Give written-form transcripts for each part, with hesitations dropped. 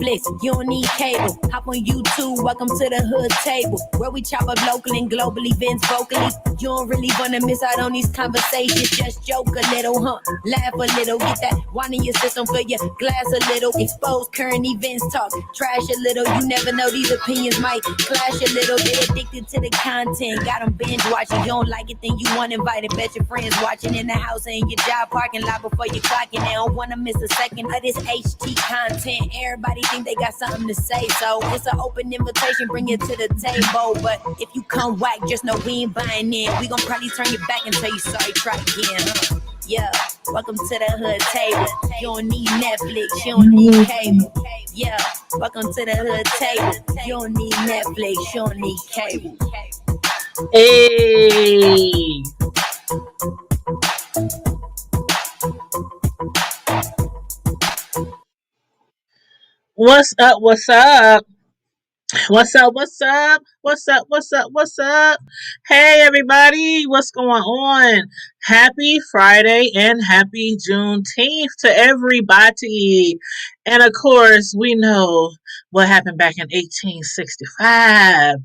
Netflix, you don't need cable. Hop on YouTube, welcome to the hood table, where we chop up local and global events vocally. You don't really wanna miss out on these conversations. Just joke a little, laugh a little, get that wine in your system, fill your glass a little, expose current events, talk trash a little. You never know, these opinions might clash a little. They addicted to the content, got them binge watching. You don't like it, then you want invited. Bet your friends watching in the house and in your job parking lot before you clocking. They don't wanna miss a second of this HT content. Everybody think they got something to say, so it's an open invitation, bring it to the table. But if you come whack, just know we ain't buying in. We gon' probably turn you back and tell you sorry, try again. Yeah, welcome to the hood table. You don't need Netflix, you don't need cable. Yeah, welcome to the hood table. You don't need Netflix, you don't need cable. Hey. What's up? What's up? What's up? What's up? What's up? What's up? What's up? Hey, everybody. What's going on? Happy Friday and happy Juneteenth to everybody. And of course, we know what happened back in 1865.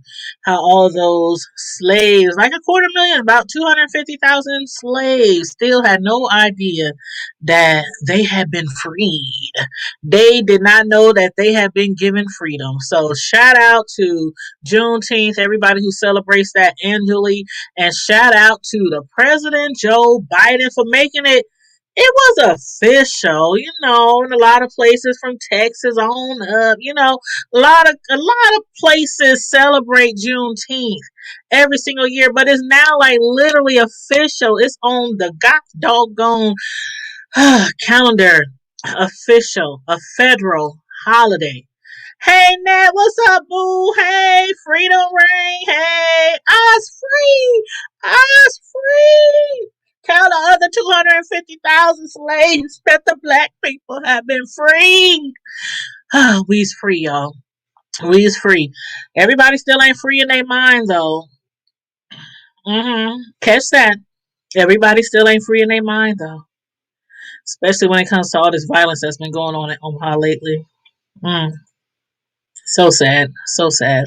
How all those slaves, like 250,000, about 250,000 slaves, still had no idea that they had been freed. They did not know that they had been given freedom. So shout out to Juneteenth, everybody who celebrates that annually, and shout out to the President Joe Biden for making it. It was official, in a lot of places from Texas on up, a lot of places celebrate Juneteenth every single year, but it's now like literally official. It's on the doggone calendar. Official, a federal holiday. Hey Nat, what's up, boo? Hey, Freedom Rain. Hey, I's free. I's free. Tell the other 250,000 slaves that the black people have been freed. We's free, y'all. We's free. Everybody still ain't free in their mind, though. Catch that. Everybody still ain't free in their mind, though. Especially when it comes to all this violence that's been going on in Omaha lately. So sad. So sad.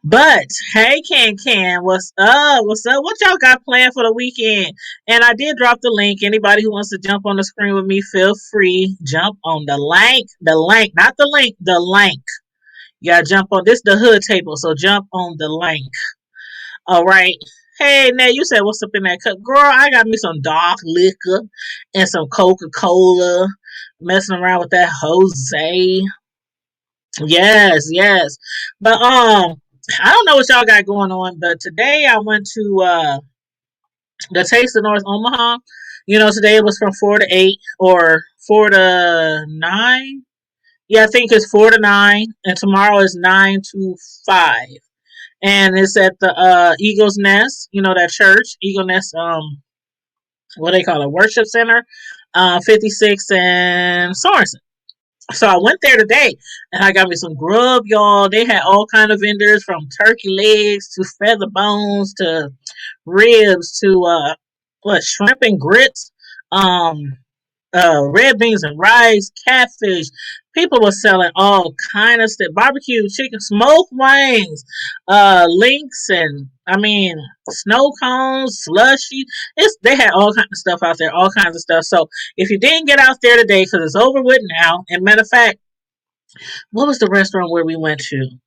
But hey, Can, what's up? What's up? What y'all got planned for the weekend? And I did drop the link. Anybody who wants to jump on the screen with me, feel free. Jump on the link. The link, not the link, the link. You gotta jump on this, the hood table. So jump on the link. All right. Hey, Nat, you said what's up in that cup? Girl, I got me some dark liquor and some Coca-Cola. Messing around with that Jose. Yes. But I don't know what y'all got going on, but today I went to the Taste of North Omaha. Today it was from 4 to 8 or 4 to 9. Yeah, I think it's 4 to 9, and tomorrow is 9 to 5. And it's at the Eagle's Nest, that church, Eagle Nest, what they call it, worship center, 56 and Sorensen. So I went there today and I got me some grub, y'all. They had all kind of vendors from turkey legs to feather bones to ribs to shrimp and grits, red beans and rice, catfish. People were selling all kind of stuff, barbecue chicken, smoked wings, links, and snow cones, slushy. They had all kinds of stuff out there, all kinds of stuff. So if you didn't get out there today, because it's over with now, and matter of fact, what was the restaurant where we went to?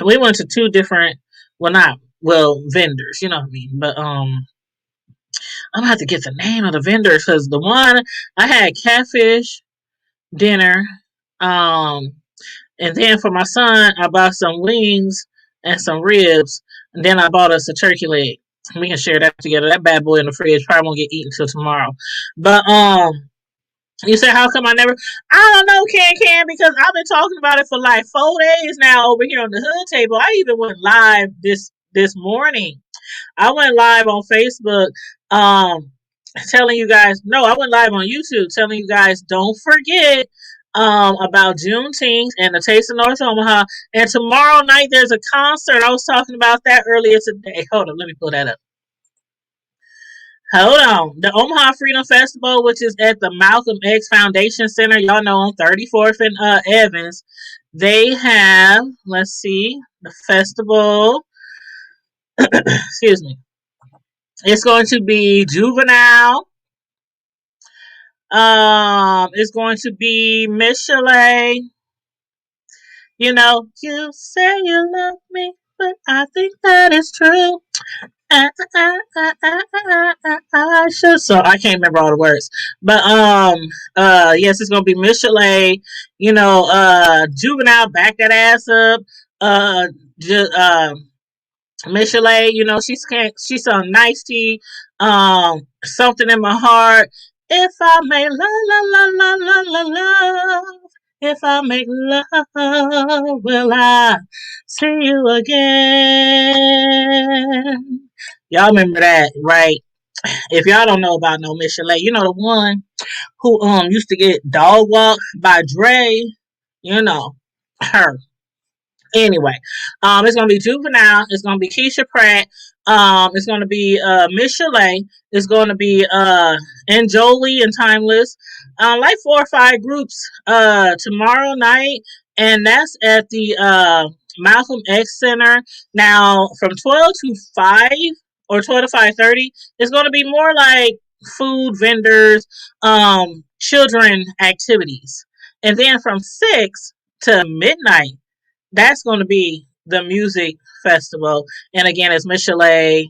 We went to two different, vendors, you know what I mean? But I'm gonna have to get the name of the vendors, because the one I had catfish dinner. And then for my son, I bought some wings and some ribs, and then I bought us a turkey leg. We can share that together. That bad boy in the fridge probably won't get eaten till tomorrow. But you say how come I never? I don't know, Can, because I've been talking about it for like 4 days now over here on the hood table. I even went live this morning. I went live on Facebook, telling you guys. No, I went live on YouTube telling you guys don't forget about Juneteenth and the Taste of North Omaha. And tomorrow night there's a concert. I was talking about that earlier today. Hold on, let me pull that up. Hold on. The Omaha Freedom Festival, which is at the Malcolm X Foundation Center, y'all know, on 34th and Evans. they have, let's see, the festival. Excuse me. It's going to be Juvenile. It's going to be Michelet. You know, you say you love me, but I think that is true. I should. So I can't remember all the words, but yes, it's gonna be Michelet. You know, Juvenile, back that ass up. Uh, ju- Michelet, you know, she sung Nice Tea, Something in My Heart. If I make love, if I make love, will I see you again? Y'all remember that, right? If y'all don't know about no Michelet, you know the one who used to get dog walked by Dre, you know, her. Anyway, it's gonna be Juvenile. It's gonna be Keisha Pratt. It's gonna be Michelet. It's gonna be and Jolie and Timeless. Like 4 or 5 groups tomorrow night, and that's at the Malcolm X Center. Now from 12 to 5 or 12 to 5:30, it's gonna be more like food vendors, children activities, and then from 6 to midnight that's going to be the music festival. And again, it's Michelet,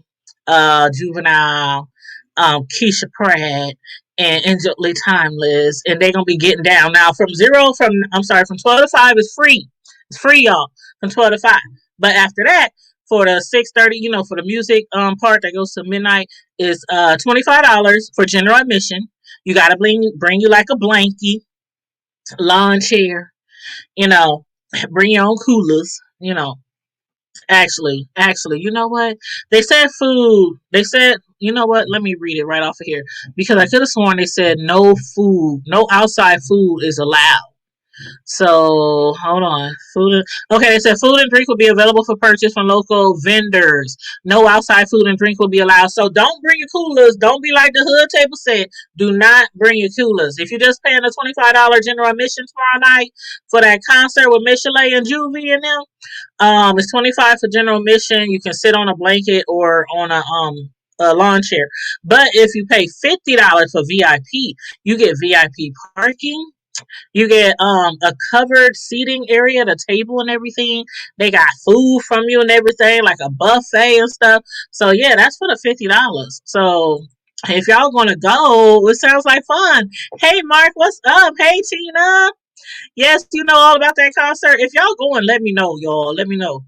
Juvenile, Keisha Pratt, and Angelique Timeless, and they're gonna be getting down now. From 12 to 5 is free. It's free, y'all, from 12 to 5. But after that, for the 6:30, you know, for the music part that goes to midnight, is $25 for general admission. You gotta bring you like a blankie, lawn chair, you know, bring your own coolers, you know. Actually, you know what? They said food. They said, you know what? Let me read it right off of here because I could have sworn they said no food, no outside food is allowed. So hold on. Okay, it said food and drink will be available for purchase from local vendors. No outside food and drink will be allowed. So don't bring your coolers. Don't be like the hood table said. Do not bring your coolers. If you're just paying a $25 general admission tomorrow night for that concert with Michelet and Juvie and them, it's 25 for general admission. You can sit on a blanket or on a lawn chair. But if you pay $50 for VIP, you get VIP parking. You get a covered seating area, the table and everything. They got food from you and everything, like a buffet and stuff. So yeah, that's for the $50. So if y'all gonna go, it sounds like fun. Hey Mark, what's up? Hey Tina. Yes, you know all about that concert. If y'all going, let me know, y'all. Let me know.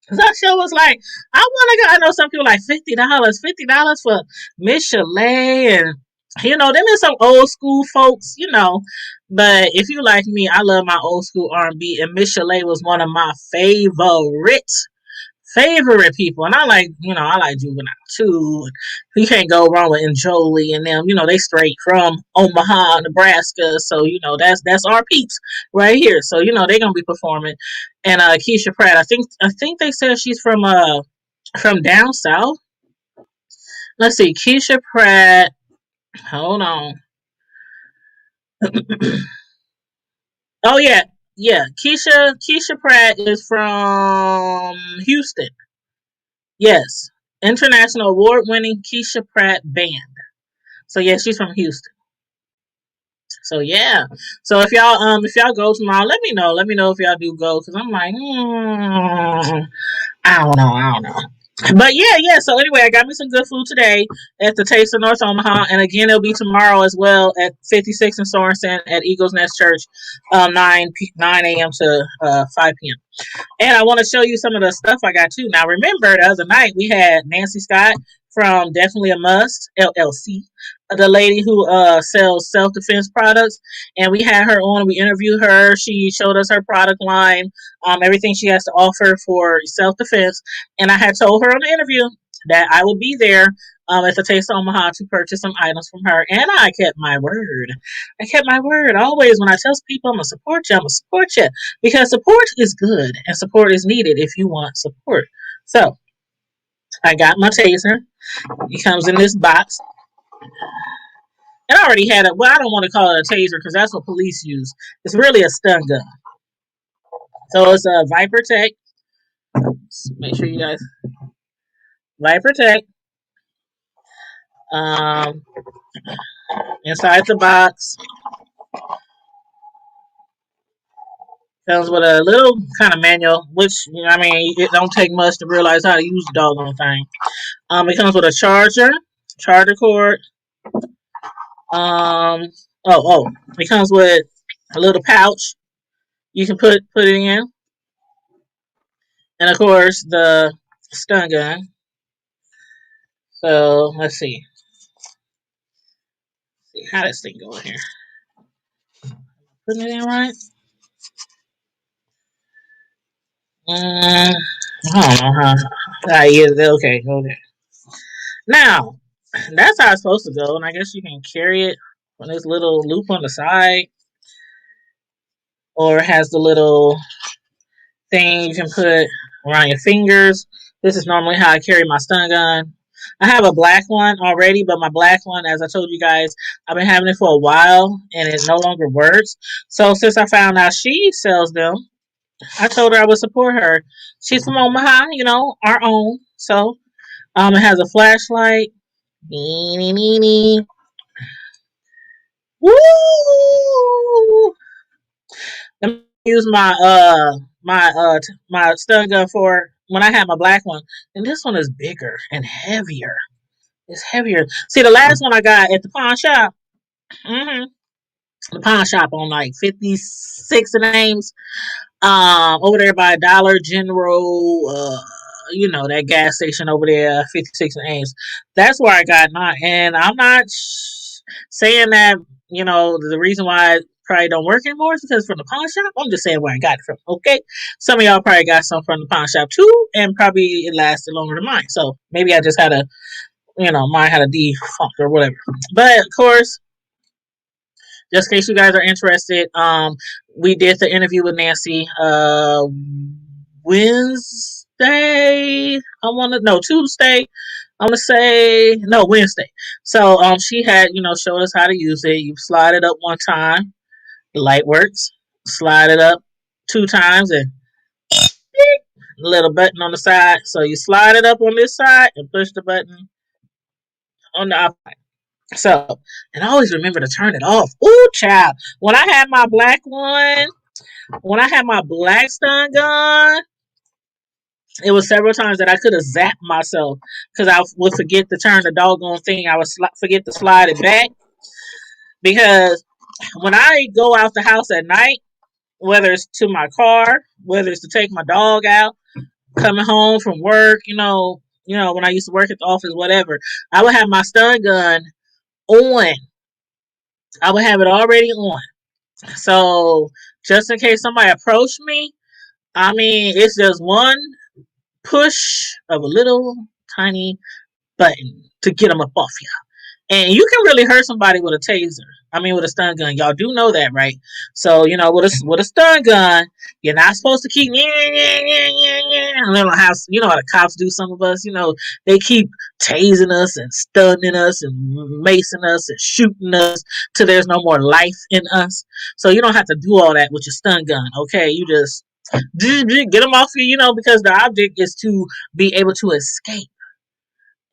That show was like, I want to go. I know some people like $50 for Michelet, and you know, them is some old school folks, you know. But if you like me, I love my old school R&B, and Michelet was one of my favorite people. And I like, you know, I like Juvenile too. You can't go wrong with Jolie and them. You know, they straight from Omaha, Nebraska. So, you know, that's our peeps right here. So, you know, they're gonna be performing. And Keisha Pratt, I think they said she's from down south. Let's see, Keisha Pratt. Hold on. Oh yeah, yeah. Keisha Pratt is from Houston. Yes. International award winning Keisha Pratt Band. So yeah, she's from Houston. So yeah. So if y'all go tomorrow, let me know. Let me know if y'all do go because I'm like, I don't know. But yeah. So anyway, I got me some good food today at the Taste of North Omaha, and again it'll be tomorrow as well at 56 in Sorensen at Eagles Nest Church, 9 a.m. to 5 p.m. And I want to show you some of the stuff I got too. Now, remember the other night we had Nancy Scott from Definitely a Must LLC, the lady who sells self defense products, and we had her on. We interviewed her. She showed us her product line, everything she has to offer for self defense. And I had told her on the interview that I will be there at the Taste of Omaha to purchase some items from her, and I kept my word. I kept my word. Always, when I tell people I'm gonna support you, I'm gonna support you because support is good and support is needed if you want support. So I got my taser. It comes in this box. And I already had it. Well, I don't want to call it a taser because that's what police use. It's really a stun gun. So it's a Viper Tech. Make sure you guys Viper Tech. Um, Inside the box comes with a little kind of manual, which I mean, it don't take much to realize how to use the doggone thing. It comes with a charger cord. Um, it comes with a little pouch you can put it in, and of course the stun gun. So let's see how this thing going here. Putting it in right. I don't know how. Yeah, okay. Now, that's how it's supposed to go, and I guess you can carry it on this little loop on the side, or it has the little thing you can put around your fingers. This is normally how I carry my stun gun. I have a black one already, but my black one, as I told you guys, I've been having it for a while, and it no longer works. So since I found out she sells them, I told her I would support her. She's from Omaha, our own. So it has a flashlight. Woo! Let me use my stun gun for when I had my black one, and this one is bigger and heavier. It's heavier. See, the last one I got at the pawn shop. Mm-hmm, the pawn shop on like 56 and Ames. Over there by Dollar General, that gas station over there, 56 and Ames. That's where I got mine. And I'm not saying that, the reason why it probably don't work anymore is because from the pawn shop. I'm just saying where I got it from. Okay. Some of y'all probably got some from the pawn shop too, and probably it lasted longer than mine. So maybe I just had mine had a defunct or whatever. But of course, just in case you guys are interested, we did the interview with Nancy Wednesday. Tuesday. I want to say no, Wednesday. So she had showed us how to use it. You slide it up one time, the light works. Slide it up two times and little button on the side. So you slide it up on this side and push the button on the opposite. So, and I always remember to turn it off. Ooh, child. When I had my black one, when I had my black stun gun, it was several times that I could have zapped myself because I would forget to turn the doggone thing. I would forget to slide it back because when I go out the house at night, whether it's to my car, whether it's to take my dog out, coming home from work, when I used to work at the office, whatever, I would have my stun gun on. I would have it already on. So just in case somebody approached me, I mean, it's just one push of a little tiny button to get them up off you. And you can really hurt somebody with a taser. I mean, with a stun gun. Y'all do know that, right? So, with a stun gun, you're not supposed to keep. I don't know how the cops do. Some of us, they keep tasing us and stunning us and macing us and shooting us till there's no more life in us. So you don't have to do all that with your stun gun. Okay, you just get them off you. Because the object is to be able to escape.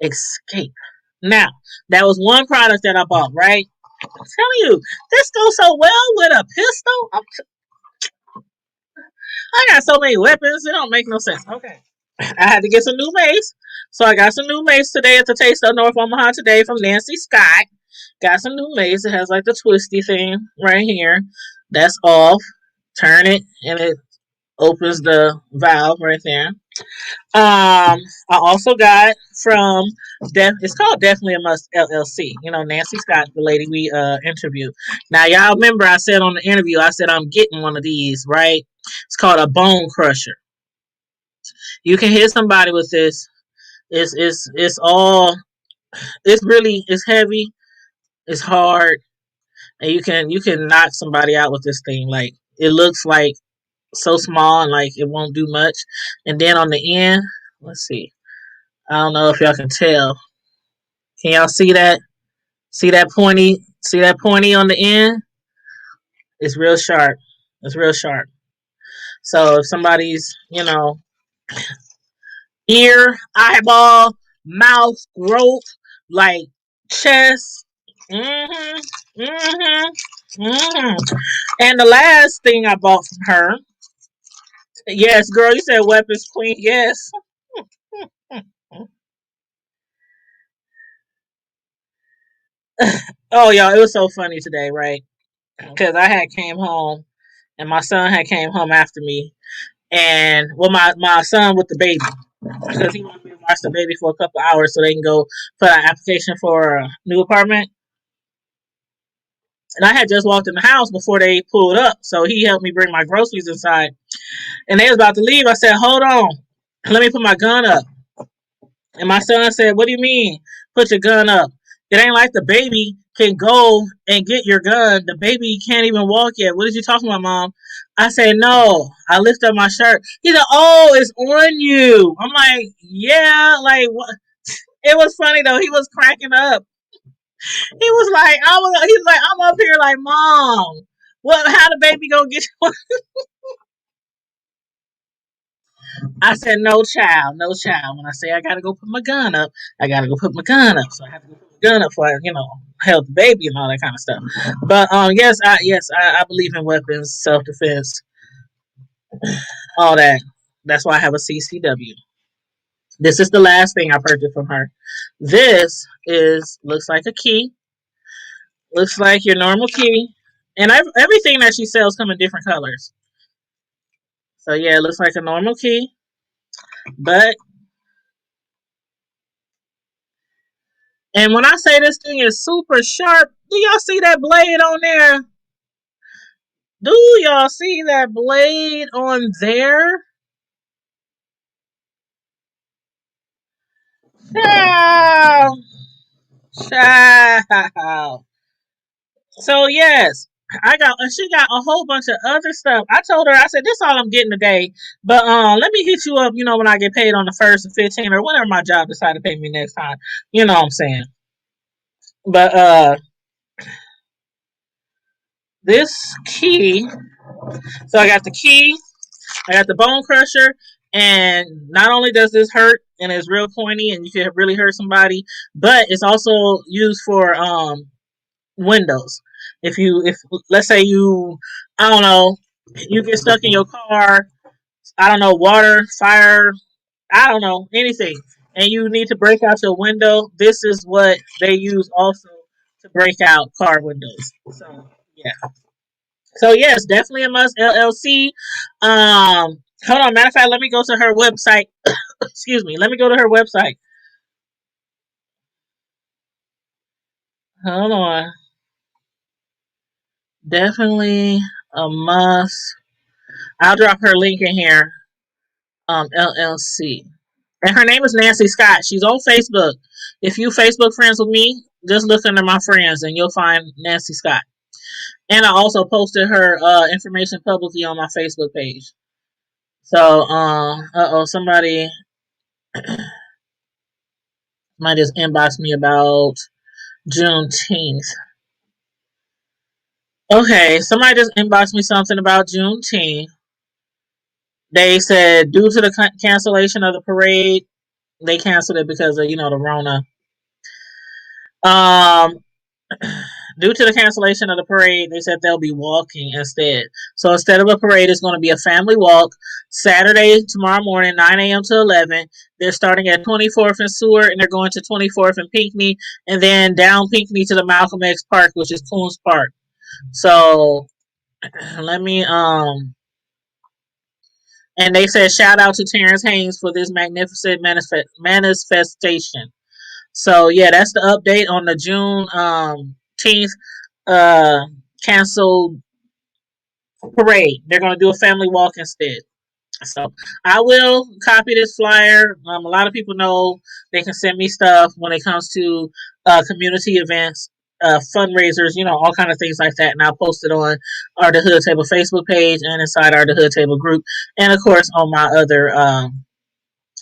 Escape. Now, that was one product that I bought, right? I'm telling you, this goes so well with a pistol. I got so many weapons, it don't make no sense. Okay. I had to get some new mace. So I got some new mace today at the Taste of North Omaha today from Nancy Scott. Got some new mace. It has like the twisty thing right here. That's off. Turn it and it opens the valve right there. I also got from it's called Definitely A Must LLC. Nancy Scott, the lady we interviewed. Now y'all remember I said on the interview, I said I'm getting one of these, right? It's called a bone crusher. You can hit somebody with this. It's heavy, it's hard, and you can knock somebody out with this thing. Like it looks like so small and like it won't do much. And then on the end, let's see. I don't know if y'all can tell. Can y'all see that? See that pointy? See that pointy on the end? It's real sharp. It's real sharp. So if somebody's, ear, eyeball, mouth, throat, like chest, mm-hmm, mm-hmm, mm-hmm. And the last thing I bought from her, yes, girl, you said weapons queen, yes. Oh, y'all, it was so funny today, right? Because I had came home and my son had came home after me, and well, my son with the baby, because he wanted me to watch the baby for a couple hours so they can go put an application for a new apartment. And I had just walked in the house before they pulled up, so he helped me bring my groceries inside. And they was about to leave. I said, "Hold on, let me put my gun up." And my son said, "What do you mean, put your gun up? It ain't like the baby can go and get your gun. The baby can't even walk yet. What is you talking about, Mom?" I said, "No." I lift up my shirt. He said, "Oh, it's on you." I'm like, "Yeah." Like, what? It was funny though. He was cracking up. He was like, He's like, "I'm up here like, Mom, what? How the baby gonna get you?" I said, "No, child, no, child. When I say I gotta go put my gun up, I gotta go put my gun up. So I have to go put my gun up for help the baby and all that kind of stuff." But yes, I believe in weapons, self defense, all that. That's why I have a CCW. This is the last thing I purchased from her. This is looks like a key. Looks like your normal key, and everything that she sells come in different colors. So yeah, it looks like a normal key, but and when I say this thing is super sharp, do y'all see that blade on there? Do y'all see that blade on there? Child, child. So yes, she got a whole bunch of other stuff. I told her, I said, "This is all I'm getting today. But let me hit you up, when I get paid on the 1st or 15th or whenever my job decide to pay me next time." You know what I'm saying? But this key, so I got the key, I got the bone crusher, and not only does this hurt and it's real pointy and you can really hurt somebody, but it's also used for windows. If let's say I don't know, you get stuck in your car, I don't know, water, fire, I don't know, anything, and you need to break out your window, this is what they use also to break out car windows. So yeah. So yes, definitely a must LLC. Hold on. Matter of fact, let me go to her website. Excuse me. Let me go to her website. Hold on. Definitely a must. I'll drop her link in here. LLC. And her name is Nancy Scott. She's on Facebook. If you Facebook friends with me, just look under my friends and you'll find Nancy Scott. And I also posted her information publicly on my Facebook page. So, somebody might just inbox me about Juneteenth. Okay, somebody just inboxed me something about Juneteenth. They said due to the cancellation of the parade, they canceled it because of the Rona. Um, Due to the cancellation of the parade, they said they'll be walking instead. So instead of a parade, it's going to be a family walk Saturday, tomorrow morning, 9 a.m. to 11. They're starting at 24th and Seward, and they're going to 24th and Pinckney, and then down Pinckney to the Malcolm X Park, which is Coons Park. So let me and they said shout out to Terrence Haynes for this magnificent manifestation. So yeah, that's the update on the June 10th canceled parade. They're gonna do a family walk instead. So I will copy this flyer. A lot of people know they can send me stuff when it comes to community events, fundraisers, all kind of things like that. And I'll post it on our The Hood Table Facebook page and inside our The Hood Table group, and of course on my other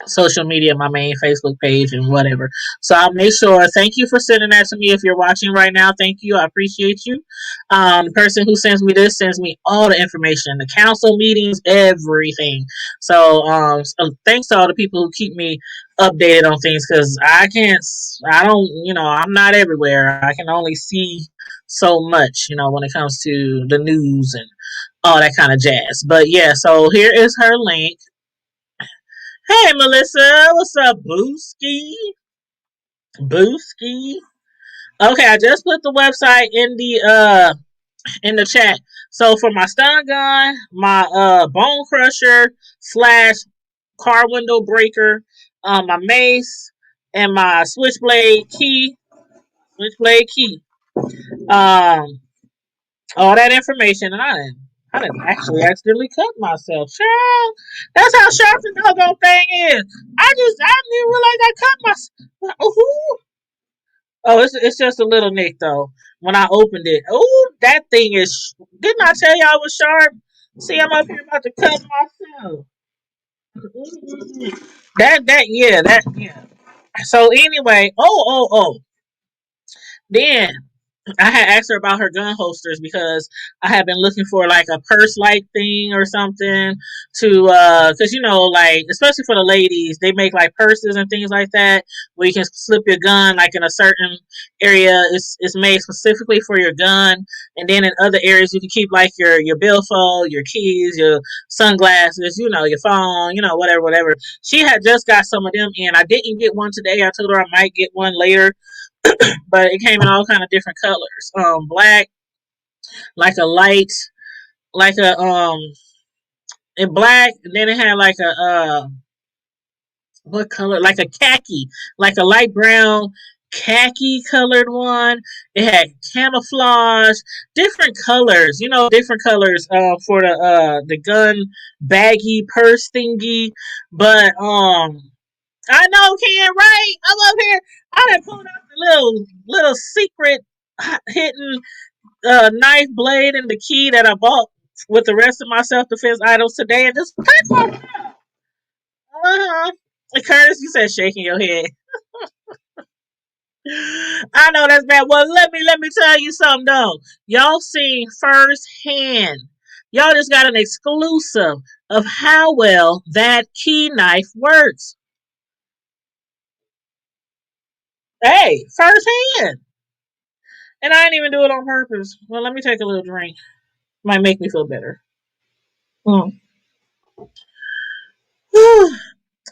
social media, my main Facebook page and whatever. So I'll make sure. Thank you for sending that to me. If you're watching right now, thank you. I appreciate you. The person who sends me this sends me all the information, the council meetings, everything. So thanks to all the people who keep me updated on things because I can't. I don't. I'm not everywhere. I can only see so much. When it comes to the news and all that kind of jazz. But yeah, so here is her link. Hey Melissa, what's up, Booski? Booski. Okay, I just put the website in the chat. So for my stun gun, my bone crusher slash car window breaker, my mace, and my switchblade key. Um, all that information, and I didn't actually accidentally cut myself. Child, that's how sharp the doggone thing is. I didn't realize I cut myself. Oh, it's just a little nick though. When I opened it, oh, that thing is. Didn't I tell y'all it was sharp? See, I'm up here about to cut myself. That. So anyway, then I had asked her about her gun holsters because I had been looking for like a purse like thing or something to because like especially for the ladies they make like purses and things like that where you can slip your gun like in a certain area. It's made specifically for your gun, and then in other areas you can keep like your billfold, your keys, your sunglasses, your phone, whatever. She had just got some of them in. I didn't get one today. I told her I might get one later, but it came in all kind of different colors. Black, like a light, like a in black. And then it had like a what color? Like a khaki, like a light brown khaki colored one. It had camouflage, different colors. Different colors. For the gun baggy purse thingy, but I know, Ken, right? I'm up here. I done pulled out the little secret hidden knife blade and the key that I bought with the rest of my self defense items today, and just cut myself. Uh-huh. Curtis, you said shaking your head. I know that's bad. Well, let me tell you something though. Y'all seen firsthand. Y'all just got an exclusive of how well that key knife works. Hey, firsthand. And I didn't even do it on purpose. Well, let me take a little drink. Might make me feel better. Mm.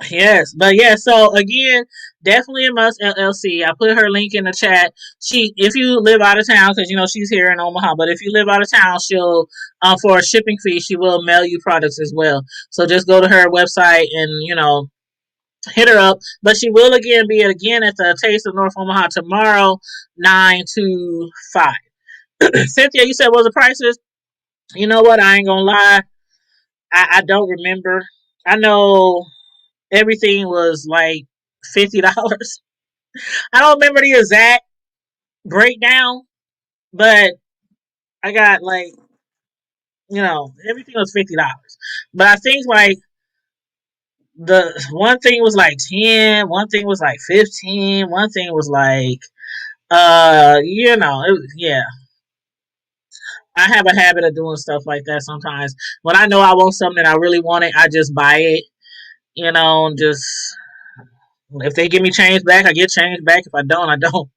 Yes, but yeah. So again, definitely a must LLC. I put her link in the chat. If you live out of town, because she's here in Omaha, but if you live out of town, she'll for a shipping fee, she will mail you products as well. So just go to her website and hit her up. But she will be again at the Taste of North Omaha tomorrow, 9 to 5. Cynthia, you said what was the prices? You know what? I ain't gonna lie. I don't remember. I know everything was like $50. I don't remember the exact breakdown, but I got like everything was $50. But I think like the one thing was like 10, one thing was like 15, one thing was like yeah. I have a habit of doing stuff like that sometimes. When I know I want something I really want it, I just buy it. Just if they give me change back, I get change back. If I don't, I don't.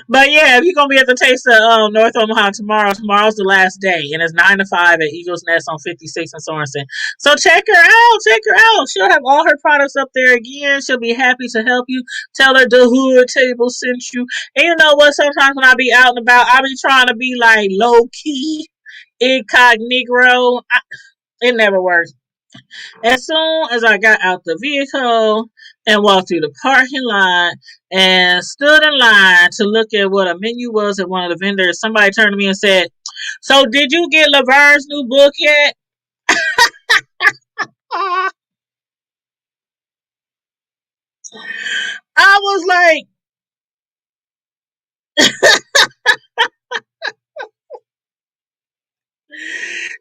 But yeah, if you're gonna be at the Taste of North Omaha tomorrow's the last day, and it's 9 to 5 at Eagles Nest on 56 in Sorensen. So check her out. Check her out. She'll have all her products up there again. She'll be happy to help you. Tell her the hood table sent you. And you know what? Sometimes when I be out and about, I be trying to be like low key, incognito. It never works. As soon as I got out the vehicle and walked through the parking lot and stood in line to look at what a menu was at one of the vendors, somebody turned to me and said, "So did you get Lavern's new book yet?" I was like,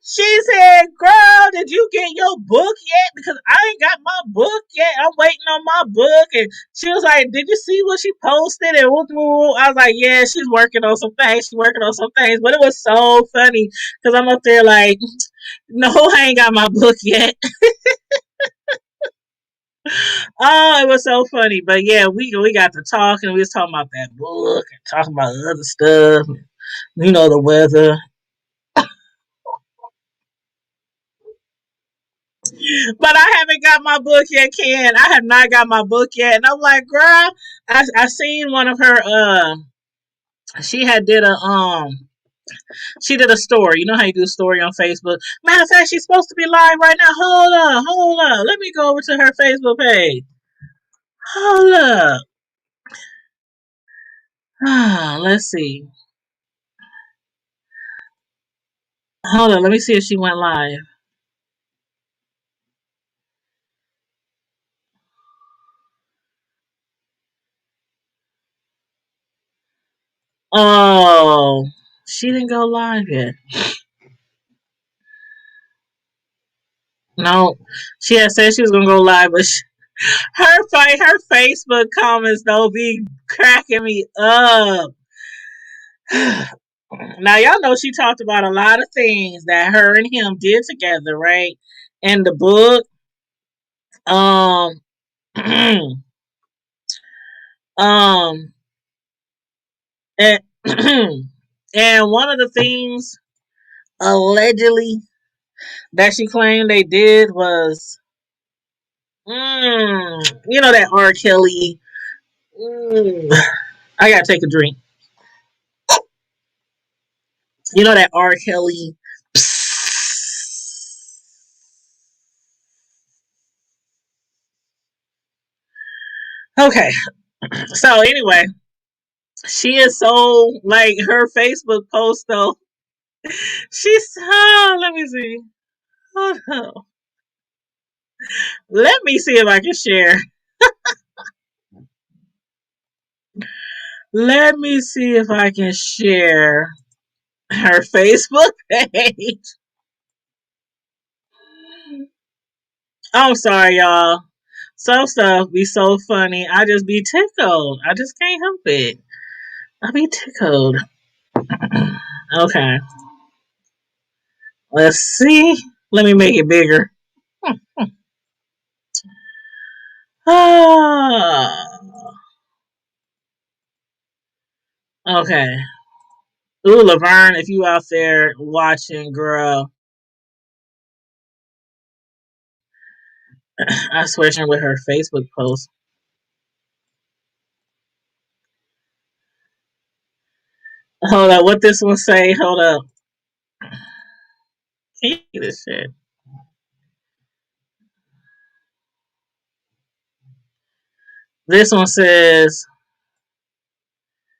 she said, "Girl, did you get your book yet? Because I ain't got my book yet. I'm waiting on my book. And she was like, did you see what she posted? And I was like, yeah, she's working on some things. She's working on some things. But it was so funny because I'm up there like, no, I ain't got my book yet. Oh, it was so funny. But yeah, we got to talk and we was talking about that book and talking about other stuff. You know, the weather. But I haven't got my book yet, Ken. I have not got my book yet. And I'm like, girl, I seen one of her she had did a she did a story. You know how you do a story on Facebook? Matter of fact, she's supposed to be live right now. Hold up. Let me go over to her Facebook page. Hold up. Let's see. Hold on, let me see if she went live. Oh, she didn't go live yet. No, she had said she was gonna go live, but her Facebook comments don't be cracking me up. Now y'all know she talked about a lot of things that her and him did together, right? In the book, um, um, and and one of the things allegedly that she claimed they did was, you know, that R. Kelly. Mm, I gotta take a drink. You know that R. Kelly. Okay, so anyway, she is so like her Facebook post though. She's let me see. Hold on. Let me see if I can share. Let me see if I can share her Facebook page. I'm sorry, y'all. Some stuff be so funny. I just be tickled. I just can't help it. I be tickled. Okay. Let's see. Let me make it bigger. Ah. Okay. Ooh, Lavern, if you out there watching, girl, I swear she with her Facebook post. Hold up, what this one say? Hold up. Can you see this shit? This one says,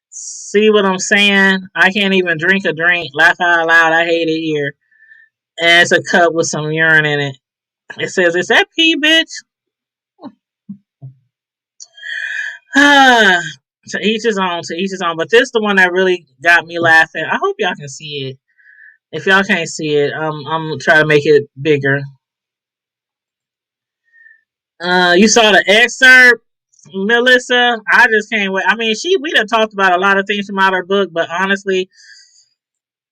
see what I'm saying? I can't even drink a drink. Laugh out loud. I hate it here. And it's a cup with some urine in it. It says, is that pee, bitch? To each his own, to each his own. But this is the one that really got me laughing. I hope y'all can see it. If y'all can't see it, I'm trying to make it bigger. You saw the excerpt, Melissa. I just can't wait. I mean, we done talked about a lot of things from out her book, but honestly,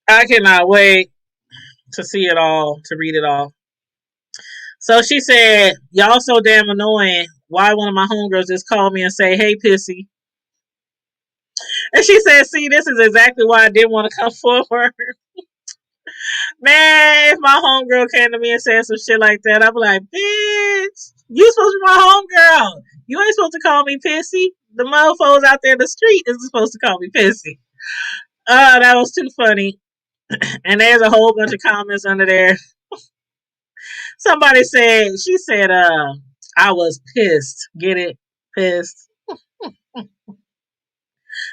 I cannot wait to see it all, to read it all. So she said, y'all so damn annoying. Why one of my homegirls just called me and say, hey, pissy. And she said, see, this is exactly why I didn't want to come forward. Man, if my homegirl came to me and said some shit like that, I'd be like, bitch, you supposed to be my homegirl. You ain't supposed to call me pissy. The mofos out there in the street is supposed to call me pissy. That was too funny. And there's a whole bunch of comments under there. Somebody said, she said, I was pissed. Get it? Pissed.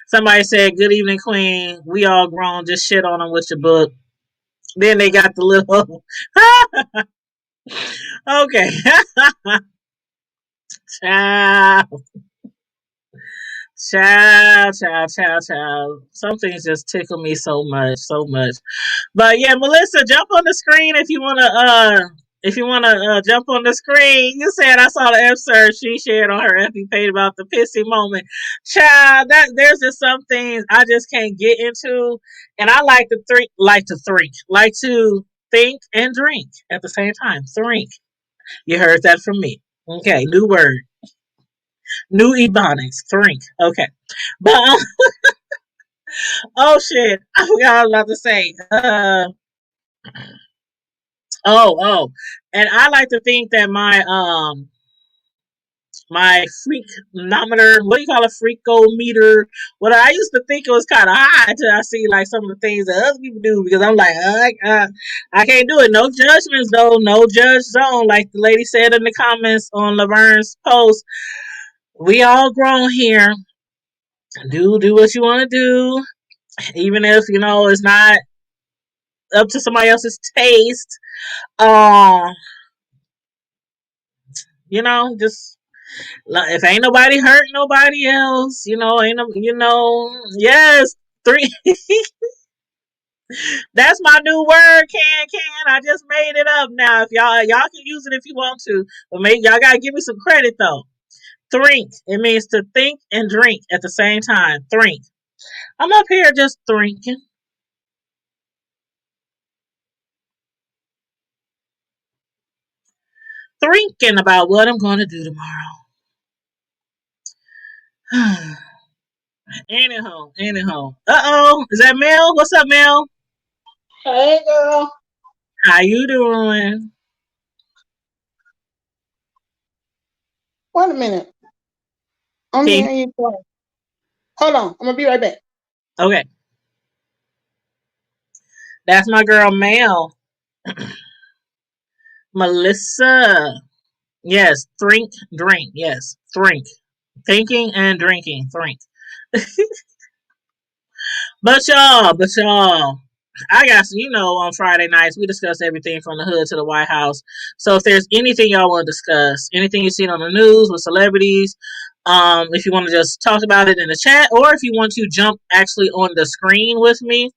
Somebody said, good evening, queen. We all grown. Just shit on them with your book. Then they got the little. Okay. Child. Child. Some things just tickle me so much, so much. But yeah, Melissa, jump on the screen if you want to if you want to jump on the screen, you said I saw the excerpt she shared on her FB page about the pissy moment. Child, there's just some things I just can't get into, and I like to think and drink at the same time. Think. You heard that from me. Okay, new word, new ebonics. Think. Okay, but oh shit, I forgot what I was about to say. And I like to think that my freakometer, what do you call a freakometer? What I used to think it was kind of high until I see like some of the things that other people do because I'm like, I can't do it. No judgments though, no judge zone. Like the lady said in the comments on Lavern's post, we all grown here. Do what you want to do, even if it's not up to somebody else's taste. Um, just if ain't nobody hurt nobody else, ain't no, yes, three. That's my new word. Can I just made it up now? If y'all can use it if you want to, but maybe y'all gotta give me some credit though. Think. It means to think and drink at the same time. Think. I'm up here just thinking about what I'm going to do tomorrow. Anyhow. Is that Mel? What's up, Mel? Hey, girl. How you doing? Wait a minute. I'm Okay. hearing you twice. Hold on. I'm gonna be right back. Okay. That's my girl Mel. Melissa. Yes, drink. Yes, drink. Thinking and drinking. Drink. But y'all, I got on Friday nights we discuss everything from the hood to the White House. So if there's anything y'all want to discuss, anything you've seen on the news with celebrities, if you want to just talk about it in the chat, or if you want to jump actually on the screen with me,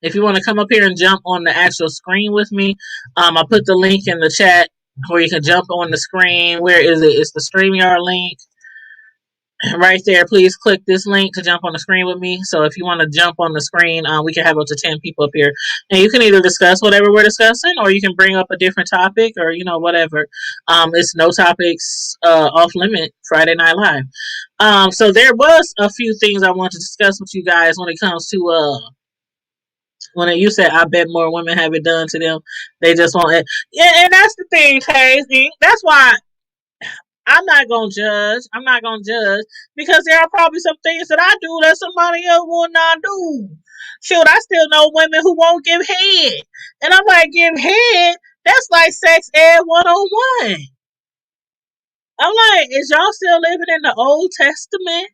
if you want to come up here and jump on the actual screen with me, I put the link in the chat where you can jump on the screen. Where is it? It's the StreamYard link. Right there, please click this link to jump on the screen with me. So if you want to jump on the screen, we can have up to 10 people up here. And you can either discuss whatever we're discussing, or you can bring up a different topic, or, whatever. It's no topics off limit Friday Night Live. So there was a few things I wanted to discuss with you guys when it comes to when you said, I bet more women have it done to them. They just want it. Yeah, and that's the thing, Taze. That's why I'm not gonna judge because there are probably some things that I do that somebody else will not do. Shoot, I still know women who won't give head, and I'm like, give head? That's like sex ed 101. I'm like, is y'all still living in the Old Testament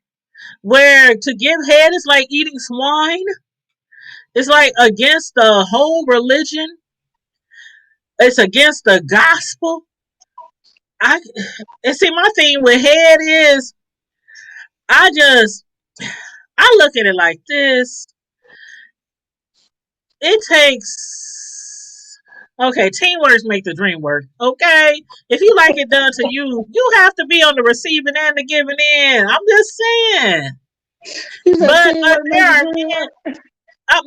where to give head is like eating swine? It's like against the whole religion. It's against the gospel. And see, my thing with head is I look at it like this. It takes teamwork make the dream work. Okay, if you like it done to you, you have to be on the receiving and the giving end. I'm just saying. But there are men. I'm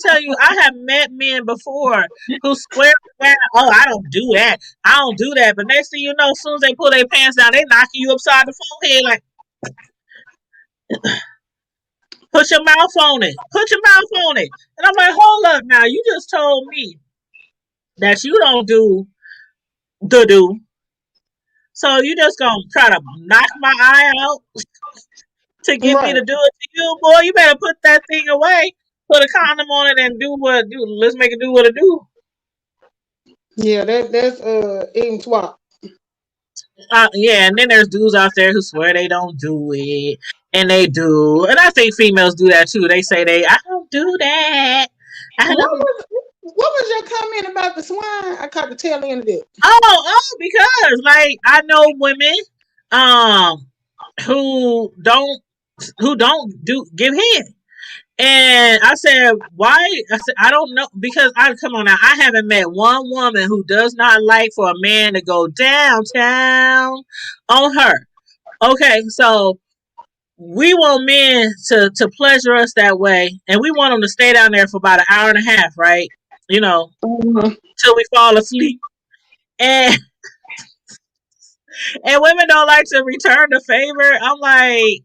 telling you, I have met men before who swear that, oh, I don't do that. I don't do that. But next thing you know, as soon as they pull their pants down, they knocking you upside the forehead like, put your mouth on it. Put your mouth on it. And I'm like, hold up now. You just told me that you don't do the do. So you just gonna try to knock my eye out to get me to do it to you, boy. You better put that thing away. Put a condom on it and do. Let's make it do what it do. Yeah, that's eating swap. Yeah, and then there's dudes out there who swear they don't do it, and they do. And I think females do that too. They say I don't do that. What was your comment about the swine? I caught the tail end of it. Because like I know women, who don't give head, And I said, why? I said, I don't know. Because come on now, I haven't met one woman who does not like for a man to go downtown on her. Okay, so we want men to pleasure us that way, and we want them to stay down there for about an hour and a half, right? You know, till we fall asleep. And and women don't like to return the favor. I'm like,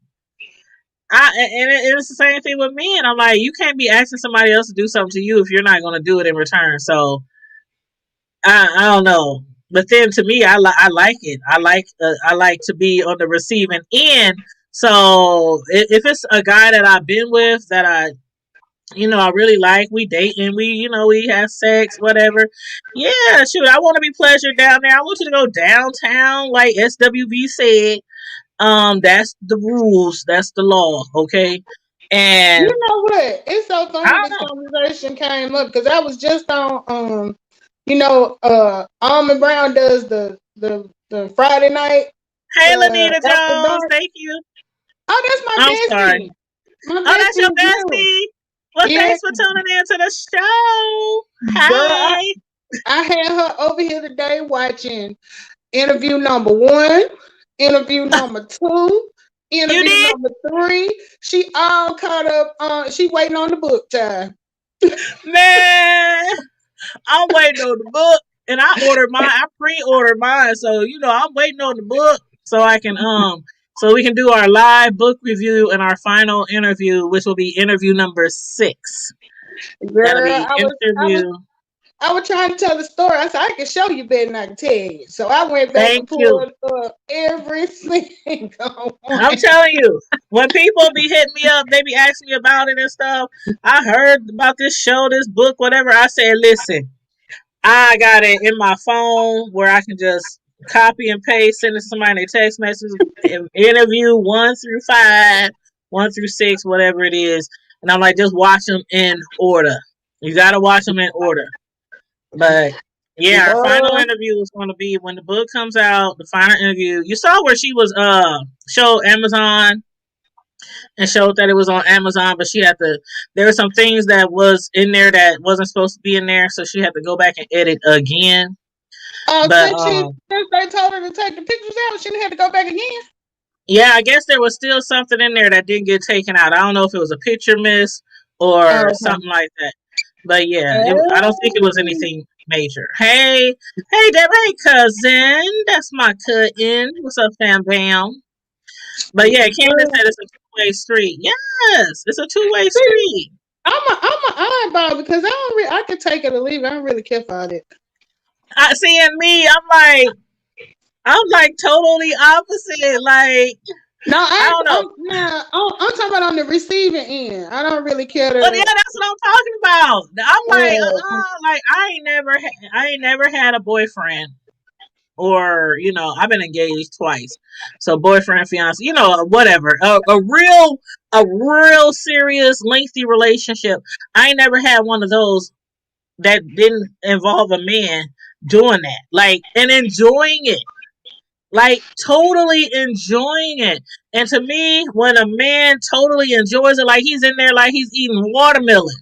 it's the same thing with men. I'm like, you can't be asking somebody else to do something to you if you're not going to do it in return. So I don't know. But then to me, I like it. I like to be on the receiving end. So if it's a guy that I've been with that I really like, we date and we have sex, whatever. Yeah, shoot, I want to be pleasured down there. I want you to go downtown, like SWV said. That's the rules. That's the law. Okay. And you know what? It's so I funny don't this know. conversation came up because I was just on Almond Brown does the Friday night Hey, Lanita after Jones, dark. thank you. Oh, that's I'm my sorry. bestie. My Oh, that's bestie your is you. bestie. Well, Yeah, thanks for tuning in to the show. girl, Hey. I had her over here today watching interview number 1, interview number 2, You interview did? number 3. She all caught up on. She waiting on the book time. Man, I'm waiting on the book. And I pre-ordered mine. So, I'm waiting on the book so I can so we can do our live book review and our final interview, which will be interview number 6. That'll Girl, be interview. I was trying to tell the story. I said I can show you better than I can tell you. So I went back and Thank you. pulled up every single one. I'm telling you, when people be hitting me up, they be asking me about it and stuff. I heard about this show, this book, whatever. I said, listen, I got it in my phone where I can just copy and paste, send it to somebody in their text message, interview 1 through 5, 1 through 6, whatever it is. And I'm like, just watch them in order. You got to watch them in order. But yeah, our final Girl, interview is going to be when the book comes out. The final interview. You saw where she was showed Amazon and showed that it was on Amazon, but she had to. There were some things that was in there that wasn't supposed to be in there, so she had to go back and edit again. But since they told her to take the pictures out, she didn't have to go back again. yeah, I guess there was still something in there that didn't get taken out. I don't know if it was a picture miss or Okay. something like that. But yeah, I don't think it was anything major. Hey, Deb, hey, cousin. That's my cousin. What's up, fam bam? But yeah, Candace Girl. said it's a two-way street. Yes, it's a two-way See, street. I'm a eyeball because I can take it or leave it. I don't really care for it. I see in me, I'm like totally opposite. Like No, I don't know. I'm talking about on the receiving end. I don't really care But yeah, to. that's what I'm talking about. I'm like, Uh, like I ain't never had a boyfriend, or I've been engaged twice, so boyfriend, fiance, whatever, a real serious, lengthy relationship. I ain't never had one of those that didn't involve a man doing that, like, and enjoying it. Like totally enjoying it. And to me, when a man totally enjoys it, like he's in there like he's eating watermelon.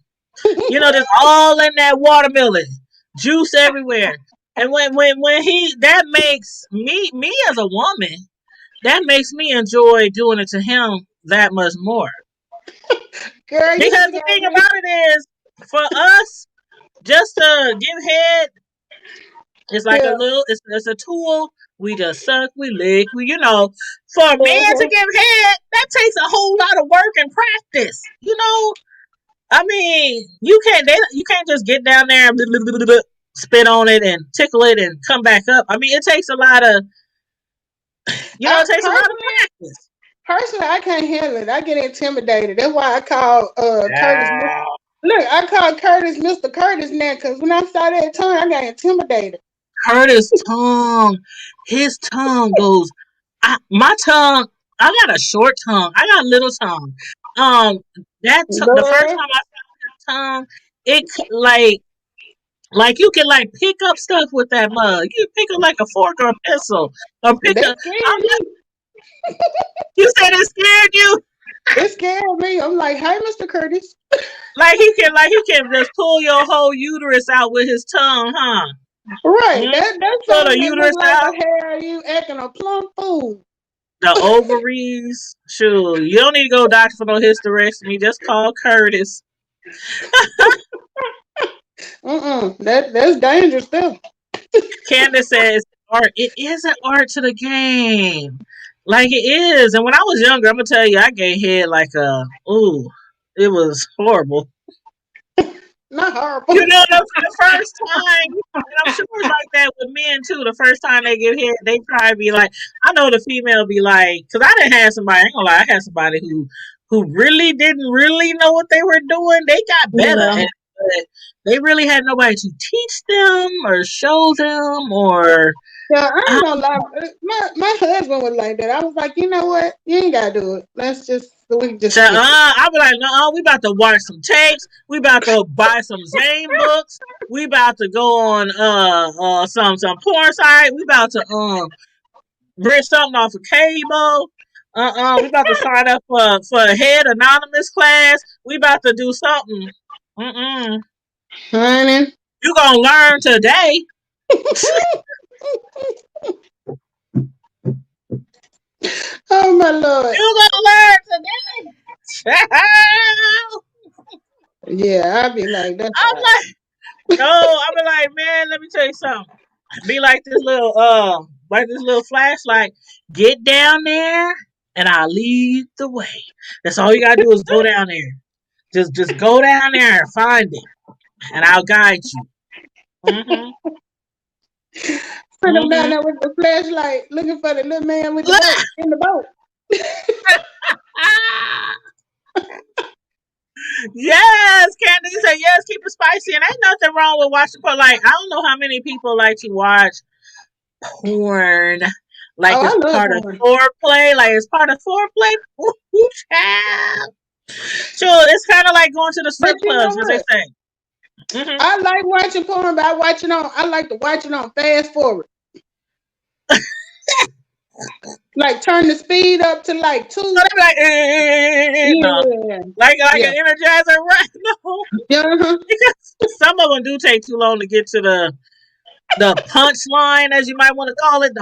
Just all in that watermelon. Juice everywhere. And when he that makes me as a woman, that makes me enjoy doing it to him that much more. girl, you Because just the got thing me. about it is, for us, just to give head, it's like Yeah. it's a tool. We just suck, we lick, for a man to Uh-huh. give head, that takes a whole lot of work and practice. I mean, you can't just get down there and spit on it and tickle it and come back up. I mean, it takes a lot of, I, it takes a lot of personally, practice. personally, I can't handle it. I get intimidated. That's why I call Curtis. Yeah. Look, I call Curtis Mr. Curtis now because when I saw that tongue, I got intimidated. Curtis' tongue, his tongue goes. My tongue, I got a short tongue. I got a little tongue. Um, the first Girl, time I found his tongue, it like you can like pick up stuff with that mug. You can pick up like a fork or a pencil, or pick that up. scared me. You said it scared you. It scared me. I'm like, hey, Mr. Curtis. Like he can just pull your whole uterus out with his tongue, huh? Right. Mm-hmm. That's Pull the something that look uterus like out, a hair. You acting a plump fool. the ovaries. Sure, you don't need to go doctor for no hysterectomy. Just call Curtis. That's dangerous stuff. Candace says art. It is an art to the game. Like it is. And when I was younger, I'm gonna tell you, I gave head like it was horrible. Not horrible. You know, the first time, and I'm sure it's like that with men too. The first time they give head, they probably be like, I know the female be like, because I didn't have somebody. I ain't gonna lie, I had somebody who really didn't really know what they were doing. They got better Yeah. at it, but they really had nobody to teach them or show them or. Yeah, I ain't gonna lie. My husband was like that. I was like, you know what? You ain't gotta do it. We can just So, skip it. I be like, no, we about to watch some tapes. We about to buy some Zane books. We about to go on some porn site. We about to rent something off of cable. We about to sign up for a head anonymous class. We about to do something. Honey. You gonna learn today. Oh my Lord. You gonna learn today. Yeah, I'd be like, that's I'm right. like, no, I be like, man, let me tell you something. Be like this little flashlight. Get down there and I'll lead the way. That's all you gotta do is go down there. Just go down there and find it. And I'll guide you. Mm-hmm. Put him down there with the flashlight, looking for the little man with the boat in the boat. Yes, Candy said yes, keep it spicy. And ain't nothing wrong with watching porn. Like, I don't know how many people like to watch porn. Like I it's love part of porn. foreplay. Like it's part of foreplay. Ooh, child. Sure, it's kind of like going to the strip But you know clubs, as they what? say. Mm-hmm. I like watching porn, but I like to watch it on fast forward. Like turn the speed up to like 2. So they be like, no, Yeah. like Yeah. an energizer, right? No, Yeah. because some of them do take too long to get to the punchline, as you might want to call it.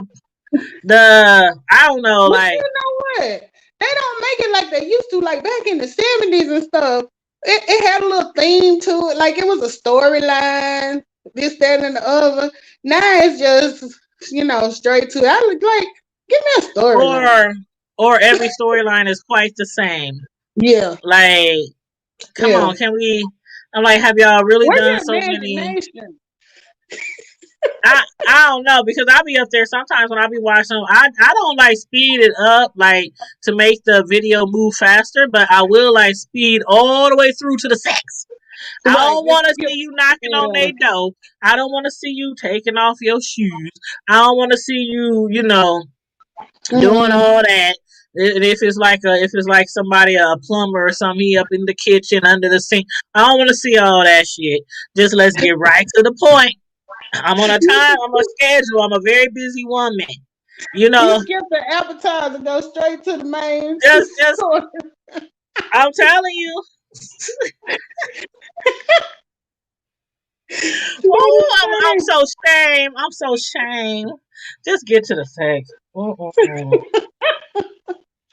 The I don't know, But like you know what? They don't make it like they used to, like back in the 70s and stuff. It had a little theme to it, like it was a storyline, this, that, and the other. Now it's just, straight to it. I look like, give me a storyline. or every storyline is quite the same. Yeah. Like, come Yeah. on, can we? I'm like, have y'all really Where's done your so many? imagination? I don't know because I be up there sometimes when I be watching them. I don't like speed it up like to make the video move faster, but I will like speed all the way through to the sex. I Right. don't want to see you knocking on their door. I don't want to see you taking off your shoes. I don't want to see you, doing all that. And if it's like somebody, a plumber or something, he up in the kitchen under the sink. I don't want to see all that shit. Just let's get right to the point. I'm on a time. I'm on a schedule. I'm a very busy woman. You skip the appetizer, go straight to the main. Just. I'm telling you. Oh, I'm so ashamed. I'm so ashamed. Just get to the sex.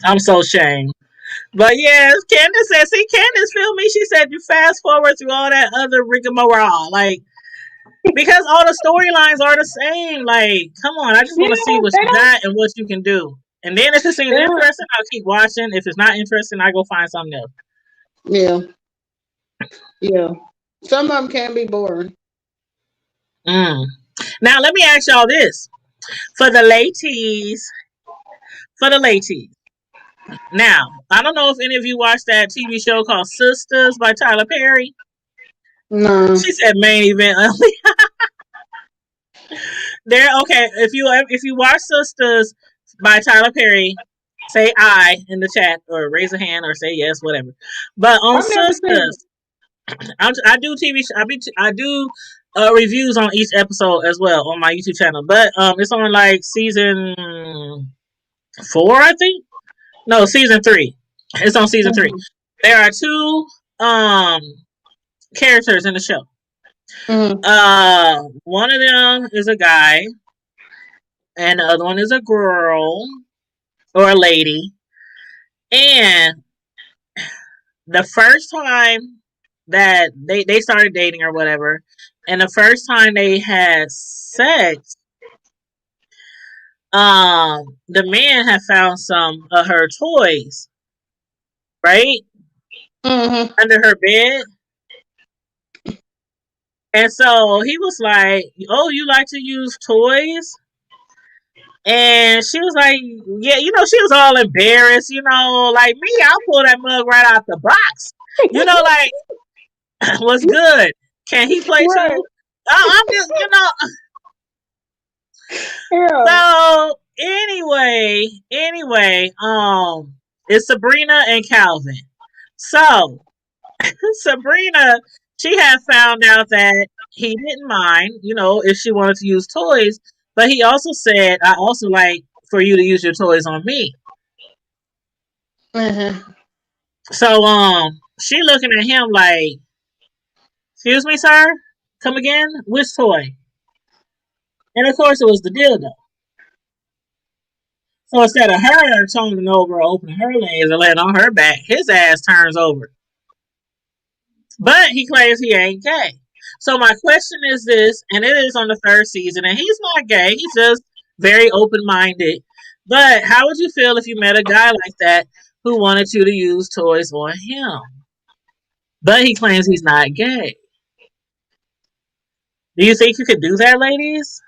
I'm so ashamed. But yes, Candace said, see, Candace feel me. She said you fast forward through all that other rigmarole. Like, because all the storylines are the same. Like, come on, I just want to see what you got and what you can do. And then if it seems interesting, I'll keep watching. If it's not interesting, I go find something else. Yeah. Yeah. Some of them can be boring. Now, let me ask y'all this. For the ladies. Now, I don't know if any of you watched that TV show called Sisters by Tyler Perry. No. She said main event only. There, okay. If you watch Sisters by Tyler Perry, say I in the chat or raise a hand or say yes, whatever. But on Sisters, I do TV. I do reviews on each episode as well on my YouTube channel. But it's on like season 4, I think. No, season 3. It's on season 3. There are 2 um characters in the show. Mm-hmm. One of them is a guy, and the other one is a girl or a lady. And the first time that they started dating or whatever, and the first time they had sex, the man had found some of her toys, right, Mm-hmm. under her bed. And so he was like, "Oh, you like to use toys?" And she was like, "Yeah, she was all embarrassed, like me, I'll pull that mug right out the box. Like, what's good? Can he play Right. too?" I'm just, Yeah. So anyway, it's Sabrina and Calvin. So Sabrina, she had found out that he didn't mind, if she wanted to use toys, but he also said, "I also like for you to use your toys on me." Mm-hmm. So she looking at him like, "Excuse me, sir, come again? Which toy?" And of course, it was the dildo. So instead of her turning over, opening her legs and laying on her back, his ass turns over. But he claims he ain't gay. So my question is this, and it is on the third season, and he's not gay. He's just very open minded. But how would you feel if you met a guy like that who wanted you to use toys on him? But he claims he's not gay. Do you think you could do that, ladies?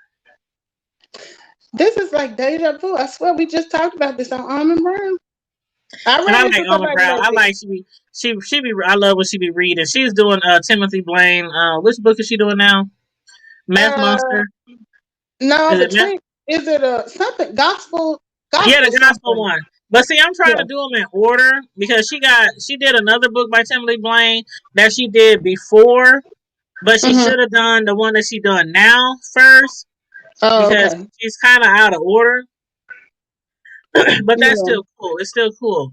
This is like deja vu. I swear we just talked about this on Almond Brown. I And I ran like into Alma somebody Brown. like I this. like she be. I love what she be reading. She's doing Timothy Blaine. Which book is she doing now? Meth Uh, Monster. no, Is the it Meth? trick is it a something gospel, Yeah, gospel the gospel something. one. But see, I'm trying Yeah. to do them in order because she did another book by Timothy Blaine that she did before, but she Mm-hmm. should have done the one that she done now first Oh, because okay. she's kind of out of order. But that's Yeah. still cool. It's still cool.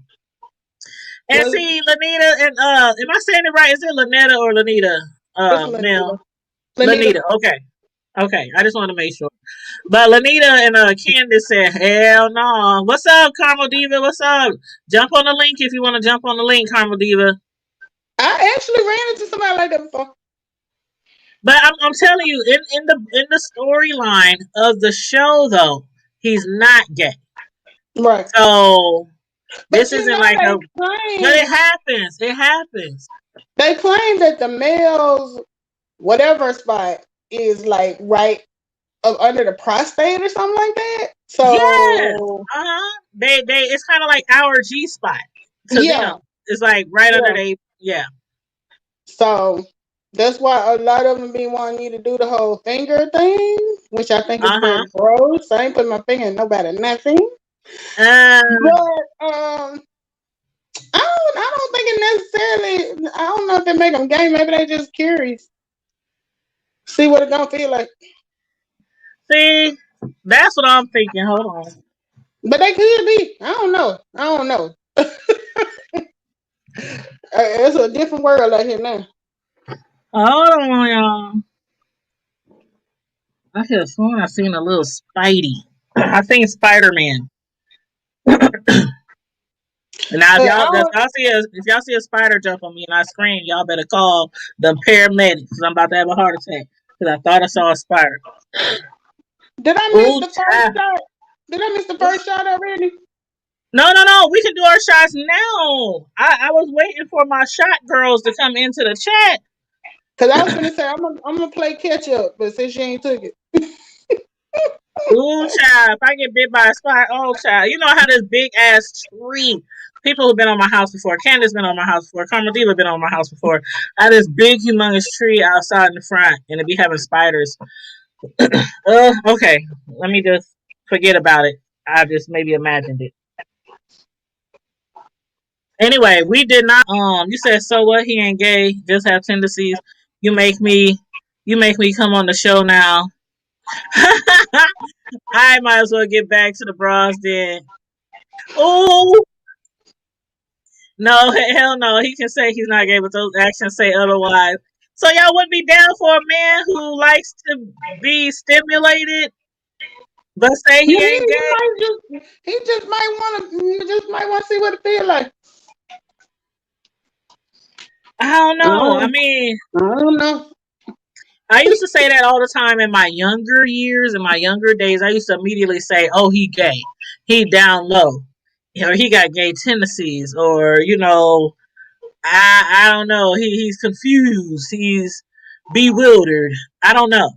And Well, see, Lanita and am I saying it right? Is it Lanetta or Lanita? it's Mel. Lanita. Lanita. Lanita. Okay. Okay. I just want to make sure. But Lanita and Candace said, "Hell no." What's up, Carmel Diva? What's up? Jump on the link if you want to jump on the link, Carmel Diva. I actually ran into somebody like that before. But I'm telling you, in the storyline of the show, though, he's not gay. Right. So But this isn't like a. But it happens. It happens. they claim that the male's whatever spot is like right up under the prostate or something like that. Yes. So They it's kind of like our G spot to them. yeah, It's like right under yeah. they. Yeah. So that's why a lot of them be wanting you to do the whole finger thing, which I think is Uh huh. pretty gross. I ain't putting my finger in nobody nothing. Uh. But I don't think it necessarily. I don't know if they make them gay. Maybe they just curious, see what it gonna feel like. See, that's what I'm thinking. Hold on. But they could be. I don't know. I don't know. It's a different world out here now. Hold on, y'all. I could have sworn I seen a little Spidey. I seen Spider Man. Now, But I don't. if y'all see a spider jump on me and I scream, y'all better call the paramedics because I'm about to have a heart attack because I thought I saw a spider. Did I miss Ooh, the first child. shot? Did I miss the first shot already? No, no, no. We can do our shots now. I was waiting for my shot girls to come into the chat. Cause I was gonna say I'm gonna play catch up, but since she ain't took it, Ooh, child. If I get bit by a spider, oh, child. You know how this big ass tree. People have been on my house before. Candace been on my house before. Carmen Diva been on my house before. I had this big, humongous tree outside in the front, and it be having spiders. Okay. Let me just forget about it. I just maybe imagined it. Anyway, we did not. You said so what? He ain't gay. Just have tendencies. You make me. You make me come on the show now. I might as well get back to the bras then. Oh, No, hell no. He can say he's not gay, but those actions say otherwise. So y'all wouldn't be down for a man who likes to be stimulated, but say Yeah, he ain't gay? he just might want to see what it feel like. I don't know. I Oh, mean, I don't know. I used to say that all the time in my younger years, in my younger days. I used to immediately say, "Oh, he gay. He down low. He got gay tendencies, or I don't know. He's confused. He's bewildered. I don't know."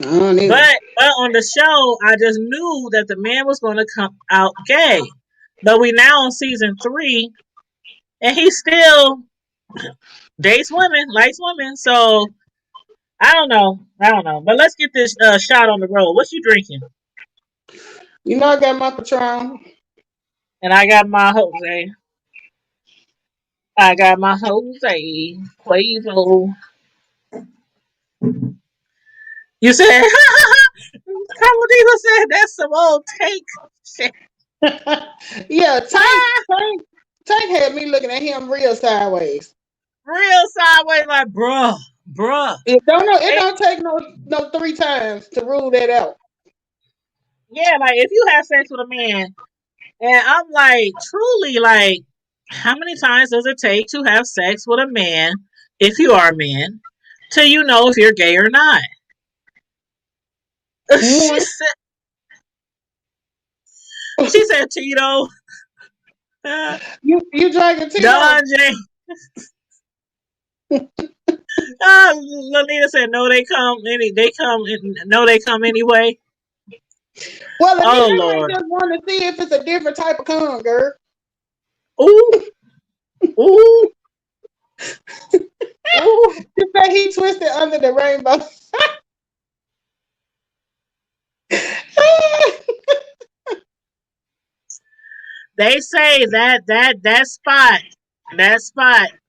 I don't either. But on the show, I just knew that the man was going to come out gay. But we now on season 3, and he still dates women, likes women. So I don't know. I don't know. But let's get this shot on the road. What you drinking? You know I got my Patron. And I got my Jose. I got my Jose Quavo. You said, Carmelita said that's some old take shit. Yeah, Ah, Tank had me looking at him real sideways. real sideways, like, bruh. It Hey, don't take no 3 times to rule that out. yeah, like if you have sex with a man, and I'm like, truly, like, how many times does it take to have sex with a man, if you are a man, till you know if you're gay or not? she One. said, she said, Tito, You drinking Tito? Don J. Lolita said, no, they come anyway. Well, Oh Anita might Lord. just want to see if it's a different type of cum, girl. Ooh, ooh, ooh. She said he twisted under the rainbow. They say that spot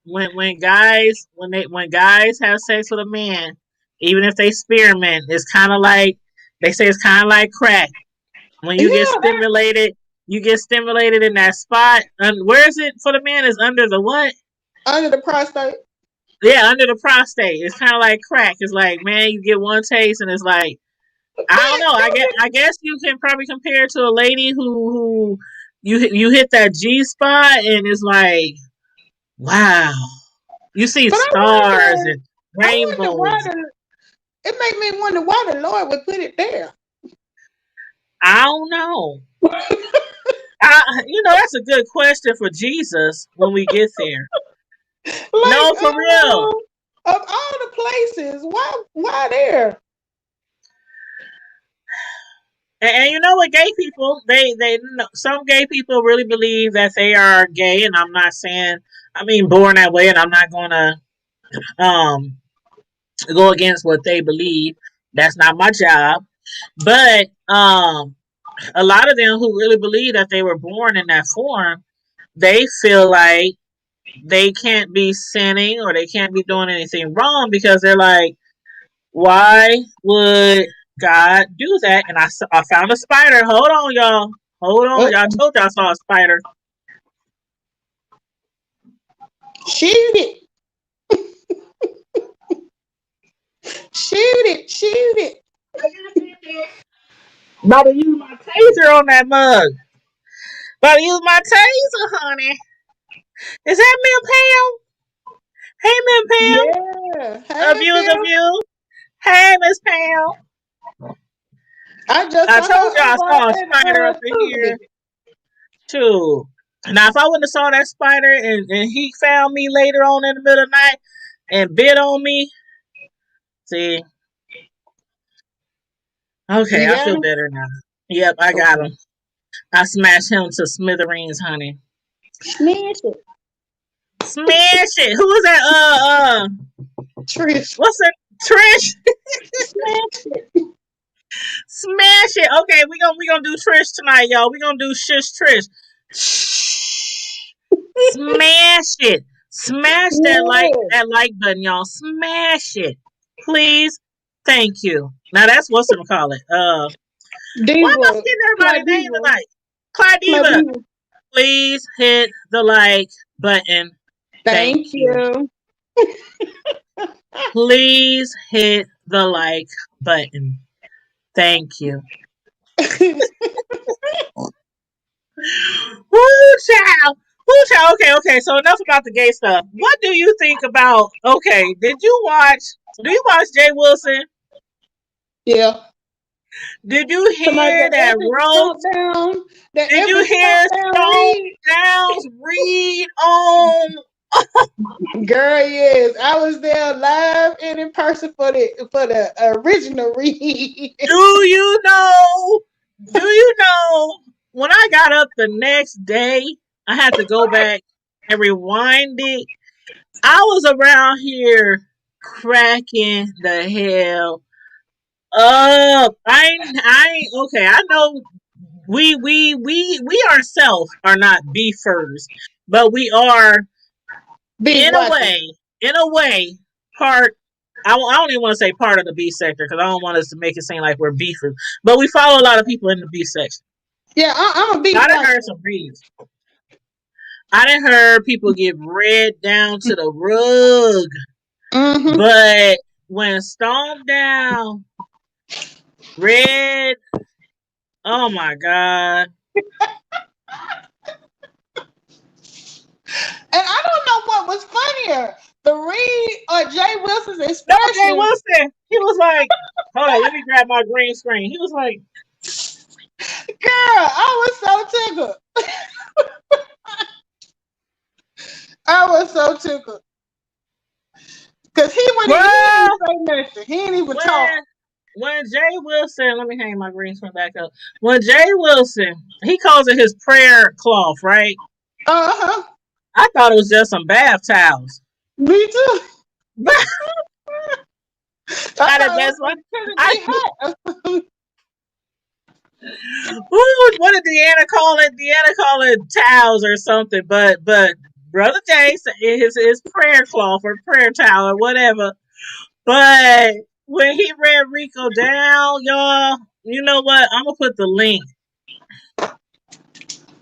when guys have sex with a man, even if they spearmint, it's kind of like they say it's kind of like crack. When Yeah, that you get stimulated in that spot. Where is it for the man? Is under the what? under the prostate. Yeah, under the prostate. It's kind of like crack. It's like, man, you get one taste and it's like, I don't know. I guess you can probably compare it to a lady who you hit that G spot and it's like, wow, you see But stars and I wonder why rainbows. it made me wonder why the Lord would put it there. I don't know. That's a good question for Jesus when we get there. Like, No, for real. of all the places, why there? And you know what, gay people, some gay people really believe that they are gay, and I'm not saying, I mean, born that way, and I'm not gonna um go against what they believe. That's not my job. But a lot of them who really believe that they were born in that form, they feel like they can't be sinning or they can't be doing anything wrong because they're like, why would God do that? And I found a spider. Hold on, y'all. Hold on. Uh, Y'all told y'all saw a spider. shoot it, shoot it. About to use my taser on that mug. About to use my taser, honey. Is that Miss Pam? Hey, Miss Pam. Yeah. Hey, Abuse of Bill. you. Hey, Miss Pam. I just I saw told her y'all I over saw a at spider up in Tuesday. here too. Now, if I wouldn't have saw that spider and he found me later on in the middle of the night and bit on me, see, okay, You I got feel him? better now. Yep, I got Okay. him. I smashed him to smithereens, honey. Smash it. Smash it. Who is that? Trish. What's that? Trish. Smash it. Smash it. Okay, we gonna do Trish tonight, y'all. We gonna do Shush Trish. Smash it. Smash Yeah. that like button, y'all. Smash it. Please. Thank you. Now that's what's gonna call it. Why am I Diva. forgetting everybody's name Cladiva. tonight? Claudiva. Cladiva. Please hit the like button. Thank Thank you. you. Please hit the like button. Thank you. Woo child. Woo child. Okay. So enough about the gay stuff. What do you think about? Okay, did you watch? Do you watch Jay Wilson? Yeah. Did you Somebody hear the that epic roast? StompDown. The Did you epic hear StompDown Stone read. Down's read on? Girl, yes. I was there live and in person for the original read. Do you know? Do you know? When I got up the next day, I had to go back and rewind it. I was around here cracking the hell up. Okay. I know we ourselves are not beefers, but we are Beef in a watching. way, part. I don't even want to say part of the beef sector because I don't want us to make it seem like we're beefers. But we follow a lot of people in the beef section. Yeah, I'm a beef I done watcher. heard some reads. I done heard people get read down to the rug. Mm-hmm. But when StompDown read, oh my god. And I don't know what was funnier, the read or Jay Wilson's No, Jay expression. Wilson. He was like, hold on, let me grab my green screen. He was like, Girl, I was so tickled. I was so tickled. Because he didn't bruh, even say nothing. He didn't even talk. when Jay Wilson, let me hang my green screen back up. When Jay Wilson, he calls it his prayer cloth, right? Uh-huh. I thought it was just some bath towels. Me too. I thought it That's was what I. Tennessee hot. What did Deanna call it? Deanna call it towels or something. But Brother Jay said his prayer cloth or prayer towel or whatever. But when he read Rico down, y'all, you know what? I'm gonna put the link.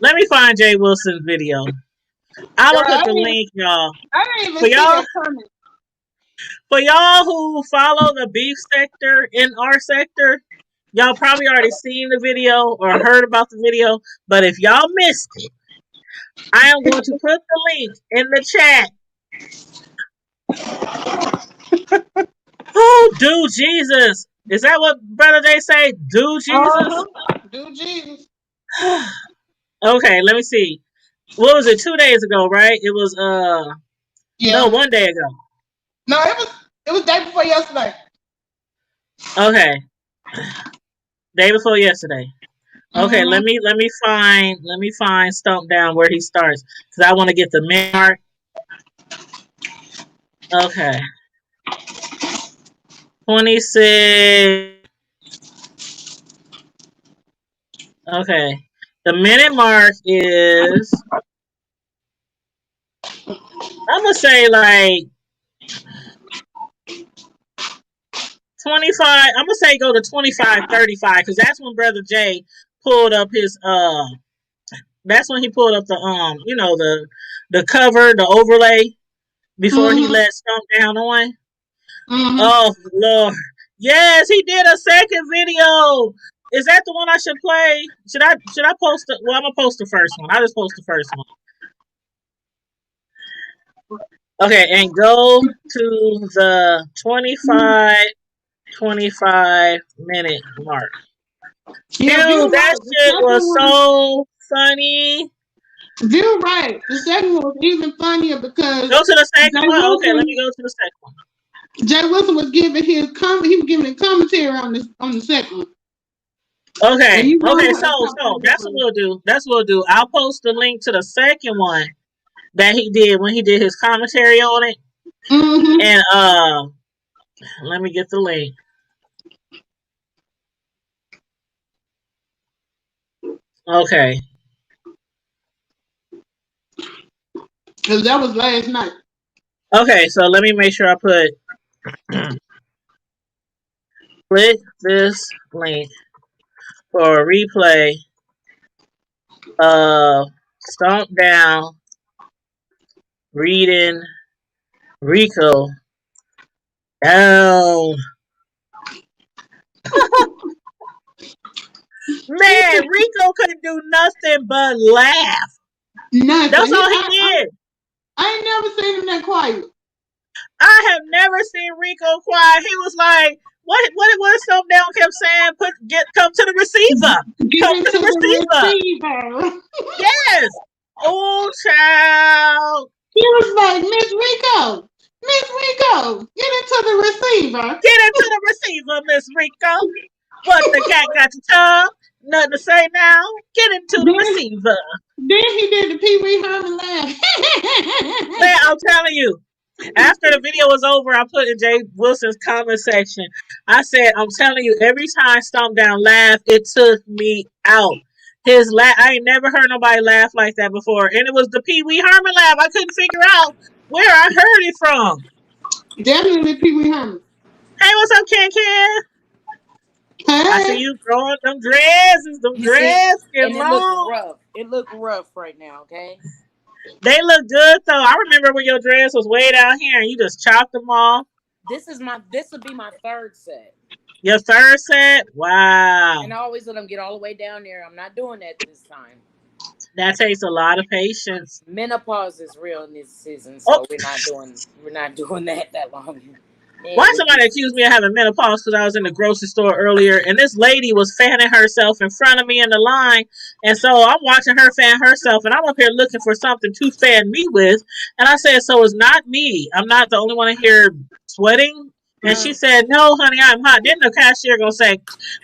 Let me find Jay Wilson's video. I'm Girl, gonna put the link, y'all. I didn't For even see y'all, that coming. for y'all who follow the beef sector in our sector, y'all probably already seen the video or heard about the video. But if y'all missed it, I am going to put the link in the chat. Oh, do Jesus. Is that what Brother Jay say? Do Jesus? Do Jesus. Okay, let me see. What was it? 2 days ago, right? It was no, Yeah. 1 day ago. No, it was day before yesterday. Okay. Day before yesterday. Okay, Mm-hmm. let me find StompDown where he starts. Because I want to get the mark. Okay. 26. Okay. The minute mark is, I'm gonna say like 25. I'm gonna say go to 25:35 because that's when Brother Jay pulled up his that's when he pulled up the the cover, the overlay before he Mm-hmm. let StompDown on. Mm-hmm. Oh Lord. Yes, he did a second video. Is that the one I should play? Should I post it? Well, I'm gonna post the first one. I just post the first one. Okay, and go to the 25 minute mark. Yeah, Dude, view that right. The shit second was one, so funny. view right. The second one was even funnier because Go to the second Jay one. Okay, let me Wilson, go to the second one. Jay Wilson was giving he was giving a commentary on the second one. And Okay, you know okay. how So, the commentary that's what was. we'll do. That's what we'll do. I'll post the link to the second one that he did when he did his commentary on it. Mm-hmm. And let me get the link. Okay. Because that was last night. Okay, so let me make sure I put click this link for a replay of StompDown reading Rico down. Man, Rico couldn't do nothing but laugh. That's Nothing. all he did. I ain't never seen him that quiet. I have never seen Rico quiet. He was like, what it was StompDown kept saying, come to the receiver. Get Come to into the the receiver. receiver. Yes. Oh child. He was like, Miss Rico, get into the receiver. Get into the receiver, Miss Rico. What, the cat got your tongue? Nothing to say now? Get into the receiver. Then he did the Pee Wee Herman laugh. Man, I'm telling you, after the video was over, I put in Jay Wilson's comment section. I said, I'm telling you, every time StompDown laughed, it took me out. His laugh, I ain't never heard nobody laugh like that before. And it was the Pee Wee Herman laugh. I couldn't figure out where I heard it from. Definitely Pee Wee Herman. Hey, what's up, Ken Ken? I see Hey. you throwing them dresses. Them You see, dresses get and it look long. rough. It look rough right now, okay? They look good though. I remember when your dress was way down here and you just chopped them off. This will be my third set. Your third set? Wow. And I always let them get all the way down there. I'm not doing that this time. That takes a lot of patience. Menopause is real in this season, so we're not doing that long. Why somebody accused me of having menopause because I was in the grocery store earlier and this lady was fanning herself in front of me in the line. And so I'm watching her fan herself and I'm up here looking for something to fan me with. And I said, so it's not me. I'm not the only one in here sweating. And she said, no, honey, I'm hot. Then the cashier going to say,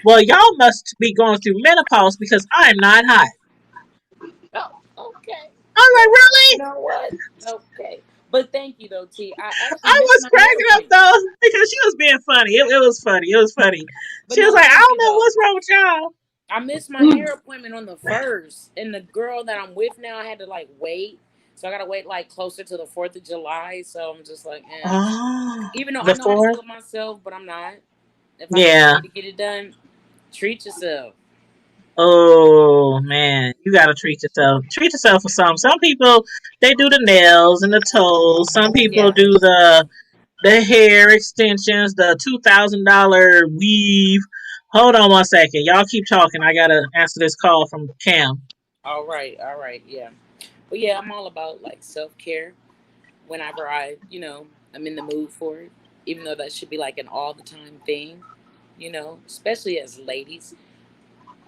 well, y'all must be going through menopause because I'm not hot. Oh, okay. I'm like, really? You know what? Okay. But thank you, though, T. I was cracking up, though, because she was being funny. It was funny. It was funny. But she was like, I don't know what's wrong with y'all. I missed my hair appointment on the 1st. And the girl that I'm with now, I had to, wait. So I got to wait, closer to the 4th of July. So I'm just like, eh. Oh, even though I know how to do it myself, but I'm not. If I need to get it done, treat yourself. Oh man, you gotta treat yourself. Treat yourself for something. Some people they do the nails and the toes. Some people do the hair extensions, the $2,000 weave. Hold on one second, y'all keep talking. I gotta answer this call from Cam. All right, yeah. But yeah, I'm all about self-care. Whenever I'm in the mood for it. Even though that should be an all the time thing, especially as ladies.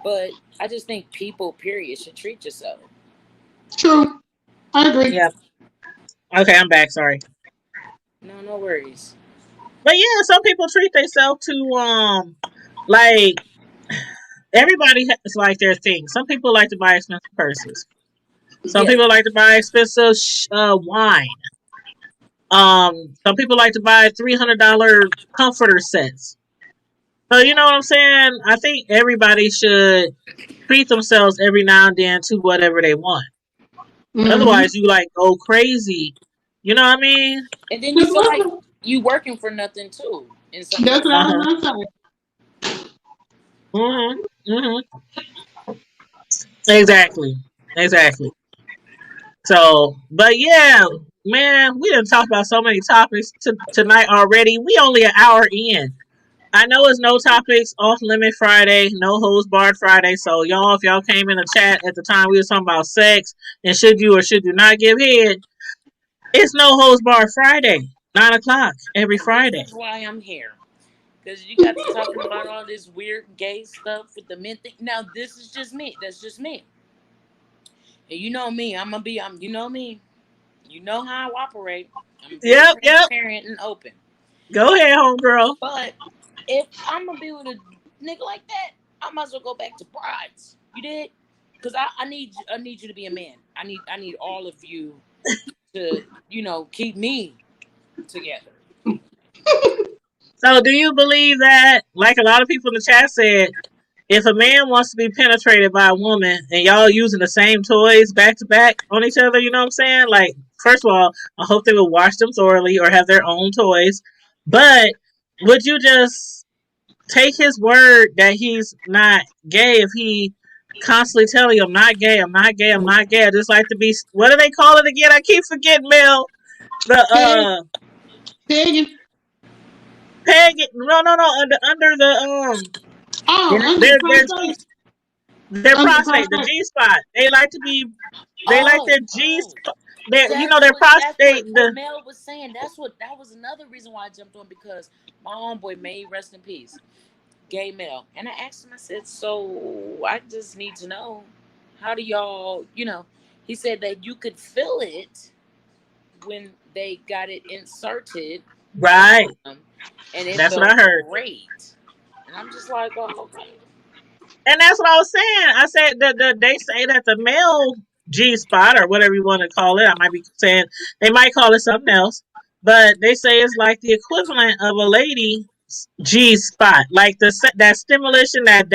But I just think people, period, should treat yourself. True. I agree. Yeah. Okay, I'm back. Sorry. No worries. But yeah, some people treat themselves to everybody has their thing. Some people like to buy expensive purses. Some people like to buy expensive wine. Some people like to buy $300 comforter sets. So you know what I'm saying? I think everybody should treat themselves every now and then to whatever they want. Mm-hmm. Otherwise, you go crazy. You know what I mean? And then you feel like you working for nothing too. That's what I was gonna say. Exactly. So, but yeah, man, we didn't talk about so many topics tonight already. We only an hour in. I know it's no topics, off limit Friday, no holds barred Friday. So y'all, if y'all came in the chat at the time we were talking about sex and should you or should you not give head, it's no holds barred Friday, 9:00 every Friday. That's why I'm here. Because you got to talking about all this weird gay stuff with the men thing. Now, this is just me. That's just me. And you know me. You know me. You know how I operate. I'm very transparent and open. Go ahead, homegirl. But if I'm going to be with a nigga like that, I might as well go back to brides. You did? Because I need you to be a man. I need all of you to, keep me together. So do you believe that, like a lot of people in the chat said, if a man wants to be penetrated by a woman and y'all using the same toys back to back on each other, you know what I'm saying? Like, first of all, I hope they will wash them thoroughly or have their own toys. But would you just take his word that he's not gay if he constantly telling you, I'm not gay, I'm not gay, I'm not gay. I just like to be, what do they call it again? I keep forgetting, Mel. The, Peg, pegging. pagan, no, under the, Oh, under the their G, prostate. their Under the prostate, the prostate. G spot. They like to be, they like Oh, their G oh. spot, their That's what prostate, the, Mel was saying. That was another reason why I jumped on, because my homeboy May, rest in peace, gay male. And I asked him, I said, so I just need to know, how do y'all, he said that you could feel it when they got it inserted, right. um, and it That's what I felt heard. great. And I'm just like, oh, okay. And that's what I was saying. I said that they say that the male G spot, or whatever you want to call it, I might be saying they might call it something else, but they say it's like the equivalent of a lady G spot, like that stimulation, that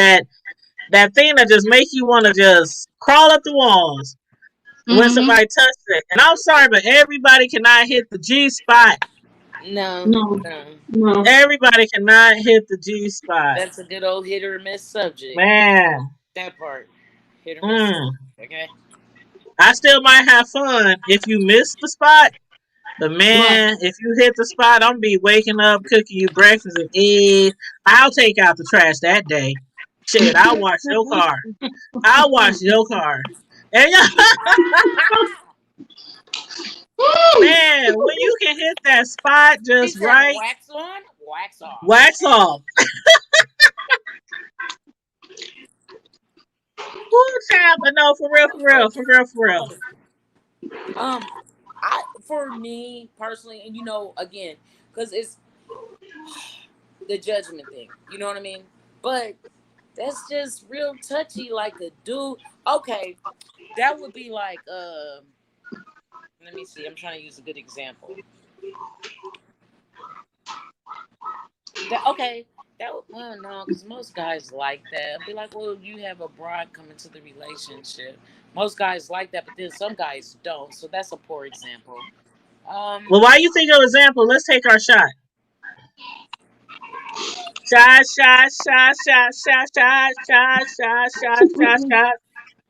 thing that just make you want to just crawl up the walls when Mm-hmm. somebody touches it. And I'm sorry, but everybody cannot hit the G spot. No, No, no. no. Everybody cannot hit the G spot. That's a good old hit or miss subject. Man. That part. Hit or miss subject. Mm. Okay. I still might have fun if you miss the spot. But Right. man, if you hit the spot, I'm gonna be waking up, cooking you breakfast and eggs. I'll take out the trash that day. Shit, I'll wash your car. I'll wash your car. And Woo! man, when you can hit that spot He just said right, wax on, wax off. wax off. Woo, child, but no, for real, for real, for real, for real. Um, I for me personally, and again, because it's the judgment thing. You know what I mean? But that's just real touchy. Like a dude. Okay, that would be like let me see. I'm trying to use a good example. Okay. Well, no, because most guys like that. I'd be like, well, you have a bride coming to the relationship. Most guys like that, but then some guys don't. So that's a poor example. Well, why you think of example? Let's take our shot. Shot, shot, shot, shot, shot, shot, shot, shot, shot, shot, shot.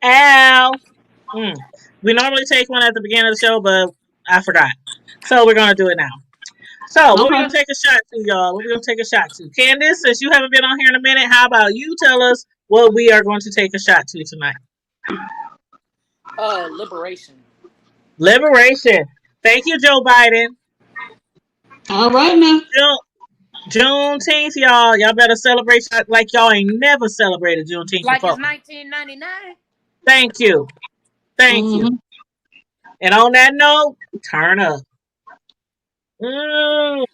Ow. Mm. We normally take one at the beginning of the show, but I forgot. So we're gonna do it now. So what we Okay. gonna take a shot to, y'all? What we gonna take a shot to? Candace, since you haven't been on here in a minute, how about you tell us what we are going to take a shot to tonight? Liberation. Liberation. Thank you, Joe Biden. All right now. Juneteenth, y'all. Y'all better celebrate like y'all ain't never celebrated Juneteenth Like before. it's 1999. Thank you. Thank you. Mm-hmm. And on that note, turn up. Mm.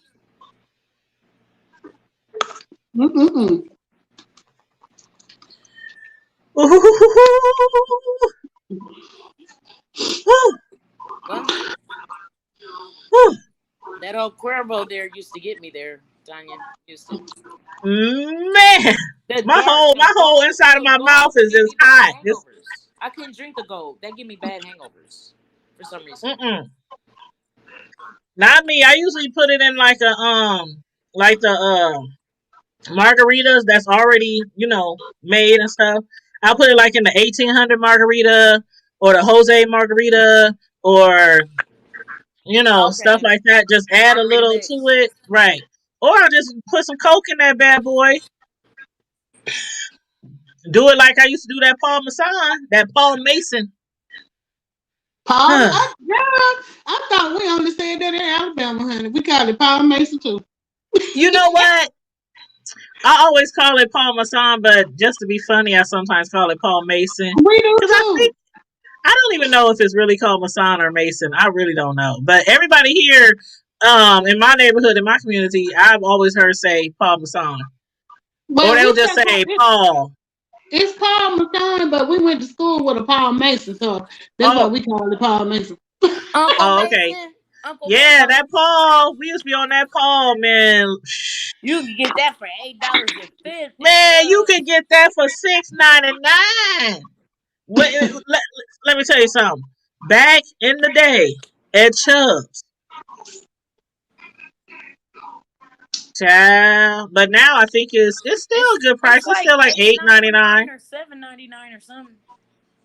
Mm-mm. Well, that old Cuervo there used to get me there, Tanya. Used to. Man, The my whole gold, inside of the my mouth gold would is give just me bad hot. It's hangovers. I couldn't drink the gold. That give me bad hangovers for some reason. mm-mm. Not me. I usually put it in like like the margaritas that's already made and stuff. I'll put it like in the 1800 margarita or the Jose margarita or stuff Okay, like that. Just add a margarita little to mix. it, right? Or I'll just put some Coke in that bad boy. Do it like I used to do that Paul Masson, that Paul Mason. Paul, Huh. I thought we only said that in Alabama, honey. We call it Paul Mason too. You know what? I always call it Paul Masson, but just to be funny, I sometimes call it Paul Mason. We do Because too. I don't even know if it's really called Masson or Mason. I really don't know. But everybody here in my neighborhood, in my community, I've always heard say Paul Masson. Or Well, they'll we just say say Paul. it's Paul Masson, but we went to school with a Paul Mason, so that's why Oh, we call it Paul Mason. Uncle oh, okay. Mason. Uncle Yeah, Mason. that Paul. We used to be on that Paul, man. You can get that for $8.50. Man, you could get that for $6.99. Let me tell you something. Back in the day at Chubbs, Child. But now I think it's still a good price. It's It's like still like $8.99, $8.99 or $7.99 or something.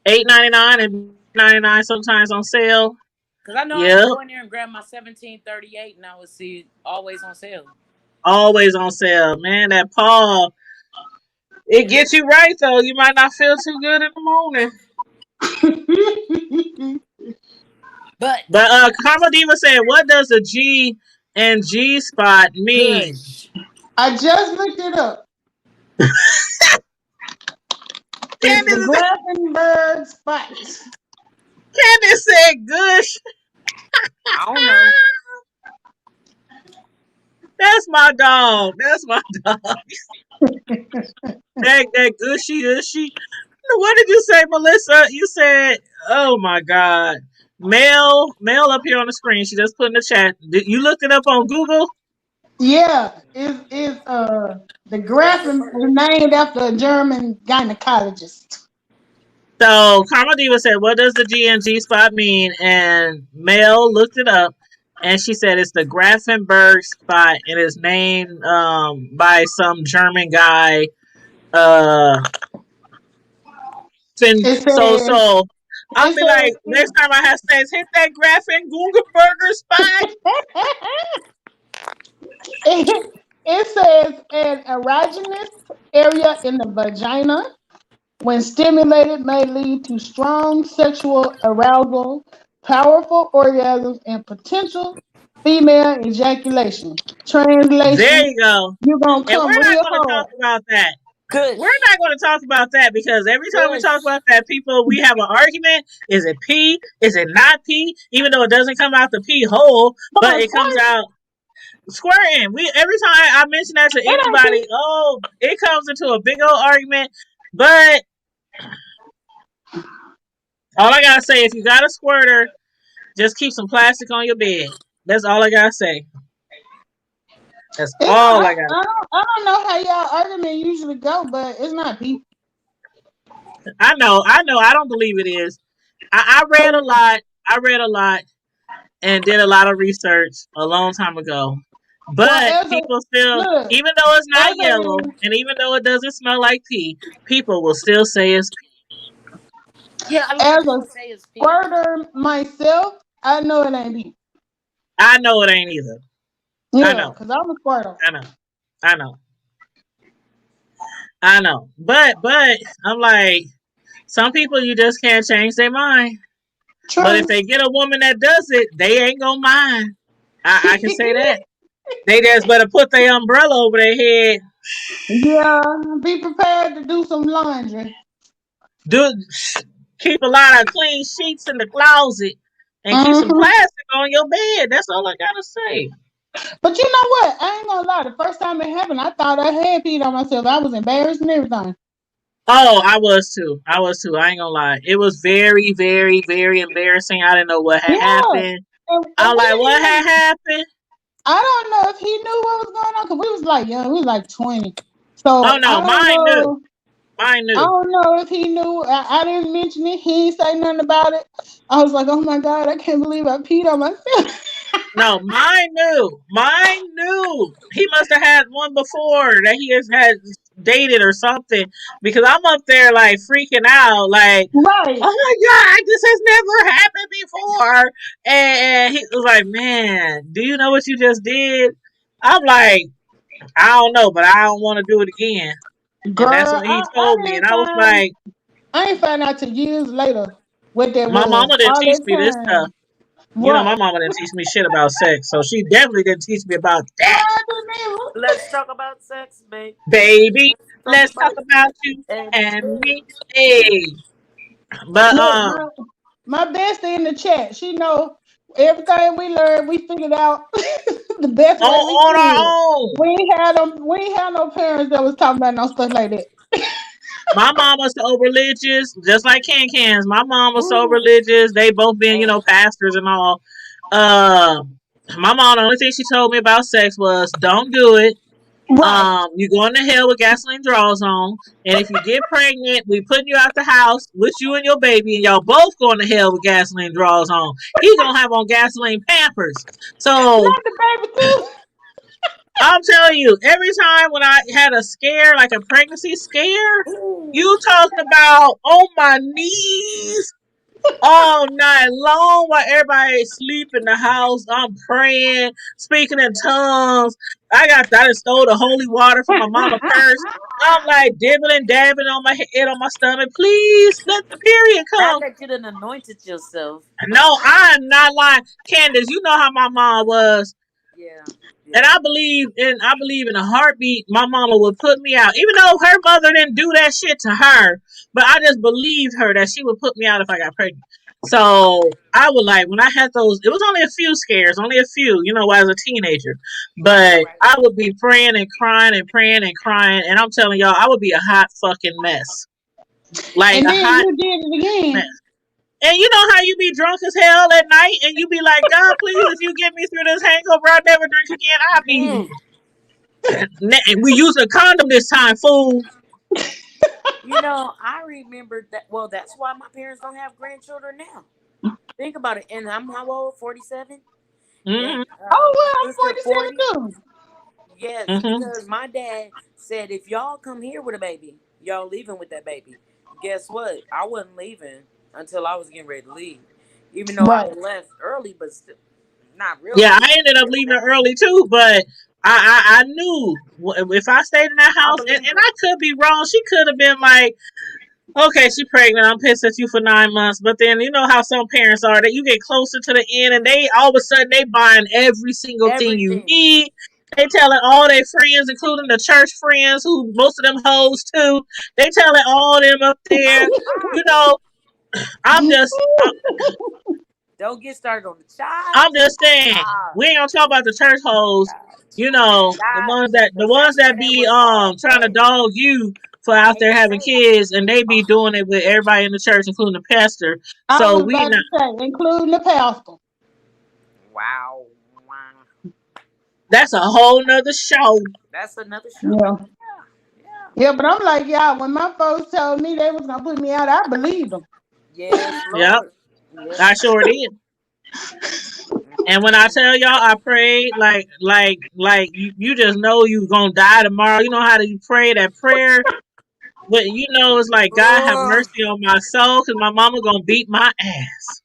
$8.99 and $9.99 sometimes on sale. Cause I know I Yep, can go in there and grab my 1738, and I would see always on sale. always on sale, man. That Paul, it gets you right though. You might not feel too good in the morning. But But Karma Diva said, "What does a G and G spot mean?" Gush. I just looked it up. It's the Candace, Grafenberg spot. Candace said, "Gush." I don't know. That's my dog. That's my dog. That gushy gushy. What did you say, Melissa? You said, "Oh my God." Mail up here on the screen. She just put in the chat. You looked it up on Google? Yeah, the Grafen is named after a German gynecologist. So Karma Diva said, "What does the G and G spot mean?" And Mel looked it up, and she said it's the Grafenberg spot. It is named by some German guy. Uh, It says so I'll it be like, next time I have sex, hit that Grafen Gungenberger spot. it says an erogenous area in the vagina when stimulated may lead to strong sexual arousal, powerful orgasms, and potential female ejaculation. There Translation: you go. you're gonna And come we're not real going to talk hard. about that. We're Gush. not going to talk about that because every time we talk Gush. about that, we have an argument. Is it pee? Is it not pee? Even though it doesn't come out the pee hole, Come but on, it comes squirt. out squirting. Every time I mention that to It ain't anybody, pee. oh, it comes into a big old argument. But all I gotta say, if you got a squirter, just keep some plastic on your bed. That's all I gotta say. That's all I gotta. I don't know how y'all argument usually go, but it's not pee. I know. I don't believe it is. I read a lot. I read a lot and did a lot of research a long time ago. Well, But as a people still, look, even though it's as not yellow, a and even though it doesn't smell like pee, people will still say it's pee. Yeah, a lot of as a people say it's pee. squirter myself, I know it ain't pee. I know it ain't either. I Yeah, know. because I'm a squirter. I know. I know. I know. But I'm like, some people you just can't change their mind. But if True. they get a woman that does it, they ain't gonna mind. I can say that. They just better put their umbrella over their head. Yeah, be prepared to do some laundry. Do keep a lot of clean sheets in the closet and keep some hmm plastic on your bed. That's all I gotta say. But you know what? I ain't gonna lie. The first time it happened, I thought I had peed on myself. I was embarrassed and everything. Oh, I was too. I was too. I ain't gonna lie. It was very, very, very embarrassing. I didn't know what had Yeah, happened. and I'm we like, didn't what even. had happened? I don't know if he knew what was going on because we was like young. We was like 20. Oh So no, mine knew. Mine I knew. don't know if he knew. I didn't mention it. He ain't say nothing about it. I was like, oh my God, I can't believe I peed on myself. No, mine knew. Mine knew. He must have had one before that he has had dated or something. Because I'm up there like freaking out, like, Right. oh my God, this has never happened before. And he was like, man, do you know what you just did? I'm like, I don't know, but I don't want to do it again. And that's Girl, what he told me. And I was like, I ain't find out till years later what that my was. mama didn't All teach that me this stuff. time. You know, my Right. mama didn't teach me shit about sex. So she definitely didn't teach me about that. I didn't Let's talk about sex, babe. Baby, Let's talk let's talk about about you and and me. Hey. But Look, my bestie in the chat, she know everything we learned, we figured out the best way we on our could. own. We ain't had no parents that was talking about no stuff like that. My mom was so religious, just like Can's. My mom was so ooh, religious. They both been, man. pastors and all. Uh, my mom, the only thing she told me about sex was don't do it. Right. You going to hell with gasoline draws on, and if you get pregnant, we putting you out the house with you and your baby, and y'all both going to hell with gasoline draws on. He gonna have on gasoline Pampers. So Not the baby too. I'm telling you, every time when I had a scare, like a pregnancy scare, you talking about on my knees all night long while everybody sleep in the house. I'm praying, speaking in tongues. I just stole the holy water from my mama purse. I'm like dibbling, dabbing on my head, on my stomach. Please let the period Not come. that you done anointed yourself. No, I'm not lying. Candace, you know how my mom was. Yeah. And Yeah. I believe in a heartbeat, my mama would put me out. Even though her mother didn't do that shit to her. But I just believed her that she would put me out if I got pregnant. So I would like when I had those, it was only a few scares, only a few, when I was a teenager. Right. But I would be praying and crying and praying and crying, and I'm telling y'all, I would be a hot fucking mess. Like And a then hot you did it mess. again. And you know how you be drunk as hell at night and you be like, God, please, if you get me through this hangover, I'll never drink again. I'll be. Mm. And we using a condom this time, fool. I remember that. Well, that's why my parents don't have grandchildren now. Think about it. And I'm how old? 47. And Mm-hmm. Oh my well, sister I'm 40. 47 too. Yes, Mm-hmm. because my dad said if y'all come here with a baby, y'all leaving with that baby. Guess what? I wasn't leaving until I was getting ready to leave. Even though I Right. left early, but still not Yeah, really. I ended up leaving early too, but I knew if I stayed in that I house, and believe it. I could be wrong. She could have been like, okay, she pregnant. I'm pissed at you for 9 months. But then you know how some parents are that you get closer to the end and they all of a sudden they buying every single thing you Everything. need. They telling all their friends, including the church friends, who most of them hoes too. They telling all them up there. You know, I'm just Don't get started on the child. I'm just saying, God, we ain't gonna talk about the church hoes. God, The God. ones that That's where that be was all trying to at. dog you for out And there you having say, kids, and they be oh, doing it with everybody in the church, including the pastor. I So was we about not. to say, including the pastor. wow, wow. That's a whole nother show. That's another show. Yeah. Yeah, yeah. Yeah, but I'm like, y'all, when my folks told me they was gonna put me out, I believed them. Yes, Yep, Lord. Yes. I sure did. And when I tell y'all, I prayed like you just know you gonna die tomorrow. You know how you pray that prayer. But it's like God have Oh, mercy on my soul because my mama gonna beat my ass.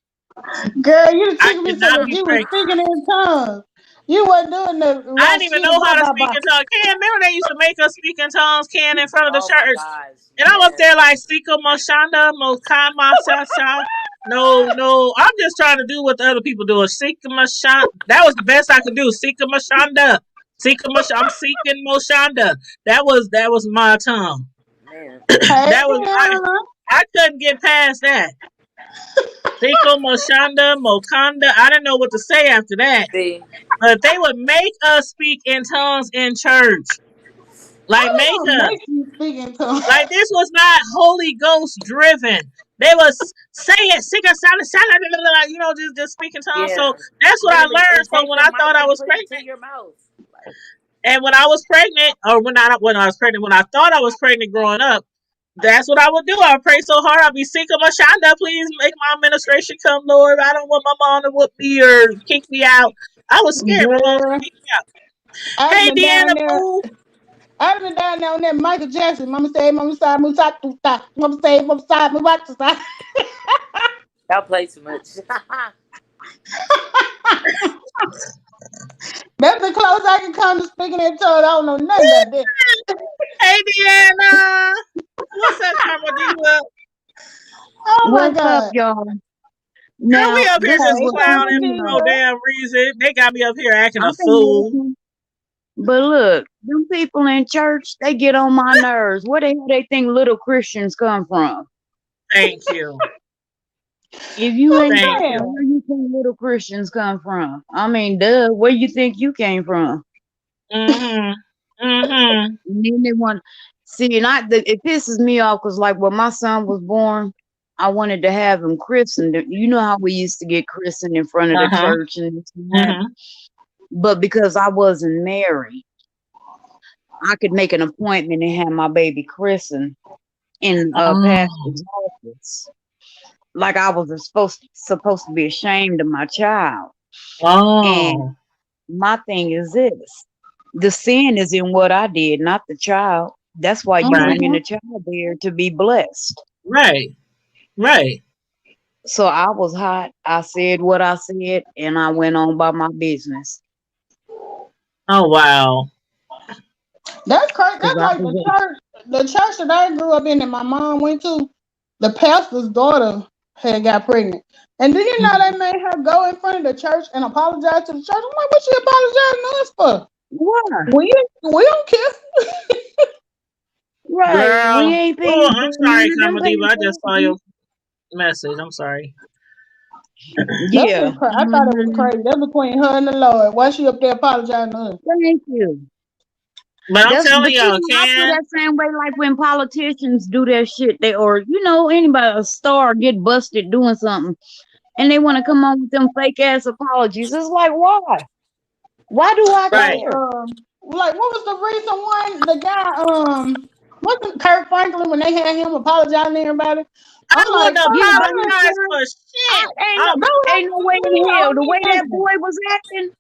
Girl, you I took me so cannot that be you was pregnant. speaking in tongues. You wasn't doing the I didn't even Rashida know how to Baba speak Baba. in tongues. Can remember they used to make us speak in tongues, can in front of the oh my church. gosh. And I'm up Yes. there like Sika Moshanda, Mokama Sasa. No, no. I'm just trying to do what the other people do. Sika Moshanda. That was the best I could do. Sika Moshanda. I'm seeking Moshanda. That was my tongue. Man. Hey, That was I couldn't get past that. Sika Moshanda, Mokanda. I didn't know what to say after that. See, But they would make us speak in tongues in church. how Like they make gonna us. make you speak in tongues? Like this was not Holy Ghost driven. They was say it, sing a just speaking tongues. yeah. So that's what I Literally, learned and from take when the I thought mic I and was put it to pregnant. your mouth. Like, And when I was pregnant, or when I was pregnant, when I thought I was pregnant growing up, that's what I would do. I would pray so hard. I'd be sick of my shanda. Please make my administration come, Lord. I don't want my mom to whoop me or kick me out. I was scared my mom Girl, would kick me out. I'd have Hey, been down Deanna there. Boo. I'd have been down there on that Michael Jackson. Mama say, Mama say, Mama say, Mama say, Mama say, Mama say. y'all play too much. That's the closest I can come to speaking in tongues. I don't know nothing about that. Hey, Deanna. What's up, Karma? Do you up? Oh my What's up, God. y'all? Girl, we Now, up here this is just Hey, what Karma clowning you for know. no Diva. damn reason. They got me up here acting I a think fool. listen, but look, them people in church, they get on my nerves. Where the hell they think little Christians come from? Thank you. If you I'm ain't Thank got you. them, saying. where you think little Christians come from? I mean, duh, where you think you came from? Mm-hmm. Mm-hmm. And then they want see, and it pisses me off because, like, when my son was born, I wanted to have him christened. You know how we used to get christened in front of the Uh-huh. church and this and that. Mm-hmm. But because I wasn't married, I could make an appointment and have my baby christened in a Oh. pastor's office. Like I was supposed to be ashamed of my child. And Oh. my thing is this. The sin is in what I did, not the child. That's why you Right. bringing Mm-hmm. the child there to be blessed. Right. Right. So I was hot. I said what I said, and I went on by my business Oh wow. That's crazy. because That's I like was. the church that I grew up in and my mom went to. The pastor's daughter had got pregnant, and then they made her go in front of the church and apologize to the church. I'm like, what she apologizing to us for? Why? We don't care. Right. We Girl. ain't Oh, paying. I'm None sorry, of them Karma Diva. paying I for just saw your message. I'm sorry. it. That's Yeah. just crazy. I thought it was crazy. That's between her and the Lord. Why she up there apologizing to her? Thank you. But I'm That's telling but you y'all, know I feel Ken. that same way like when politicians do their shit they or anybody a star get busted doing something and they want to come on with them fake ass apologies. It's like why? Why do I Like, Right. care? like what was the recent one? The guy, wasn't Kirk Franklin when they had him apologizing to everybody? I I'm like, wouldn't Yeah, Kirk by his apologize son, for shit. no, Franklin, ain't no way in hell. The way that boy was acting,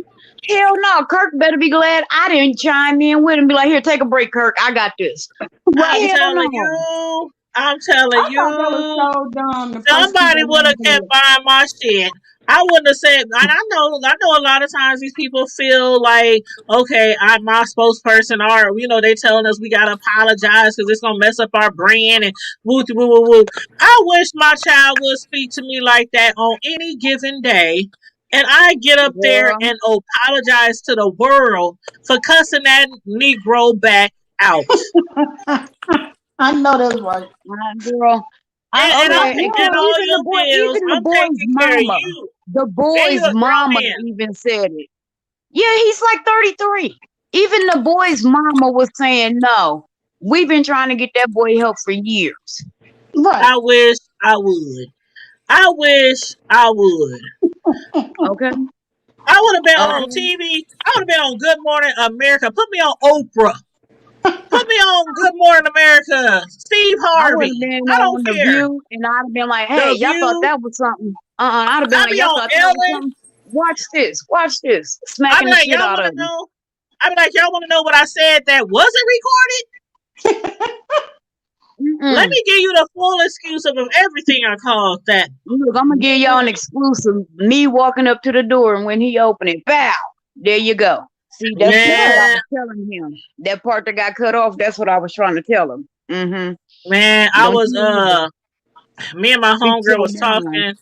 right. hell no. Kirk better be glad I didn't chime in with him. Be like, here, take a break, Kirk. I got this. I'm Right. Hell telling no. you. I'm telling I thought that was you. so dumb to persecute Somebody that would man have for kept that. buying my shit. I wouldn't have said. And I know. A lot of times these people feel like, okay, I'm my spokesperson, or they telling us we gotta apologize because it's gonna mess up our brand and woo woo woo woo. I wish my child would speak to me like that on any given day, and I get up there Girl, and apologize to the world for cussing that Negro back out. I know that's right. girl. And I'm Okay, paying all even the your boy, bills. even the I'm boy's taking care of mama, you. the And you boy's a grown mama man. even said it. Yeah, he's like 33. Even the boy's mama was saying no. We've been trying to get that boy help for years. Right. I wish I would. I wish I would. Okay, I would have been on okay. TV. I would have been on Good Morning America. Put me on Oprah. Put me on Good Morning America. Steve I would have Harvey. been I don't on the care. View, and I'd have been like, "Hey, The y'all thought View. that was something? I'd have been I like, be "Y'all on thought that was Ellen. something? Watch this, I be smacking the like, shit y'all out want of to him." know? I be like, y'all want to know what I said that wasn't recorded? Let Mm-mm. me give you the full excuse of everything I called that. Look, I'm gonna give y'all an exclusive. Me walking up to the door, and when he opened it, bow. There you go. See, that's what I Man, was telling him. That part that got cut off. That's what I was trying to tell him. man, I Don't was you ever me and my speak homegirl your was mind. talking.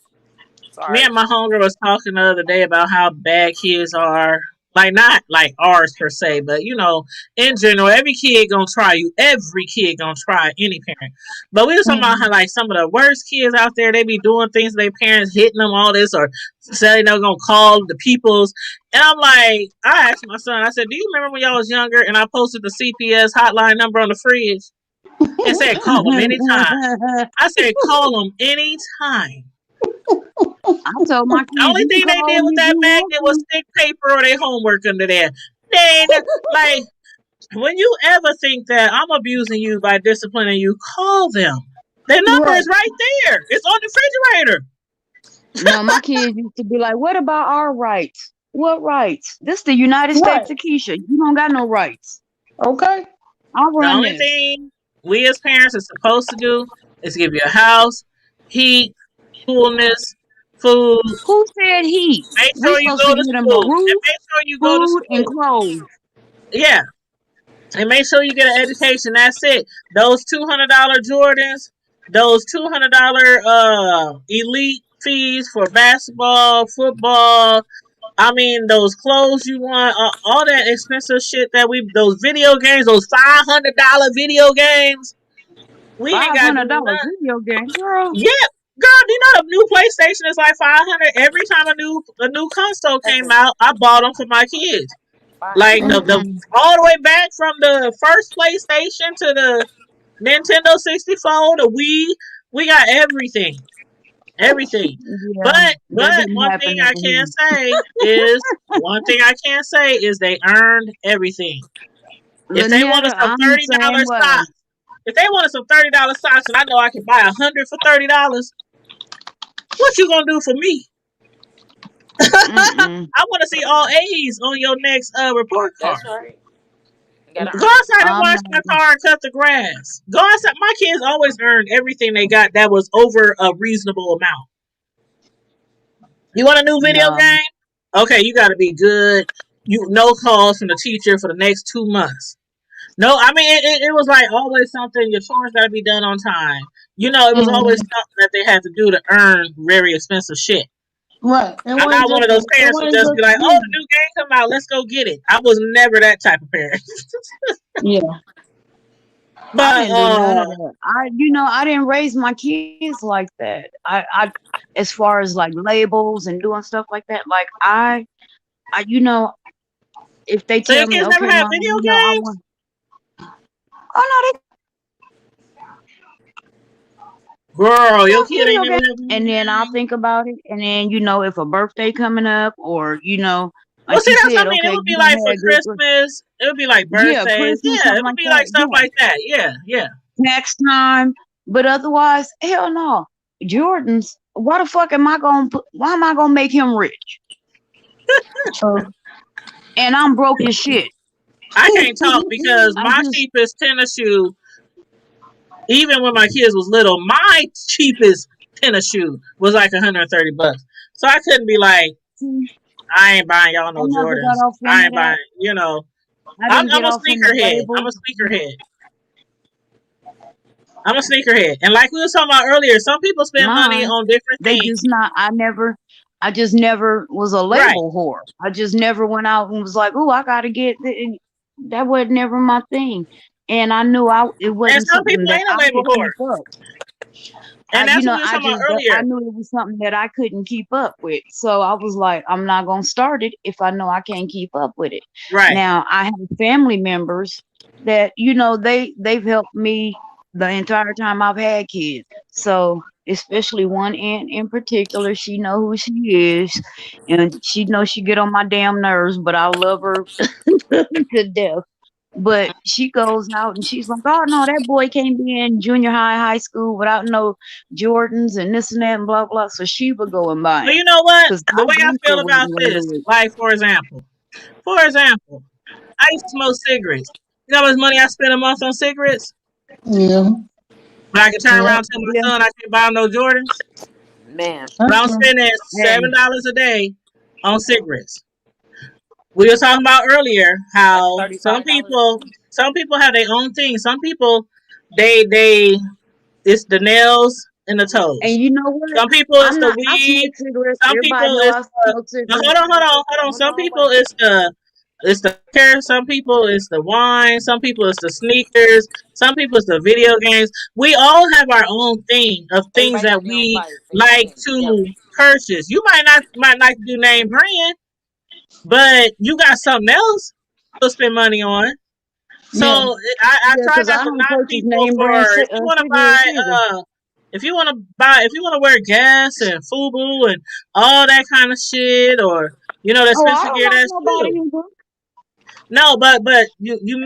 Me Sorry. and my homegirl was talking the other day about how bad kids are. Like not like ours per se, but in general, every kid gonna try you. Every kid gonna try any parent. But we was talking about Mhm. how like some of the worst kids out there, they be doing things to their parents, hitting them, all this, or saying they're gonna call the peoples. And I'm like, I asked my son, I said, do you remember when y'all was younger and I posted the CPS hotline number on the fridge and said call them anytime. I said call them anytime. I told my The kids, only you can thing they call did me with if that you want magnet was to. stick paper or their homework under there. They ain't like when you ever think that I'm abusing you by disciplining you, call them. Their number Right. is right there. It's on the refrigerator. No, my kids used to be like, "What about our rights? What rights? This the United Right. States of Keisha. You don't got no rights. Okay. I'll The run only this." thing we as parents are supposed to do is give you a house, heat, coolness, food. Who said heat? Make We sure you supposed go to to give them a school. And roof, make sure you go to food, and school. clothes. Yeah. And make sure you get an education. That's it. Those $200 Jordans, those $200 elite fees for basketball, football. I mean, those clothes you want, all that expensive shit those video games, those $500 video games. We ain't Five got to hundred do dollar nothing. video game, girl. Yeah, girl, do you know the new PlayStation is like 500? Every time a new console came Second. out, I bought them for my kids. Fine. Like the Mm-mm. all the way back from the first PlayStation to the Nintendo 64, the Wii, we got everything. Everything. Yeah, that But didn't one thing happen I over can here. say is they earned everything. If they wanted Lynetta, some I'm the same $30 way. socks, if they wanted some $30 socks and I know I can buy 100 for $30, what you gonna do for me? Mm-mm. I want to see all A's on your next report That's card. right. You gotta Go earn it. outside and I'm wash not. my car and cut the grass. Go outside. My kids always earned everything they got that was over a reasonable amount. You want a new video No. game? Okay, you got to be good. You no calls from the teacher for the next 2 months. No, I mean it was like always something. Your chores got to be done on time. It was always Mhm. something that they had to do to earn very expensive shit. Right. It I'm wasn't not one just of those it parents who wasn't just be just like, "Oh, you. the new game come out, let's go get it." I was never that type of parent. Yeah. I But didn't do none of that. I didn't raise my kids like that. As far as like labels and doing stuff like that, like if they so your tell me, kids never okay, had mom, video I games? want, oh no, Girl, they your got kid ain't video never games. had video And then I'll games. think about it. And then, if a birthday coming up or, Well, like see, you that's what said, I mean. It okay, would be you like don't for have good, Christmas. It would be like yeah, birthdays. Christmas, Yeah, something it would like be that. like stuff Yeah. like that. Yeah, yeah. Next time. But otherwise, hell no. Jordan's, why am I gonna make him rich? True. And I'm broke as shit. I can't talk because I'm my just cheapest tennis shoe, even when my kids was little, my cheapest tennis shoe was like $130. So I couldn't be like, I ain't buying y'all I no never got Jordans. off I none of ain't buying, that. I I'm, didn't I'm get a off on the sneakerhead. I'm a labels. sneakerhead. I'm a sneakerhead. And like we were talking about earlier, some people spend money Mine, on different they things. just not. I just never was a Right. label whore. I just never went out and was like, oh, I gotta get that. Was never my thing, and I knew it And wasn't some something people that ain't a I label could keep whore. up. And that's what we were I talking about just I earlier. knew it was something that I couldn't keep up with. So I was like, I'm not gonna start it if I know I can't keep up with it. Right. Now I have family members that they've helped me the entire time I've had kids. So especially one aunt in particular, she know who she is, and she knows she get on my damn nerves, but I love her to death. But she goes out and she's like, "Oh no, that boy can't be in junior high, high school without no Jordans and this and that and blah blah." So she would go and buy Well, them you know what? because The my way I gangster feel wasn't about gonna this, do it. like for example, I used to smoke cigarettes. You know how much money I spend a month on cigarettes? Yeah. But I can turn Yeah. around and tell my Yeah, son I can't buy him no Jordans. Man. But That's I'm true. spending hey, $7 a day on cigarettes. We were talking about earlier That's how $35 a month. some people have their own thing. Some people they it's the nails and the and toes. you know what? Some people it's I'm the not. I weed. smoke cigarettes. Some Everybody people know it's I the smoke no, cigarettes. hold on. Hold Some on, people wait. it's the care. Some people it's the wine. Some people it's the sneakers. Some people it's the video games. We all have our own thing of things Everybody that got their own we vice. They like spin. Yep. to purchase. You might like to do name brand, but you got something else to spend money on. So Yeah. I Yeah, try because not I to don't knock purchase people name brand for if you want to cigarettes buy either. if you want to wear gas and FUBU and all that kind of shit or the Oh, I expensive don't gear, knock that's nobody true. either. No, but you you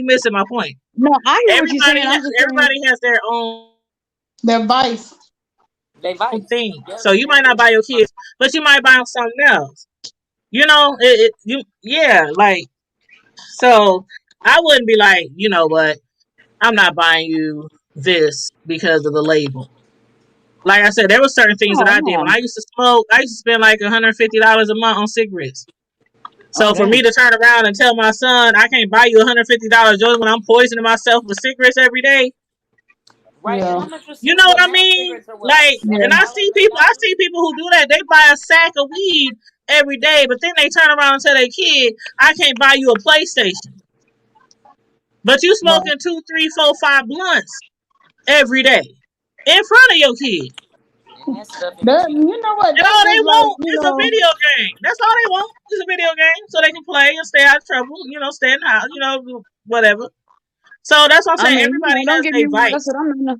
missing my point. No, I hear what you're saying. I'm just saying. Everybody has their own Their vice. They vice. thing. Yep. So you They might not do. buy your kids, but you might buy them something else. Like so. I wouldn't be like, you know what, I'm not buying you this because of the label. Like I said, there were certain things that Oh I did when no. I used to smoke. I used to spend like $150 a month on cigarettes. Oh So for me damn. to turn around and tell my son I can't buy you $150 joint when I'm poisoning myself with cigarettes every day, Right. And Yeah. how much was you know what what I now mean? cigarettes are what, like Like, Yeah. and $7, I $8? see people who do that. They buy a sack of weed every day, but then they turn around and tell their kid, I can't buy you a PlayStation, but you Right. smoking 2, 3, 4, 5 blunts every day in front of your kid. And that stuff is That cheap. you know what? And That's all they just like want is a video game. That's all they want is a video game so they can play and stay out of trouble. Stay in the house. Whatever. So that's what I'm I saying. mean, Everybody don't has get me their wrong. Like I said, vice. I'm not.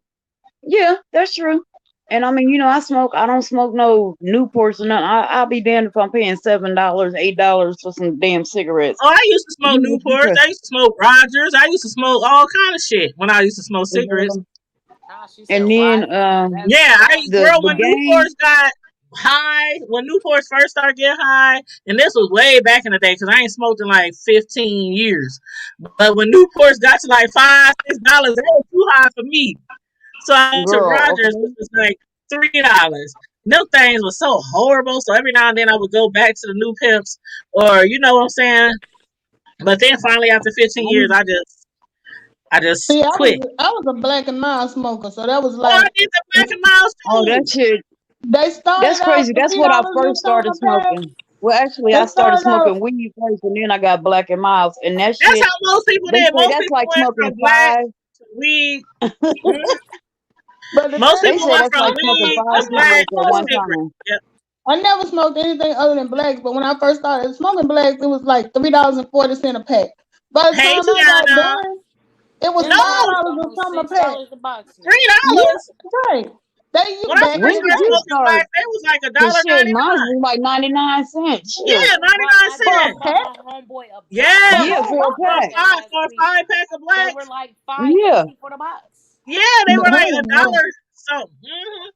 Yeah, that's true. And I mean, I smoke. I don't smoke no Newports or nothing. I'll be damned if I'm paying $7, $8 for some damn cigarettes. Oh, I used to smoke Newports. Because I used to smoke Rogers. I used to smoke all kind of shit when I used to smoke cigarettes. Ah, she said and then Rogers. That's Yeah, nasty. girl, the when game. Newports got high when Newports first started getting high, and this was way back in the day because I ain't smoked in like 15 years. But when Newports got to like $5, $6, that was too high for me. So I went to Girl, Rogers, which okay. was like $3. Them things were so horrible. So every now and then I would go back to the New Pimps, or you know what I'm saying. But then finally, after 15 years, I'm, I just See, quit. I was a black and mild smoker, so that was Oh, I like did the Black and Miles oh, that too. shit. they That's started out crazy. for That's three what I dollars first a started summer pack. smoking. Well, actually, I They started started out, smoking weed first, and then I got Black and Miles, and that That's shit. how most people They did. say Most that's people like went smoking from black five. to weed. Mhm. but the Most thing They people say went was, that's from like I smoking never weed to five smoked. I black cigarettes at to never, one cigarette. time. Yep. I never smoked anything other than blacks. But when I first started smoking blacks, it was like $3.40 a pack. By the Hey, time I got Tiana. done, it was Them five No, joints dollars a almost summer pack. $6 a box now. $3. Yeah, right. They When you I back in first When the did started you day smoking start? black, they was like a Cause dollar shit, ninety mine nine. was like 99 cents. Yeah, Shit. Right, 99 I just for a cents. bought pack. my homeboy a box Yeah, For a Yeah, pack, for a of for a black pack. that five last for a week. five pack of They were blacks. like Yeah. $5.50 for the box. Yeah, they were like a no. dollar. So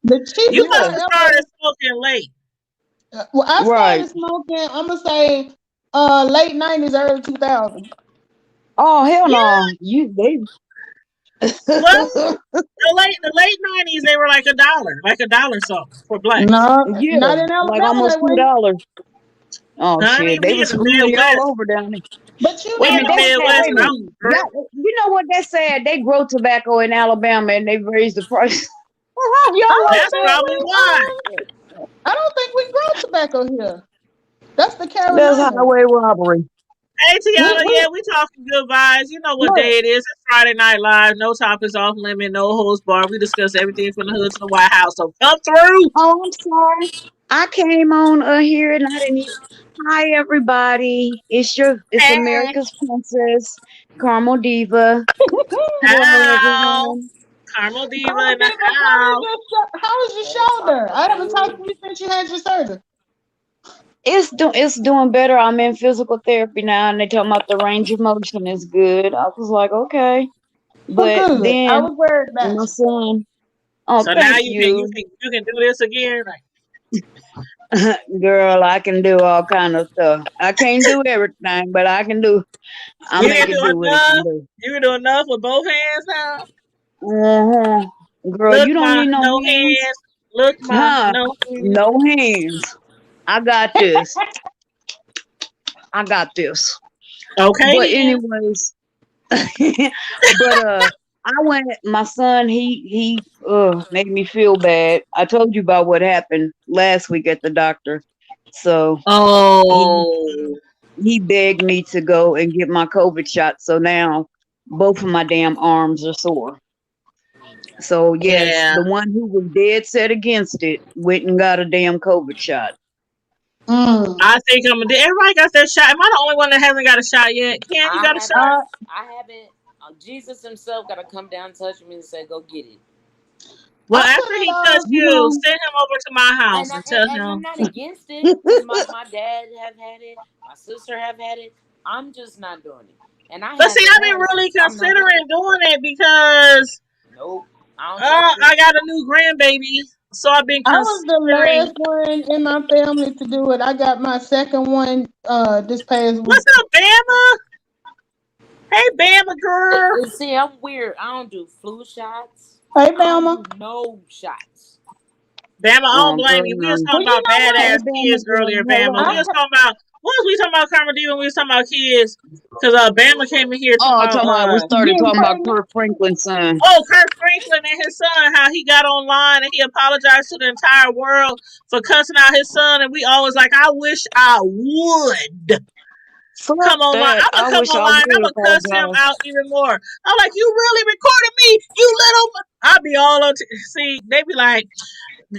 The you cheapest must I Yeah. have ever. started smoking late. Well, I Right. started smoking. I'm gonna say, late '90s, early 2000s. Oh hell Yeah, no. You they well, the late 90s they were like a dollar something for blacks. No, Yeah, not in like Alabama almost that way. $2. Oh Honey, shit. They we in was the screwing me all Midwest. over down there. But you We Wait a in minute, the that's know, sad. Midwest, Wait a and I minute. was um, girl. You know what? That's sad. They grow tobacco in Alabama and they raise the price. I Y'all like don't That's think that? probably why. I don't think we grow tobacco here. That's the That's Carolinas. highway robbery. Hey Tiana, We yeah, we talking good vibes. You know what look. day it is. It's Friday Night Live. No topics off limit. No holds bar. We discuss everything from the hood to the White House. So come through. Oh, I'm sorry. I came on here and I didn't even. Hi everybody. It's Hey, America's Princess, Carmel Diva. Hello how? everyone. Carmel Diva Mama in the Diva, house. how was Better your talk shoulder? I haven't talked about to you since you had your surgery. It's doing better. I'm in physical therapy now and they talking about the range of motion is good. I was like, okay. Oh, But good. I then was worried about my you. son, oh So now thank you can you you. can you can do this again. Like, Girl, I can do all kind of stuff. I can't do everything, but I you make can it do do what it can enough. do. You can do enough with both hands now. Uh-huh. Girl, Look, you don't ma, need no no hands. hands. Look, ma, Huh? no hands. No hands. I got this. I got this. Okay But then. anyways, but I went my son he made me feel bad. I told you about what happened last week at the doctor. So he Oh, he begged me to go and get my COVID shot. So now both of my damn arms are sore. So yes, yeah. the one who was dead set against it went and got a damn COVID shot. Mm. I think I'm gonna do. Everybody got their shot. Am I the only one that hasn't got a shot yet? Ken, you I got a haven't. shot? Uh, I haven't. Jesus himself got to come down, touch me, and say, "Go get it." Well, I after put it he touched You you, know, send him over to my house and tell And I'm him. not against it because my dad have had it, my sister have had it. I'm just not doing it, and I But see, haven't I've been had it. really I'm not doing considering doing it because it. Nope, I don't trust it. I got a new grandbaby, so I've been I was the considering. last one in my family to do it. I got my second one this past What's week. up, Bama? Hey, Bama girl. See, I'm weird. I don't do flu shots. Hey, I don't Bama. do no shots. Bama, I don't oh blame girl, you. We was no. Well, talking you about know what? Hey badass Bama kids girl, earlier, Bama. hello. We I was talking about what was we talking about, Carmody, when we was talking about kids? Because Bama came in here talking Oh, about talking about we started getting talking about pregnant. Kirk Franklin's son. Kirk Franklin and his son, how he got online and he apologized to the entire world for cussing out his son, and we always like, I wish I would Fuck come online. that. I'm gonna I come wish I online. I'm would gonna cuss him apologize. out even more. I'm like, you really recorded me, you little. I'll be all on. See, they be like,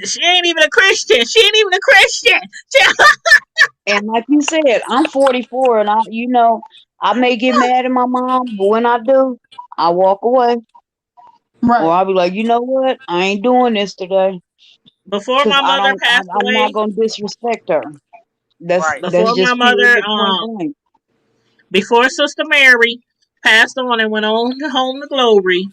she ain't even a Christian. She ain't even a Christian. And like you said, I'm 44 and I may get mad at my mom, but when I do, I walk away. Or Right. I'll be like, you know what? I ain't doing this today. Before Cause my mother passed I'm not away, gonna disrespect her. That's Right. that's before my just mother, period point blank. before Sister Mary passed on and went on home to glory,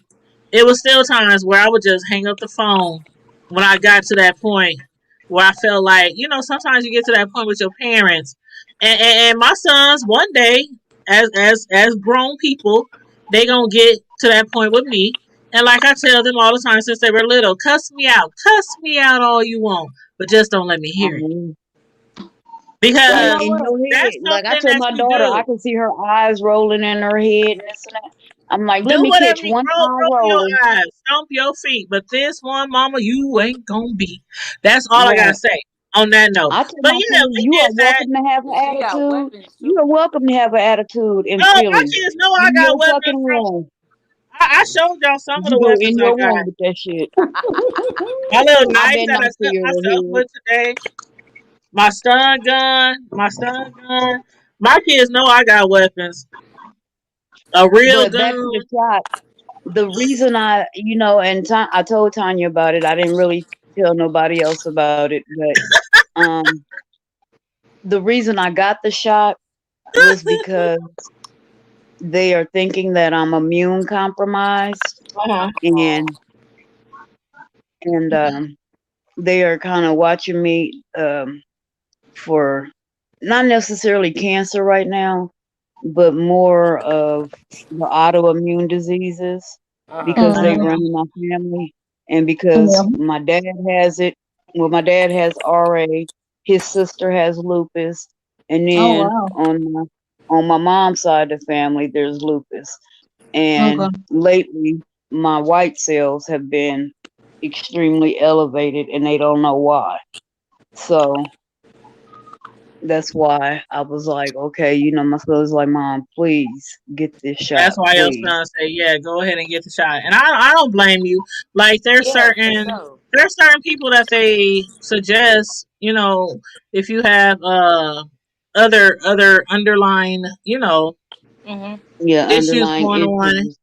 it was still times where I would just hang up the phone when I got to that point. where I felt like, sometimes you get to that point with your parents, and my sons one day, as grown people, they gonna get to that point with me. And like I tell them all the time since they were little, cuss me out all you want, but just don't let me I hear it mean, Well, you like know because in what? your that's head, like I something told that my you daughter, I do. can see her eyes rolling in her head and this and that. I'm like, let Do me whatever catch you one eye roll your roll. eyes, stomp your feet, but this one, mama, you ain't gonna be. That's all I gotta Right. say on that note. I tell But my yeah, kids, we you are did that. welcome to have an And she got attitude. weapons You too. are welcome to have an attitude and Oh, my feelings. kids know I In got your weapons fucking from. room. I showed y'all some of You the go weapons in I your got. room with that shit. My little I knife better that I not see cut her myself head. with today. My stun gun. My kids know I got weapons. A real But back to the gun. shot. The reason and I told Tanya about it. I didn't really tell nobody else about it, but um, the reason I got the shot was because they are thinking that I'm immune compromised, Uh-huh. Oh, and and they are kind of watching me for not necessarily cancer right now, but more of the autoimmune diseases uh-huh. because they Mhm. run in my family and because Yeah. my dad has it. Well, my dad has RA, his sister has lupus, and Oh then wow. on my mom's side of the family, there's lupus. Okay. And lately, my white cells have been extremely elevated, and they don't know why. So that's why I was like, okay, my son's like, Mom, please get this That's shot, why your please. son say, "Yeah, go ahead and get the shot." And I don't blame you. Like Yeah, for sure. there's certain people that they suggest. If you have other underlying Hmm. Yeah, issues underlying going on. issues.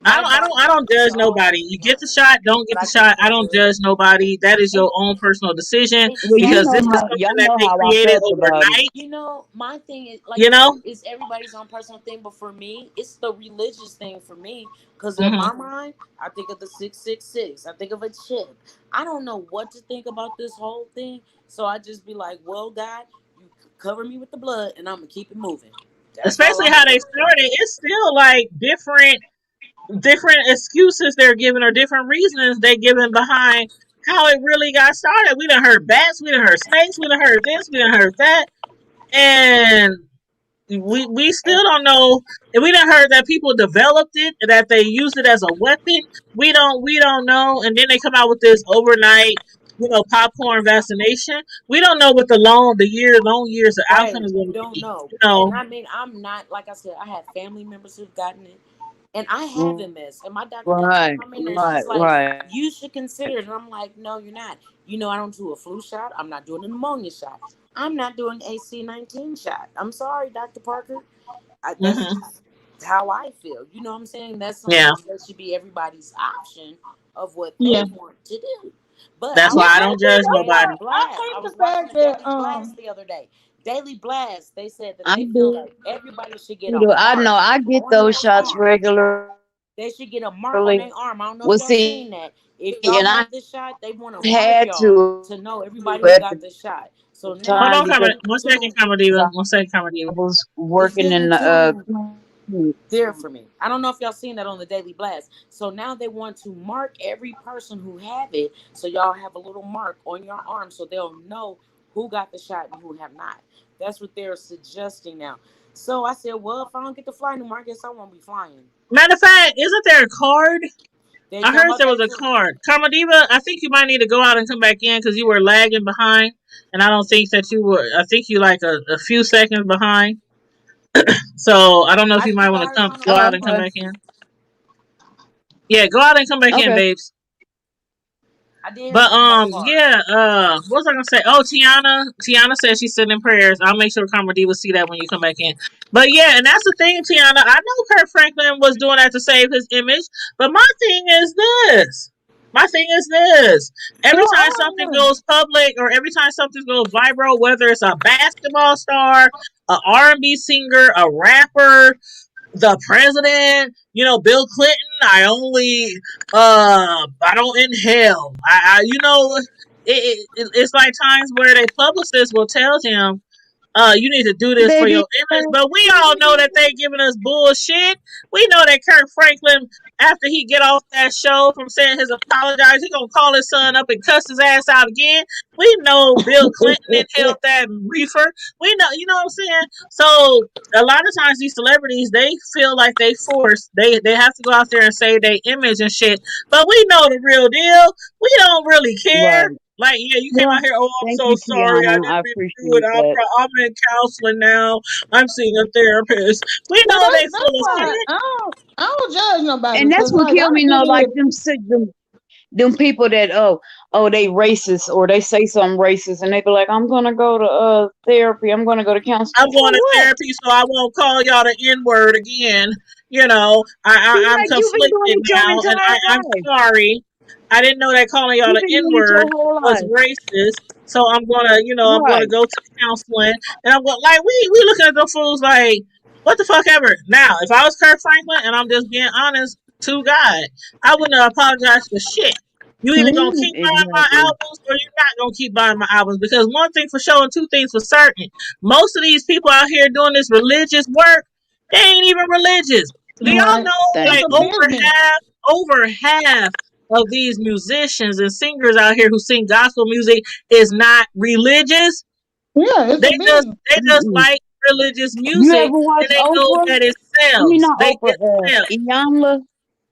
I My don't I don't I doctor don't judge nobody. always You get the warned me, shot, don't but get the I just shot. I don't never. judge nobody. That is And your own personal decision it's Well, because this sad. is something y'all that know they how I created felt about it. overnight. My thing is, like You you said, know. it's everybody's own personal thing. But for me, it's the religious thing for me. Because in Hmm. my mind, I think of the 666. I think of a chip. I don't know what to think about this whole thing. So I just be like, well, God, you cover me with the blood, and I'm gonna keep it moving. That's all Especially I'm gonna how they do. started, it's still like different excuses they're giving or different reasons they're giving behind how it really got started. We done heard bats, we done heard snakes, we done heard this, we done heard that, and we And still don't know. And we done heard that people developed it, that they used it as a weapon. We don't know. And then they come out with this overnight, popcorn vaccination. We don't know what the long years of right, outcome is you going to don't be. know. And I mean, I'm not like I said. I have family members who've gotten it. And I have MS, and my doctor keeps Right, coming there. right, She's like, right. "You should consider it." And I'm like, "No, you're not. I don't do a flu shot. I'm not doing a pneumonia shot. I'm not doing AC-19 shot. I'm sorry, Doctor Parker. That's Hmm. just how I feel. You know what I'm saying? That's Yeah, something that should be everybody's option of what they Yeah. want to do. But I that's why Yeah. was I I don't watching the judge think Daily nobody. I Blast. I think was the watching fact the that Daily Blast the other day. Daily Blast. They said that I they feel do. like everybody should get a I know mark I get on those their shots arm. regularly. They should get a mark on their arm. I don't know Well, if y'all see, seen and that. I If y'all had have this shot, they want to to mark at y'all the to know everybody time who got because this shot. So Hold now on, they camera. want One second, to. camera diva. One second, camera I diva. was It's working in getting the too clinic. there for me. I don't know if y'all seen that on the Daily Blast. So now they want to mark every person who have it. So y'all have a little mark on your arm so they'll know who got the shot and who have not. That's what they're suggesting now. So I said, well, if I don't get to fly anymore, I guess I won't be flying. Matter of fact, isn't there a card? They I talk heard about there was that a too. card. Carmadiva, I think you might need to go out and come back in because you were lagging behind, and I don't think that you were. I think you like a few seconds behind. So I don't know if I you might think want I to heard come one of go my out and come Okay, back voices. in. Yeah, go out and come back in, okay. babes. I did hear But something about a card. yeah, what was I gonna say? Oh, Tiana says she's sending prayers. I'll make sure Carmody will see that when you come back in. But yeah, and that's the thing, Tiana. I know Kirk Franklin was doing that to save his image, but my thing is this. My thing is this. so Every time I something don't know. goes public or every time something goes viral, whether it's a basketball star, a R&B singer, a rapper, the president, Bill Clinton, I don't inhale. it's like times where the publicist will tell him, you need to do this for your Baby, image. But we all know that they giving us bullshit. We know that Kirk Franklin, after he get off that show from saying his apologize, he gonna call his son up and cuss his ass out again. We know Bill Clinton inhaled that reefer. We know, you know what I'm saying? So a lot of times these celebrities, they feel like they forced. They have to go out there and say their image and shit. But we know the real deal. We don't really care. right. Like, yeah, you came Well, out here. Oh, I'm thank so you, sorry. I Tiana. didn't I mean to do it. appreciate that. I'm in counseling now. I'm seeing a therapist. We But know they that's full of why shit. I don't judge nobody And that's because what like killed I me. You know, like did. them people that they racist or they say something racist and they be like, I'm gonna go to therapy. I'm gonna go to counseling. I'm For going to what? therapy, so I won't call y'all the N word again. You know, Be I'm like, you've been doing conflicted it your now, and entire I'm life. sorry. I didn't know that calling y'all You've the been N doing it your word whole was life. racist. So I'm gonna Right. go to counseling, and I'm going like we looking at the fools like what the fuck ever. Now, if I was Kirk Franklin, and I'm just being honest to God, I wouldn't have apologized for shit. You either gonna keep buying my Exactly. albums or you're not gonna keep buying my albums because one thing for sure and two things for certain. Most of these people out here doing this religious work, they ain't even religious. Do y'all Right. know It's like Thank a you. business. over half of these musicians and singers out here who sing gospel music is not religious? Yeah, it's They a business. just Mm-mm. like religious You music ever watch and they know Oprah? that it I mean, sells. not Oprah. It sells. Iyanla.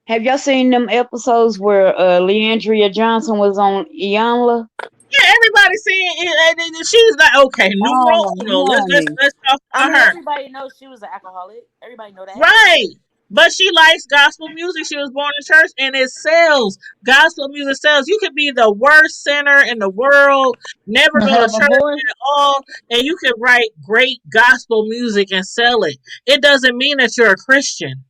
Have y'all seen them episodes where Leandria Johnson was on Iyanla? Yeah, everybody's saying it, and she's like, okay, numero Oh, uno. honey. Let's talk I about mean, her. everybody knows she was an alcoholic. Everybody know that. Right. But she likes gospel music. She was born in church and it sells. Gospel music sells. You could be the worst sinner in the world, never To go to have a church voice. at all, and you can write great gospel music and sell it. It doesn't mean that you're a Christian.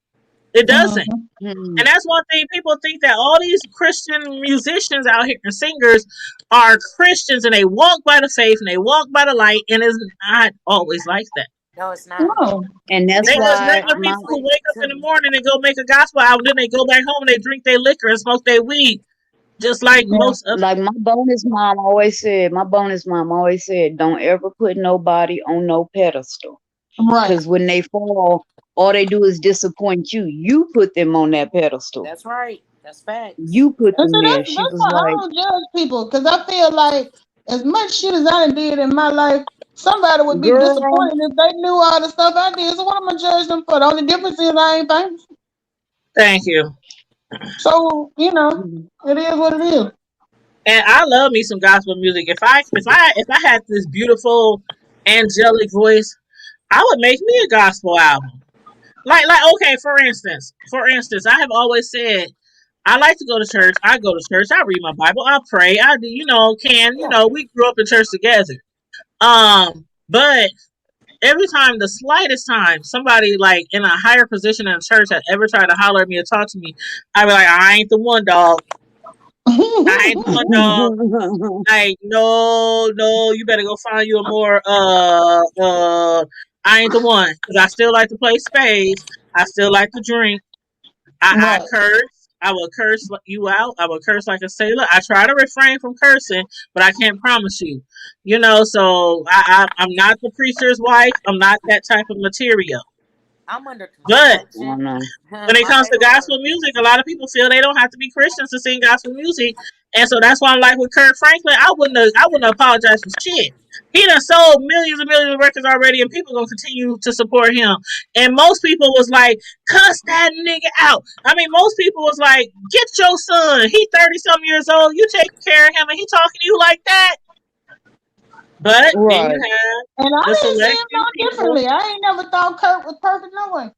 It doesn't. Mm-hmm. Hmm. And that's one thing people think that all these Christian musicians out here and singers are Christians and they walk by the faith and they walk by the light, and it's not always like that. No, it's not. No. And that's They just Because why regular my people who honestly, wake up in the morning and go make a gospel album, then they go back home and they drink their liquor and smoke their weed, just like Yeah. most of. like my bonus mom always said, don't ever put nobody on no pedestal. Right. Cause when they fall, all they do is disappoint you. You put them on that pedestal. that's right. That's facts. You put And them so there. She that's was why I like, don't judge people because I feel like as much shit as I done did in my life, somebody would be girl, disappointed if they knew all the stuff I did. So what am I judge them for? The only difference is I ain't famous. Thank you. So, it is what it is. And I love me some gospel music. If I had this beautiful angelic voice, I would make me a gospel album. Like okay, for instance, I have always said I like to go to church. I go to church. I read my Bible. I pray. I do. Yeah. We grew up in church together. But every time, the slightest time, somebody like in a higher position in the church had ever tried to holler at me or talk to me, I'd be like, I ain't the one, dog. I ain't the one, dog. Like, no, no, you better go find you a more I ain't the one. Because I still like to play spades. I still like to drink. I Right. curse. I will curse you out. I will curse like a sailor. I try to refrain from cursing, but I can't promise you. So I'm not the preacher's wife. I'm not that type of material. I'm under But I construction. know. when it My comes to paperwork. gospel music, a lot of people feel they don't have to be Christians to sing gospel music, and so that's why I'm like with Kirk Franklin. I wouldn't apologize for shit. He done sold millions and millions of records already, and people gonna continue to support him. And most people was like, "Cuss that nigga out." I mean, most people was like, "Get your son. He 30 some years old. You taking care of him, and he talking to you like that." But then you Right. have And I the didn't see select him few no people. differently. I ain't never thought Kurt was perfect no way.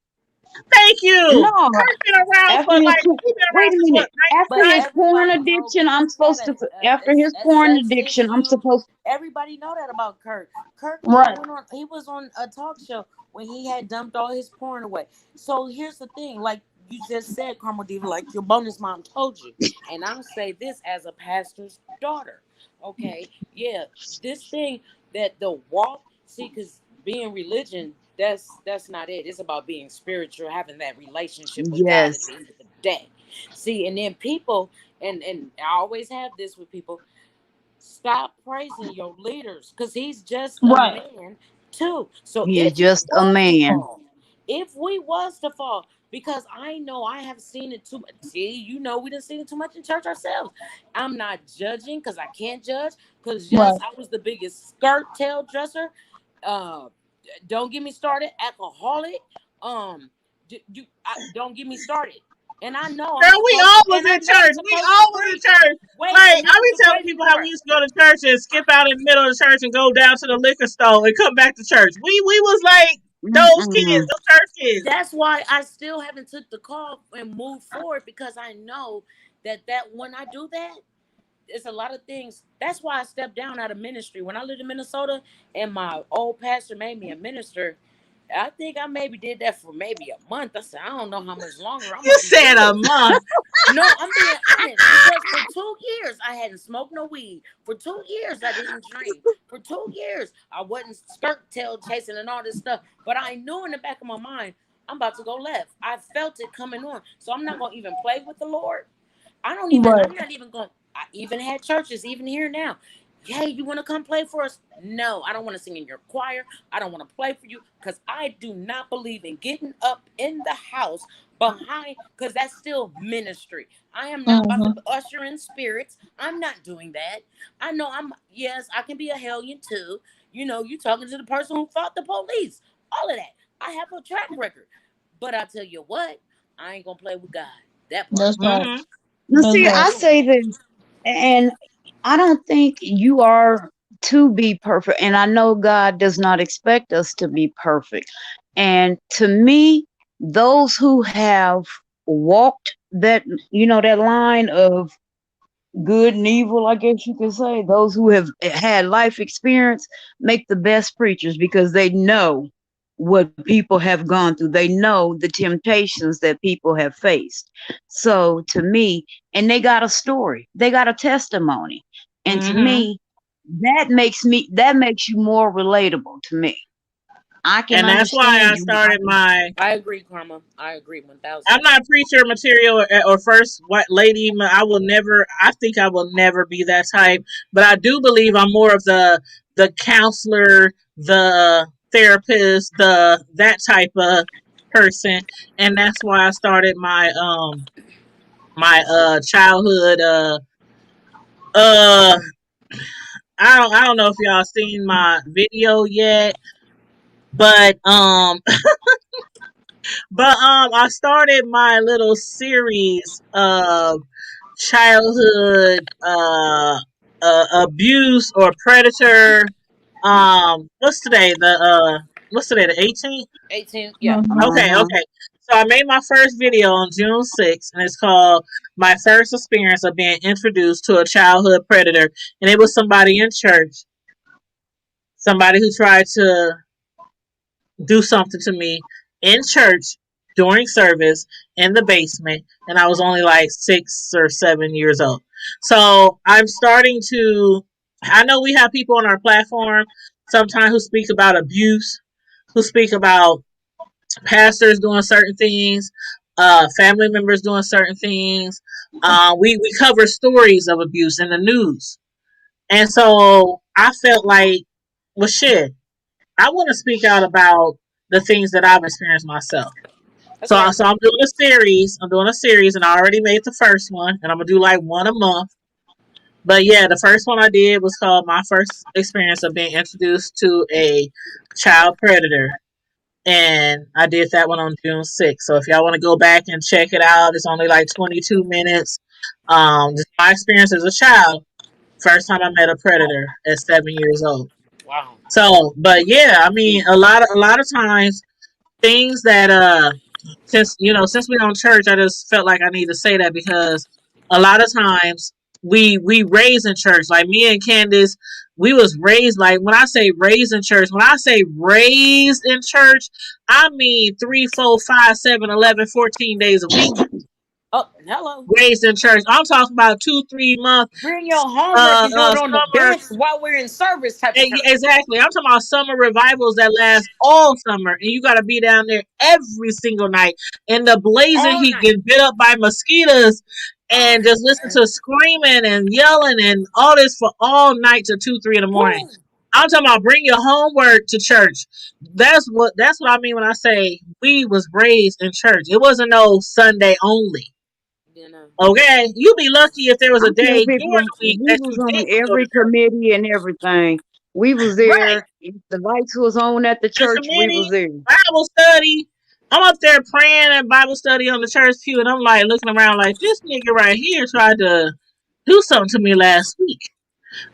Thank you. No, Kirk's been around after for like, he been wait around a since minute. what After But 99. his porn everybody know addiction, I'm Kirk had supposed to. After his a porn sex addiction, I'm issue. supposed. Everybody know that about Kirk. Kirk Right. he was on a talk show when he had dumped all his porn away. So here's the thing, like you just said, Carmel Diva, like your bonus mom told you, and I'll say this as a pastor's daughter. Okay, yeah, this thing that the walk, see, because being religion, that's not it. It's about being spiritual, having that relationship with God at Yes. the end of the day. See, and then people, and I always have this with people. Stop praising your leaders because he's just a Right. man too. So He is if we just a was to man. fall, if we was to fall, because I know I have seen it too much. See, you know, we done seen it too much in church ourselves. I'm not judging because I can't judge. Because yes, Right. I was the biggest skirt tail dresser. Uh, don't get me started. Alcoholic. Don't get me started. And I know I'm Girl, we supposed to, all was and I in know I'm church. We supposed to all was in preach. church. Wait, Like, and I here's be the telling crazy people how we part. used to go to church and skip out in the middle of the church and go down to the liquor store and come back to church. We was like those kids, Mm-mm. those church kids. That's why I still haven't took the call and moved forward because I know that when I do that, it's a lot of things. That's why I stepped down out of ministry when I lived in Minnesota, and my old pastor made me a minister. I think I maybe did that for maybe a month. I said I don't know how much longer I'm You gonna be said a good. month. No, I'm being honest because for 2 years I hadn't smoked no weed. For 2 years I didn't drink. For 2 years I wasn't skirt tail chasing and all this stuff. But I knew in the back of my mind I'm about to go left. I felt it coming on, so I'm not gonna even play with the Lord. I don't even. Right. I'm not even going. I even had churches, even here now. Hey, you want to come play for us? No, I don't want to sing in your choir. I don't want to play for you because I do not believe in getting up in the house behind because that's still ministry. I am not about to Mm-hmm. usher in spirits. I'm not doing that. I know I'm. Yes, I can be a hellion too. You know, you talking to the person who fought the police. All of that. I have a track record. But I tell you what, I ain't gonna play with God. That part. That's right. Mm-hmm. Now, That's see, I ain't I right. doing say this, and I don't think you are to be perfect. And I know God does not expect us to be perfect. And to me, those who have walked that, that line of good and evil, I guess you could say, those who have had life experience make the best preachers because they know what people have gone through. They know the temptations that people have faced. So to me, and they got a story, they got a testimony. And to Mm-hmm. me, that makes you more relatable to me. I can And that's why understand I you. started my. I agree, Karma. I agree 1000. I'm not preacher material or first white lady. I will never. I think I will never be that type. But I do believe I'm more of the counselor, the therapist, the that type of person, and that's why I started my childhood uh I don't know if y'all seen my video yet, but I started my little series of childhood abuse or predator. What's today? What's today? The 18th. 18. Yeah. Mm-hmm. Okay, Uh-huh. okay. So I made my first video on June 6th, and it's called "My First Experience of Being Introduced to a Childhood Predator," and it was somebody in church, somebody who tried to do something to me in church during service in the basement, and I was only like 6 or 7 years old. So I'm starting to. I know we have people on our platform sometimes who speak about abuse, who speak about pastors doing certain things, family members doing certain things. We cover stories of abuse in the news, and so I felt like, well, shit. I want to speak out about the things that I've experienced myself. That's So, right. so I'm doing a series. I'm doing a series, and I already made the first one, and I'm gonna do like one a month. But yeah, the first one I did was called "My First Experience of Being Introduced to a Child Predator," and I did that one on June 6th. So if y'all want to go back and check it out, it's only like 22 minutes. Just my experience as a child. First time I met a predator at 7 years old. Wow. So, but yeah, I mean, a lot of times things that since we on church, I just felt like I need to say that because a lot of times we raised in church. Like me and Candace, we was raised, like when I say raised in church, when I say raised in church, I mean 3, 4, 5, 7, 11, 14 days a week Oh, hello. raised in church. I'm talking about 2, 3 months Bring your homework and do it on the summer. bench while we're in service type of church. Exactly. I'm talking about summer revivals that last all summer, and you got to be down there every single night in the blazing All heat, night. getting bit up by mosquitoes. and just listen to screaming and yelling and all this for all night to 2, 3 in the morning. Woo. I'm talking about bring your homework to church. That's what I mean when I say we was raised in church. It wasn't no Sunday only. You know. Okay, you'd be lucky if there was I a tell day during people the week we that was you on didn't go to every church. committee and everything. We was Right, there. If the lights was on at the the church, we committee, was there. Bible study. I'm up there praying at Bible study on the church pew, and I'm like looking around like this nigga right here tried to do something to me last week.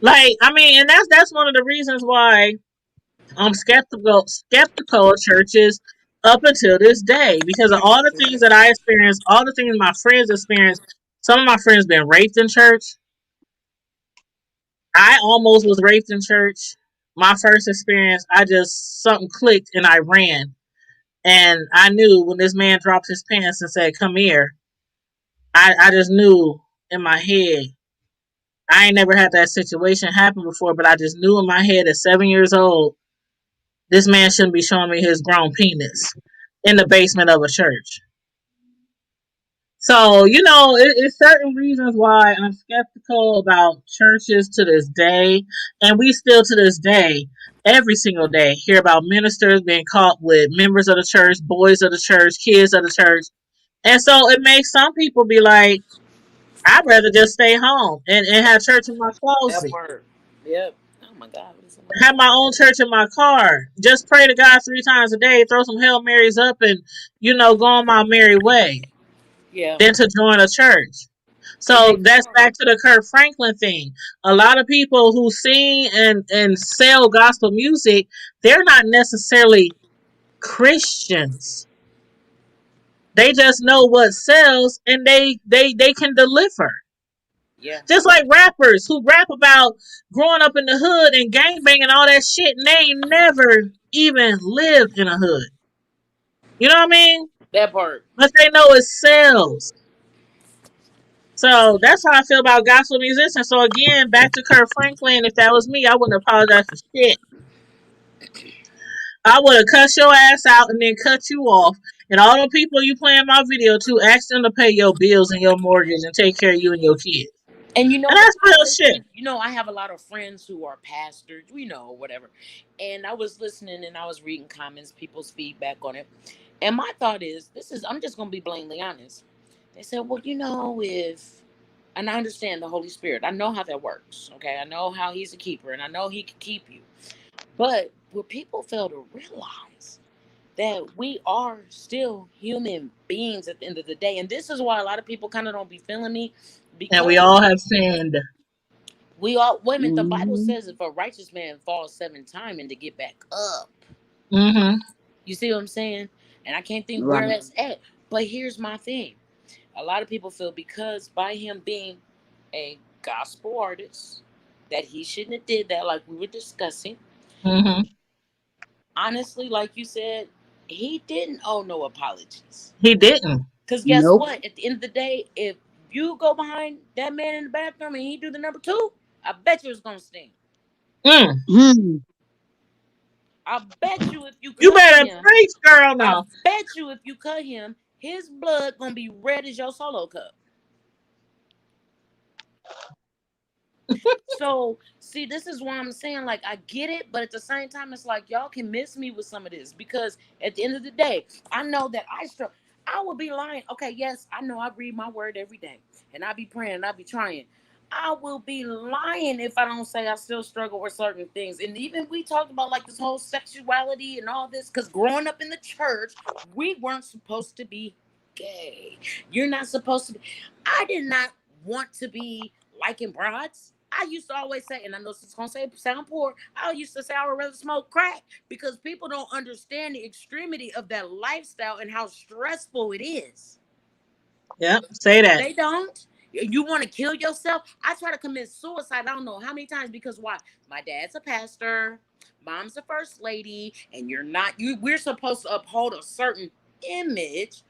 Like, I mean, and that's one of the reasons why I'm skeptical of churches up until this day because of all the things that I experienced, all the things my friends experienced. Some of my friends been raped in church. I almost was raped in church. My first experience, I just something clicked and I ran. And I knew when this man dropped his pants and said, "Come here," I just knew in my head. I ain't never had that situation happen before, but I just knew in my head at 7 years old, this man shouldn't be showing me his grown penis in the basement of a church. So, it's certain reasons why I'm skeptical about churches to this day. And we still to this day, every single day, hear about ministers being caught with members of the church, boys of the church, kids of the church. And so it makes some people be like, I'd rather just stay home and have church in my That closet. word. Yep. Oh my God. What is it? Have my own church in my car. Just pray to God 3 times a day, throw some Hail Marys up and, go on my merry way. Yeah. Than to join a church. It So makes that's more. back to the Kirk Franklin thing. A lot of people who sing and sell gospel music, they're not necessarily Christians. They just know what sells and they can deliver. Yeah. Just like rappers who rap about growing up in the hood and gangbanging and all that shit, and they ain't never even lived in a hood. You know what I mean? That part. But they know it sells. So that's how I feel about gospel musicians. So again, back to Kirk Franklin. If that was me, I wouldn't apologize for shit. I would have cut your ass out and then cut you off. And all the people you playing my video to, ask them to pay your bills and your mortgage and take care of you and your kids. And you know And what? that's real shit. I have a lot of friends who are pastors, whatever. And I was listening and I was reading comments, people's feedback on it. And my thought is, I'm just going to be blatantly honest. They said, well, and I understand the Holy Spirit. I know how that works. Okay. I know how he's a keeper and I know he can keep you. But what people fail to realize that we are still human beings at the end of the day. And this is why a lot of people kind of don't be feeling me And we because all have sinned. we all women. The Bible Hmm. says if a righteous man falls 7 times and to get back up. Mm-hmm. You see what I'm saying? And I can't think Right. where that's at. But here's my thing. A lot of people feel because by him being a gospel artist that he shouldn't have did that like we were discussing. Mm-hmm. Honestly, like you said, he didn't owe no apologies. He didn't. Because guess Nope. what? At the end of the day, if you go behind that man in the bathroom and he do the number two, I bet you it's gonna sting. Mm. Hmm. I bet you if you You cut better him, preach, girl, I now. bet you if you cut him, his blood gonna be red as your solo cup. So, see, this is why I'm saying, like, I get it, but at the same time, it's like y'all can miss me with some of this because at the end of the day, I know that I would be lying. Okay, yes, I know I read my word every day and I be praying and I be trying. I will be lying if I don't say I still struggle with certain things. And even we talked about like this whole sexuality and all this because growing up in the church, we weren't supposed to be gay. You're not supposed to be. I did not want to be liking broads. I used to always say, and I know this is gonna sound poor. I used to say I would rather smoke crack because people don't understand the extremity of that lifestyle and how stressful it is. Yep. Say that. They don't. You want to kill yourself? I try to commit suicide. I don't know how many times because why? My dad's a pastor, mom's a first lady, and you're not. We're supposed to uphold a certain image.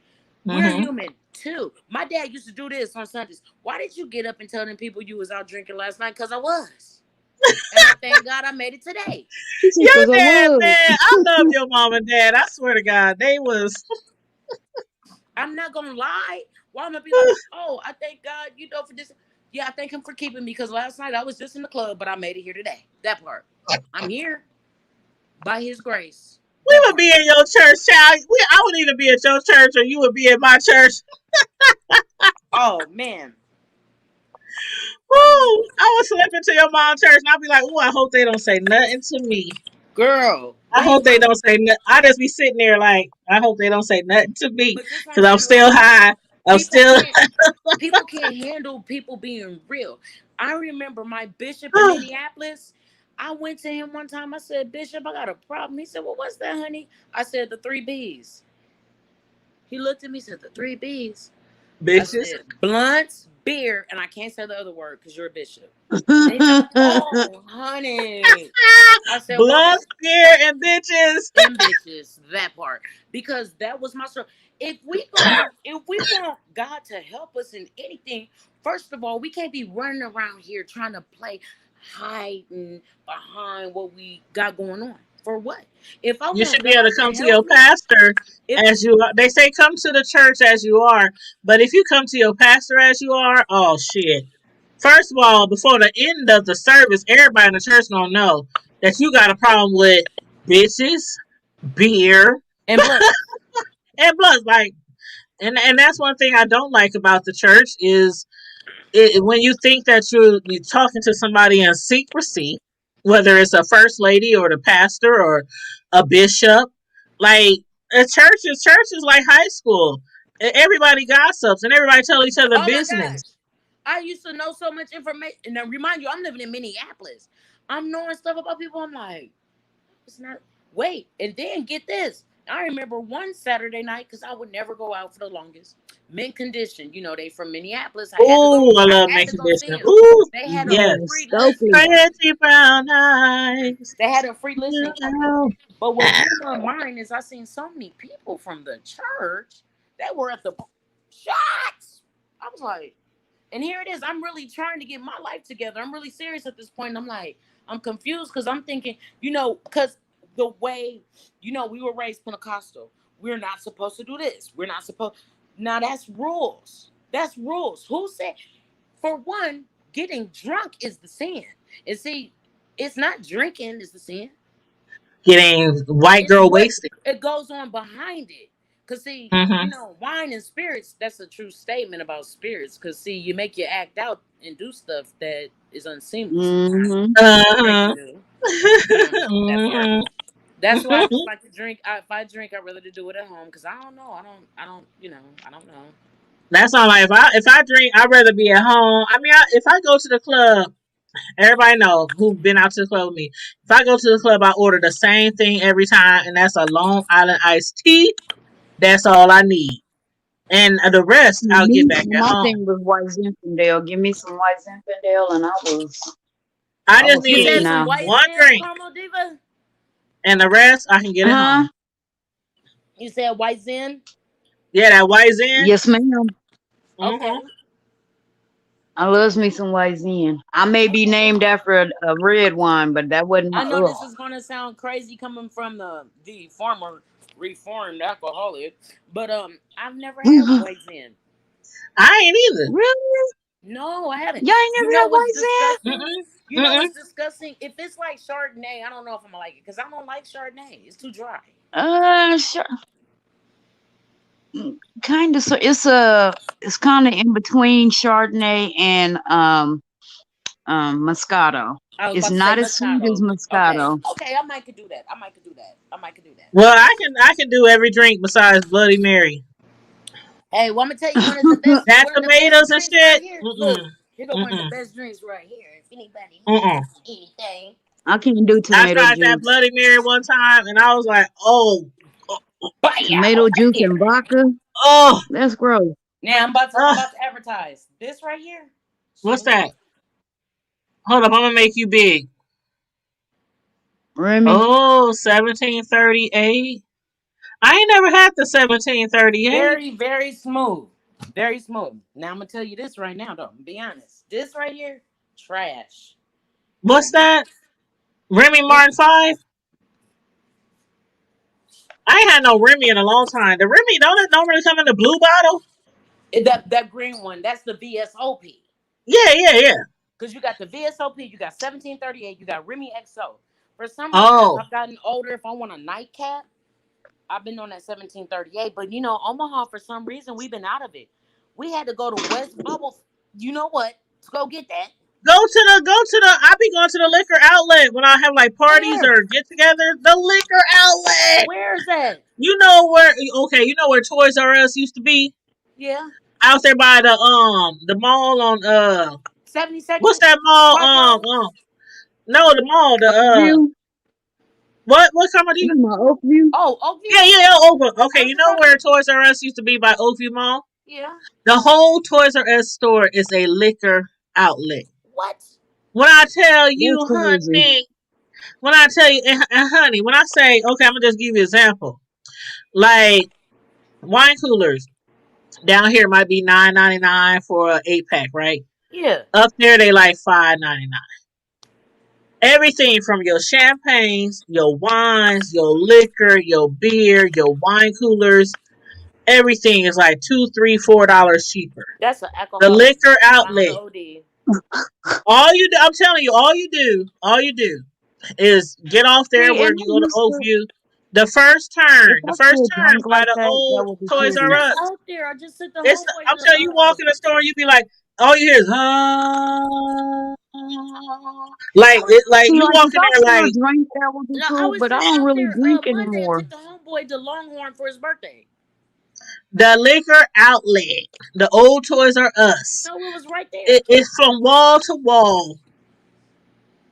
We're Mm-hmm. human too. My dad used to do this on Sundays. Why did you get up and tell them people you was out drinking last night? Because I was. And I thank God I made it today. She said, Your 'cause I dad, was. man. I love your mom and dad. I swear to God. They was. I'm not gonna lie. Why I'm gonna be like, oh, I thank God, for this. Yeah, I thank Him for keeping me because last night I was just in the club, but I made it here today. That part. I'm here by His grace. We That would part. be in your church, child. I would either be at your church or you would be at my church. Oh man. Woo! I would slip into your mom's church and I'd be like, "Oh, I hope they don't say nothing to me. Girl, I we hope ain't they gonna. don't say nothing." I just be sitting there like, "I hope they don't say nothing to me But this what I'm because I'm saying. Like still high. I'm people still." can't. People can't handle people being real. I remember my bishop in Minneapolis. I went to him one time. I said, Bishop, I got a problem. He said, well, what's that, honey? I said, the three B's. He looked at me and said, the three B's. I Bitches. said, blunts, beer, and I can't say the other word because you're a bishop. And he said, oh, honey. I said, well, Blood, beer, and bitches. and bitches, that part. Because that was my story. If we want God to help us in anything, first of all, we can't be running around here trying to play hiding behind what we got going on. For what? If I You should want be able God to to come to help your me, pastor if as you are. They say come to the church as you are, but if you come to your pastor as you are, oh shit. First of all, before the end of the service, everybody in the church gonna know that you got a problem with bitches, beer, and blood. and blood. Like, and that's one thing I don't like about the church is when you think that you're talking to somebody in secrecy, whether it's a first lady or the pastor or a bishop, like a church is like high school. Everybody gossips and everybody tell each other Oh my gosh. business. I used to know so much information. And then remind you, I'm living in Minneapolis. I'm knowing stuff about people. I'm like, it's not. Wait, and then get this. I remember one Saturday night because I would never go out for the longest. Mint Condition, they from Minneapolis. I had to go. Ooh, I I love had to making go this. see them. Ooh, They had a yes. Yes, free Stokely. listening. Pretty brown eyes. They had a free listening party. But what blew my mind is I seen so many people from the church that were at the shots. I was like, and here it is. I'm really trying to get my life together. I'm really serious at this point. And I'm like, I'm confused because I'm thinking, because the way, we were raised Pentecostal. We're not supposed to do this. We're not supposed. Now that's rules. That's rules. Who said? For one, getting drunk is the sin. And see, it's not drinking is the sin. Getting white It's girl what wasted. it goes on behind it. Cause see, Mm-hmm. wine and spirits, that's a true statement about spirits. Cause see, you make you act out and do stuff that is unseemly sometimes. Mm-hmm. Uh-huh. Drinking do. That part. Mm-hmm. That's why I just like to drink. If I drink, I rather to do it at home. Cause I don't know. I don't know. That's all. Like if I drink, I'd rather be at home. I mean, if I go to the club, everybody know who's been out to the club with me. If I go to the club, I order the same thing every time, and that's a Long Island iced tea. That's all I need, and the rest I'll get Me, back at my home. thing was White Zinfandel. Give me some White Zinfandel, and I I just was You fit said need some now. white one zin, drink, caramel diva. and the rest I can get at Huh? home. You said white zin. Yeah, that white Zen. Yes, ma'am. Okay. Mm-hmm. I loves me some White Zen. I may be Okay. named after a red wine, but that wasn't my I know this is gonna sound crazy coming from the former reformed alcoholic, but I've never had ugh. white zin. I ain't either. Really? No, I haven't. Y'all ain't You never know had what's White disgusting? Mm-mm. You know Mm-mm. what's disgusting? If it's like Chardonnay, I don't know if I'm gonna like it because I don't like Chardonnay. It's too dry. Zen? Sure. Kind of. So it's kind of in between Chardonnay and Moscato. I was It's about to say not as sweet as Moscato. Okay, Moscato. okay, I might could do that. I might could do that. I might could do that. Well, I can do every drink besides Bloody Mary. Hey, well, I'm gonna tell you That one of the best tomatoes and drinks right shit. here. Look, Mm-mm. here go one of the Mm-mm. best drinks right here. If anybody Mm-mm. needs anything, I can't do I tomato tried that juice. Bloody Mary one time, and I was like, oh, buy Tomato out right juice and here. vodka? oh, That's gross. Now I'm oh. about to advertise this right here. What's Sweet. that? Hold up, I'm gonna make you big. Remy? Oh, 1738. I ain't never had the 1738. Very, very smooth. Very smooth. Now I'm gonna tell you this right now, though. Be honest. This right here, trash. Do What's not. that? Remy It, Martin 5? I ain't had no Remy in a long time. The Remy, don't it normally come in the blue bottle? That green one, that's the VSOP. Yeah, yeah, yeah. Because you got the VSOP, you got 1738, you got Remy XO. For some reason, as Oh, I've gotten older, if I want a nightcap, I've been on that 1738. But Omaha, for some reason, we've been out of it. We had to go to West Bubble. You know what? To go get that. I be going to the liquor outlet when I have like parties Where? or get together. The liquor outlet. Where's that? You know where? Okay, you know where Toys R Us used to be? Yeah. Out there by the mall on 72nd what's that mall? Park Road. No, the mall. The Oakview? what company? You talking about Oakview? Oh, Yeah, Oakview. yeah, yeah, over. I Okay, was you just know out where there. Toys R Us used to be by Oakview Mall? Yeah. The whole Toys R Us store is a liquor outlet. What? When I tell That's you, crazy. honey, when I tell you, and honey, when I say, okay, I'm gonna just give you an example. Like wine coolers down here might be $9.99 for an 8 pack, right? Yeah. Up there they like $5.99. Everything from your champagnes, your wines, your liquor, your beer, your wine coolers, everything is like $2, $3, $4 cheaper. That's an The alcoholic liquor down the outlet. OD. I'm telling you, all you do is get off there See, where and you I go to used to, Oakview. if The I first could turn drink by like the that, that old would be I Toys was R cool. just Us. out there. I just took the It's homeboy I'm to telling you, walk in the store, you be like, all you hear is I was like See, you like walk if in I there still like drink, that would be no, I cool. was But I just don't out really there drink Monday. I anymore. took the homeboy to Longhorn for his birthday. the liquor outlet, the old Toys R Us. No, it was right there. It's from wall to wall,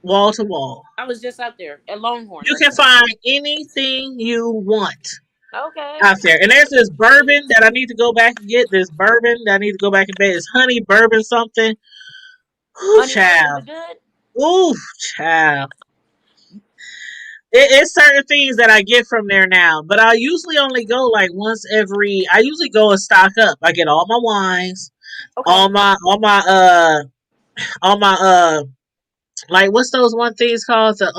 wall to wall. I was just out there at Longhorn. You That's can it. find anything you want Okay. out there. And there's this bourbon that I need to go back and get. This bourbon that I need to go back and get. It's honey bourbon something. Ooh, Honey O, is child. it good? Ooh, child. It's certain things that I get from there now, but I usually only go like once every. I usually go and stock up. I get all my wines, Okay. all my like what's those one things called the.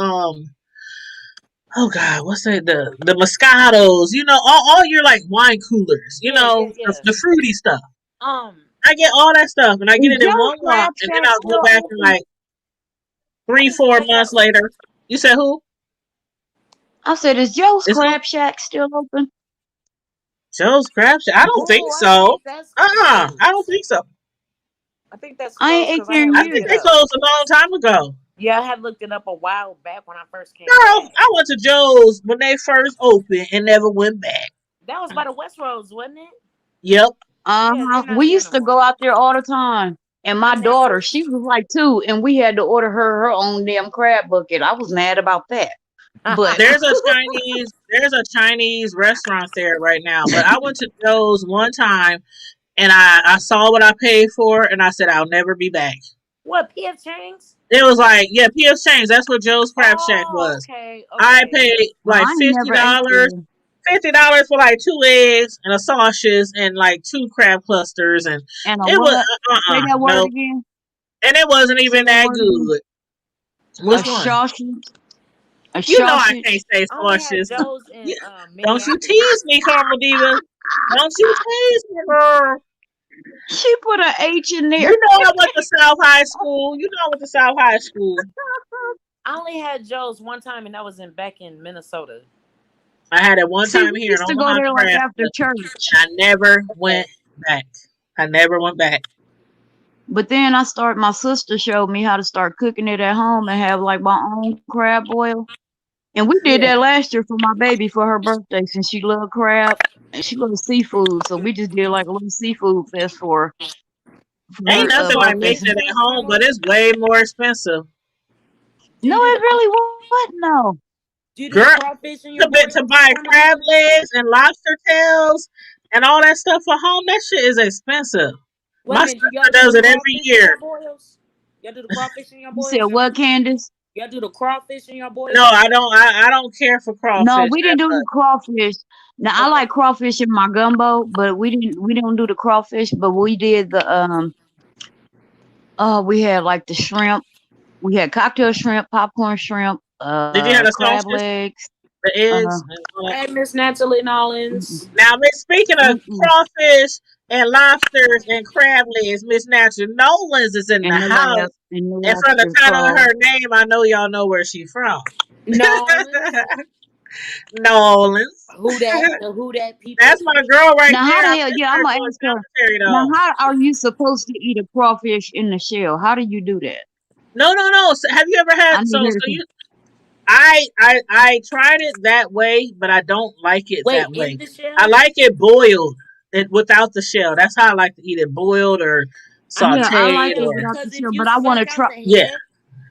Oh God, what's that? The Moscatos, all your like wine coolers, Yeah, yeah, the, yeah. the fruity stuff. Um, I get all that stuff and I get Is it in Joe's one lump, Crab and then Shack I'll go still back in open? like I three, need to four check it months out. later. You said who? I said, is Joe's Is who? Crab Shack still open? Joe's Crab Shack? I don't think Oh, I so. think that's I don't closed. think so. I think that's I closed ain't ate because I there had in I looked think it they years. up. closed a long time ago. Yeah, I had looked it up a while back when I first came Girl, back. I went to Joe's when they first opened and never went back. That was by the West Roads, wasn't it? Yep. Yeah, they're Uh-huh. not We there no used to more. go out there all the time. And my And that's daughter, she was like 2, and we had to order her own damn crab bucket. I was mad about that. But There's a Chinese restaurant there right now. But I went to Joe's one time and I saw what I paid for and I said I'll never be back. what, PF Chang's? It was like, yeah, P.F. Chang's. That's what Joe's Crab Shack Oh, was. okay, I okay. paid I like ain't never ate there. $50 for like 2 eggs and a sausage and like 2 crab clusters and And a it was what? Say that word no, again. and it wasn't Say even that that word again. good. A Which one? sausage. A You know I can't sausage. say I only had sausages. Joe's in Yeah, don't you Minneapolis. tease me, Karma Diva. Don't you tease me, girl. She put a H in You there. know I went to South High School. You know I went to South High School. I only had Joe's one time, and that was back in Minnesota. I had it one See, time we here in used to go Omaha, there like Nebraska, after church. and I never Okay. went back. I never went back. But then my sister showed me how to start cooking it at home and have like my own crab boil. And we did Yeah. that last year for my baby for her birthday since she loved crab and she loves seafood. So we just did like a little seafood fest for Ain't her Did you nothing do a like birthday. making it Christmas at home, but one? it's way more expensive. Do No, you do it the really wasn't. No. Girl, crawfish in your to boils, buy crab Carmelita? legs and lobster tails and all that stuff for home, that shit is expensive. Wait a My minute. Do sister y'all do does the it every crawfish in year. your boils? Y'all do the crawfish in your You said boils? what, Candace? Y'all do the crawfish in your No, boils? I don't. I don't care for No, crawfish we that didn't do the much. crawfish. Now I Okay. like crawfish in my gumbo, but we don't do the crawfish, but we did we had like the shrimp. We had cocktail shrimp, popcorn shrimp, Did you have the crab sausage, legs. the Uh eggs, and all that? Hey, Miss Natalie mm-mm, Nollins. Now, Miss, speaking of mm-mm. crawfish and lobsters and crab legs. Miss Natural Nolans is in the And the house. And from the lobster title of claw. her name, I know y'all know where she's from. Nolans. Nolans. Who that? The who that That's people? my girl right Now, there. how the I hell? miss Yeah, I'm her gonna doing ask her. commentary Now, though. how are you supposed to eat a crawfish in the shell? How do you do that? No. So, have you ever had? I need her to. I tried it that way, but I don't like it Wait, that in way. the I shell? like it boiled, without the shell. That's how I like to eat it, boiled or I Yeah, think I the like sautéed it or shell without the because if shell, you but I want to suck out try. the yeah. head,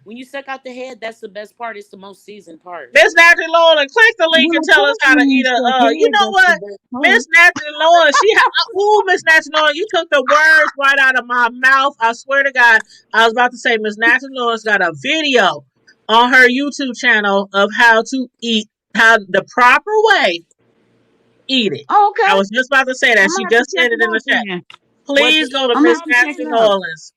when you suck out the head, that's the best part. It's the most seasoned part. Miss Natural Lola, click the link and Well, of tell us course, how to when you eat a. suck You head, know that's the what, best Miss part. Natural Lola, Miss Natural Lola, you took the words right out of my mouth. I swear to God, I was about to say Miss Natural Lola's got a video on her YouTube channel of how to eat, how the proper way eat it. Oh, I okay, was just about to say that. I'm gonna She have to just check said it it in the out chat. then. Was Please it go to I'm gonna Miss have to check Natural it Juneteenth? out. Orleans.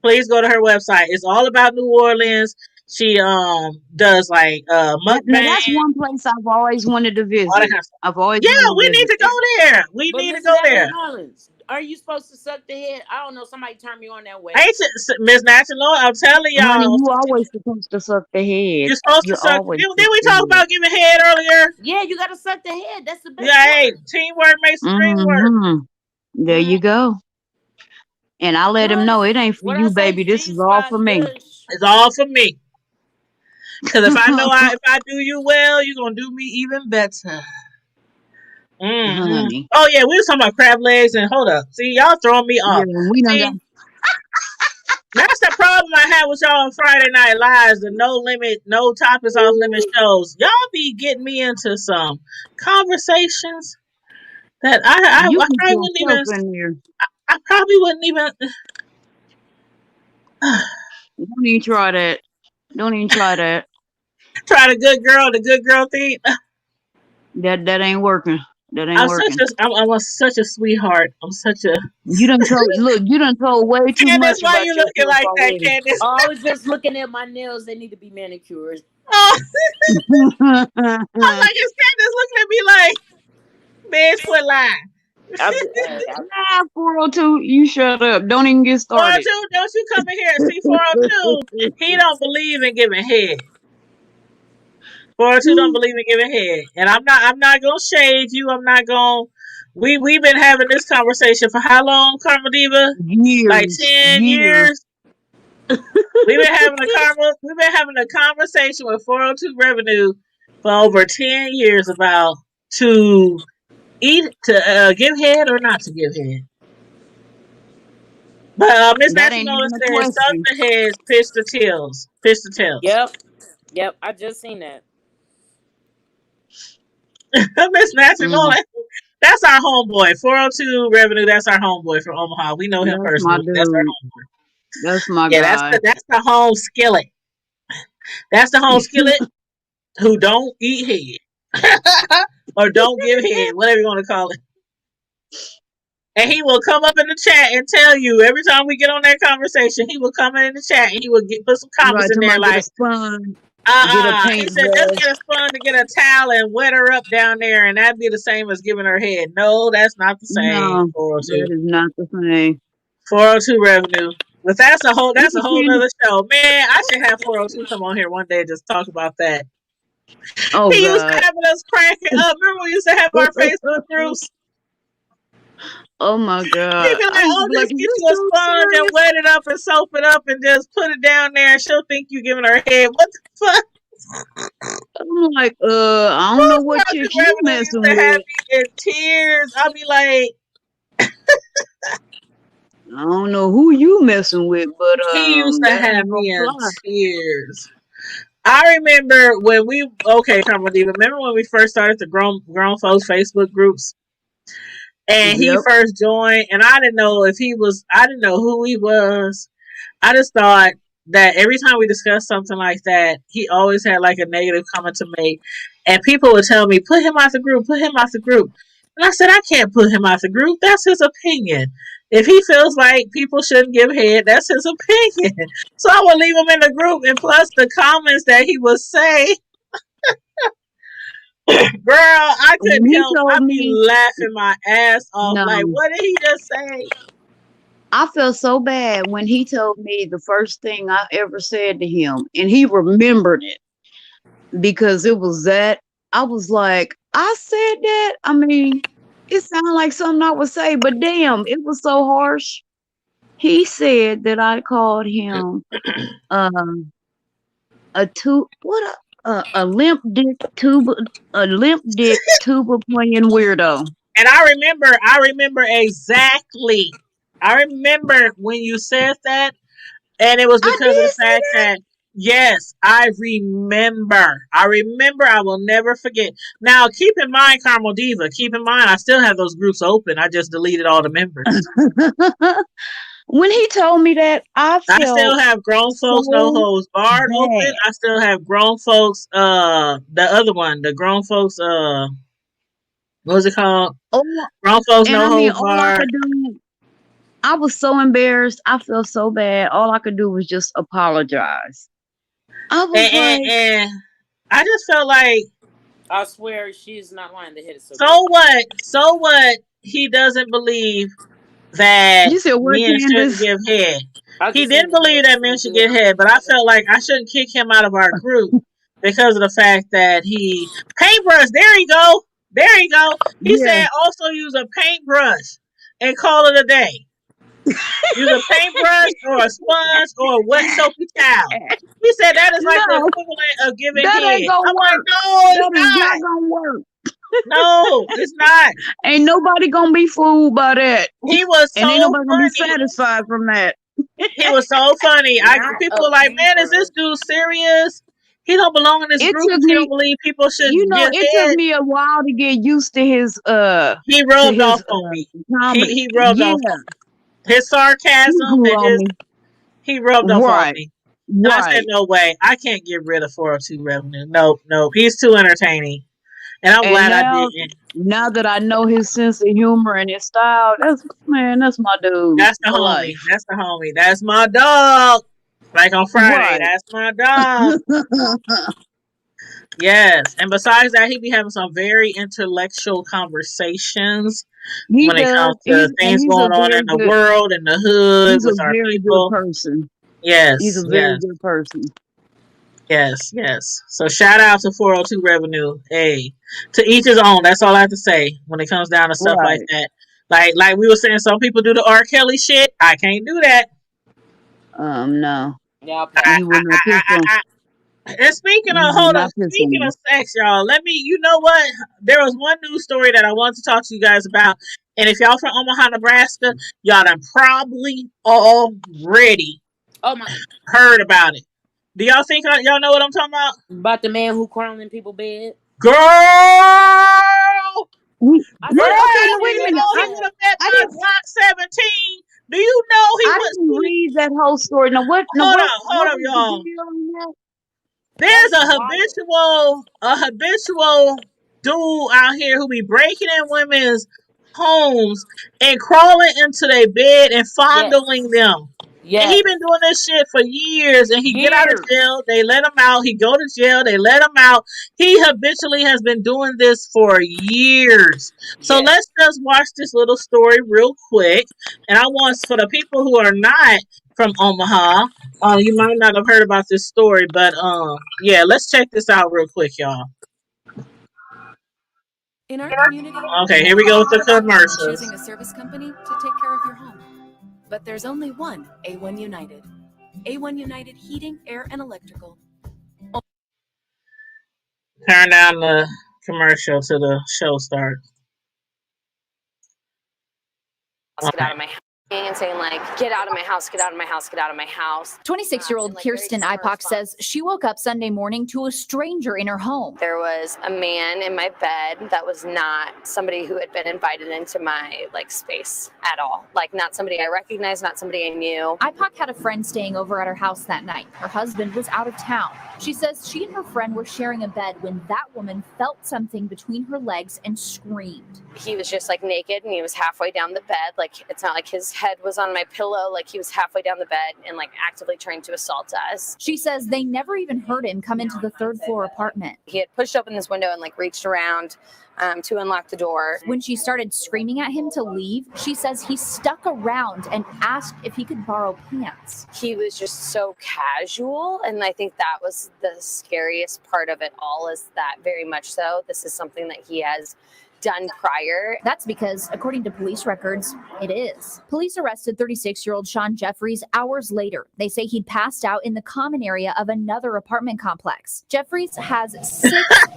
Please go to her website. It's all about New Orleans. She does like Now mukbang, that's one place I've always wanted to all that visit. kind of stuff. I've always Yeah, wanted we to need visit to go there. there. We But need to Miss go Natalie there. Mullins, are you supposed to suck the head? I don't know. Somebody turned me on that way. Ain't you, Miss National? I'm telling Honey, y'all, you always supposed to suck the head. you're supposed to You suck. always Didn't suck we talk the about giving head earlier? Yeah, you gotta suck the head. That's the Yeah, best hey, part. teamwork makes the head. dream work. There Mm, you go. And I let him know Plus, it ain't for what I you, say, baby. This street is all spies for me. gush. it's all for me. Cause if I do you well, you're gonna do me even better. Mm-hmm. Honey. Oh yeah, we was talking about crab legs and hold up. See, y'all throwing me Yeah, off. we done got. See, that's the problem I had with y'all on Friday Night Lives, the no limit, no topics off limit shows. Y'all be getting me into some conversations that You I get probably wouldn't even yourself in there. I probably wouldn't even Don't even try that. Don't even try that. try the good girl thing. That ain't working. That ain't working. I'm such a sweetheart. I'm such a You done told. Look, you done told way too Candace. much Why about you looking yourself like that, already. Candace? Oh, I was just looking at my nails. They need to be manicured. Oh, Nah, I'm like, is Candace looking at me like, bitch, quit lying. I, 402. You shut up. Don't even get started. 402, don't you come in here and see 402. He don't believe in giving head. 402 don't believe in giving head. And I'm not gonna shade you. I'm not gonna we've been having this conversation for how long, Karma Diva? Like Years, 10 years. years. We've been having a conversation with 402 Revenue for over 10 years about to give head or not to give head. But Miss That ain't National even a says suck question. the heads, pitch the tails. Pitch the tails. yep, yep. I just seen that. Miss National, Mm, that's our homeboy. 402 Revenue, that's our homeboy from Omaha. We know him that's my personally. That's our dude. homeboy. That's my Yeah, guy. that's the home skillet. That's the home skillet who don't eat head. or don't give head, whatever you want to call it. And he will come up in the chat and tell you every time we get on that conversation, he will come in the chat and he will put some comments Right, in there somebody get a like, sponge, get a He said, just paintbrush. get a sponge to get a towel and wet her up down there, and that'd be the same as giving her head. No, that's not the same. No, 402. that is not the same. 402 Revenue. But It that's a whole depends. nother show. Man, I should have 402 come on here one day and just talk about that. Oh He used to God. have us cracking up. Remember we used to have our Facebook groups? Oh my He'd God. be like, I used to oh, be like, just is get this you a dude sponge and serious? wet it up and soap it up and just put it down there and she'll think you giving her head. What the fuck? I'm like, I don't know what 402 chick you Revenue used messing to have with. me in tears. I'll be like, I don't know who you messing with, but he used to that have ain't gonna me in fly. tears. I remember when remember when we first started the grown folks Facebook groups and he Yep. first joined and I didn't know who he was. I just thought that every time we discussed something like that, he always had like a negative comment to make. And people would tell me, put him out the group, put him out the group. And I said, I can't put him out the group. That's his opinion. If he feels like people shouldn't give head, that's his opinion. So I would leave him in the group. And plus the comments that he would say, Girl, I When couldn't he help. told I'd be me, laughing my ass off. no, Like, what did he just say? I felt so bad when he told me the first thing I ever said to him, and he remembered it because it was that. I was like, I said that. I mean, it sounded like something I would say, but damn, it was so harsh. He said that I called him um a two what a limp dick tuba playing weirdo. And I remember exactly. I remember when you said that, and it was I because of did the say fact that. that, yes, I remember. I remember. I will never forget. Now, keep in mind, Carmel Diva, keep in mind, I still have those groups open. I just deleted all the members. When he told me that, I I still felt have Grown Folks No so Holds Barred open. bad. I still have Grown Folks, the other one, the Grown Folks, what was it called? Oh, Grown Folks and No I mean, Holds all I Barred. could do, I was so embarrassed. I felt so bad. All I could do was just apologize. I was like, And I just felt like, I swear she's not lying. The head is so good. so what? So what? He doesn't believe that you said what, men shouldn't Candace? give head. I He just saying didn't the believe head is that so men should good. get head, but I felt like I shouldn't kick him out of our group because of the fact that he paintbrush. There you go. There you go. He Yeah. said also use a paintbrush and call it a day. Use a paintbrush or a sponge or a wet soapy towel. He said that is like the No, equivalent of giving that ain't head. gonna I'm like, work. no, it's That is not not. gonna work. No, it's not. Ain't nobody gonna be fooled by that. He was And ain't so nobody gonna be funny. satisfied from that. He was so funny. Not a People were like, man, is this paintbrush. dude serious? He don't belong in this It group took if he don't me, believe people should you know, give it took head. me a while to get used to his He rubbed off on me. comedy. He rubbed Yeah, off on me. His he sarcasm grew and on his me. he rubbed off on Right, me. And I said, right. no way. I can't get rid of 402 revenue. Nope, nope. He's too entertaining. And I'm And glad I didn't. now that I know his sense of humor and his style, that's my dude That's the for homie. life. That's the homie. That's my dog. Like on Friday. Right. That's my dog. Yes. And besides that, he be having some very intellectual conversations He when it does. comes to things He's a going on in very the good. world, in the hood, He's a with our very good people. person. He's Yes, a very yes, good person. yes, yes. So shout out to 402 Revenue. Hey, to each his own. That's all I have to say when it comes down to stuff like Right. that. Like we were saying, some people do the R. Kelly shit. I can't do that. No. Yeah, You will not piss on. And speaking of, You will hold on, not piss on speaking me. of sex, y'all, you know what? There was one news story that I wanted to talk to you guys about. And if y'all from Omaha, Nebraska, y'all done probably already oh my, heard about it. Do y'all think y'all know what I'm talking about? about the man who crawled in people's bed. Girl! I Girl, said, Okay, I now tell wait me a didn't even minute. know about he that. would have met I my didn't Glock 17. Do you know he I was didn't read that whole story. Now what hold what up, was the y'all. deal on that? There's That's wild. a habitual dude out here who be breaking in women's homes and crawling into their bed and fondling Yes. them. And he Yes. been doing this shit for years. And he get out of Years. jail, they let him out. He go to jail, they let him out. He habitually has been doing this for years. So Yes. let's just watch this little story real quick. And I want for the people who are not from Omaha, you might not have heard about this story, but yeah, let's check this out real quick, y'all. In our community, Okay, here many we go with the people contemplate commercials. choosing a service company to take care of your home. But there's only one A1 United. A1 United Heating, Air, and Electrical. Turn down the commercial to the show start. Get out of my house. And saying like, get out of my house, get out of my house, get out of my house. 26-year-old Kirsten Ipok says she woke up Sunday morning to a stranger in her home. There was a man in my bed that was not somebody who had been invited into my space at all. Like not somebody I recognized, not somebody I knew. Ipok had a friend staying over at her house that night. Her husband was out of town. She says she and her friend were sharing a bed when that woman felt something between her legs and screamed. He was just naked and he was halfway down the bed. Like it's not like his head was on my pillow, like he was halfway down the bed and like actively trying to assault us. She says they never even heard him come into the third floor apartment. He had pushed open this window and like reached around to unlock the door. When she started screaming at him to leave, she says he stuck around and asked if he could borrow pants. He was just so casual, and I think that was the scariest part of it all, is that very much so this is something that he has done prior. That's because, according to police records, it is. Police arrested 36-year-old Sean Jeffries hours later. They say he'd passed out in the common area of another apartment complex. Jeffries has 6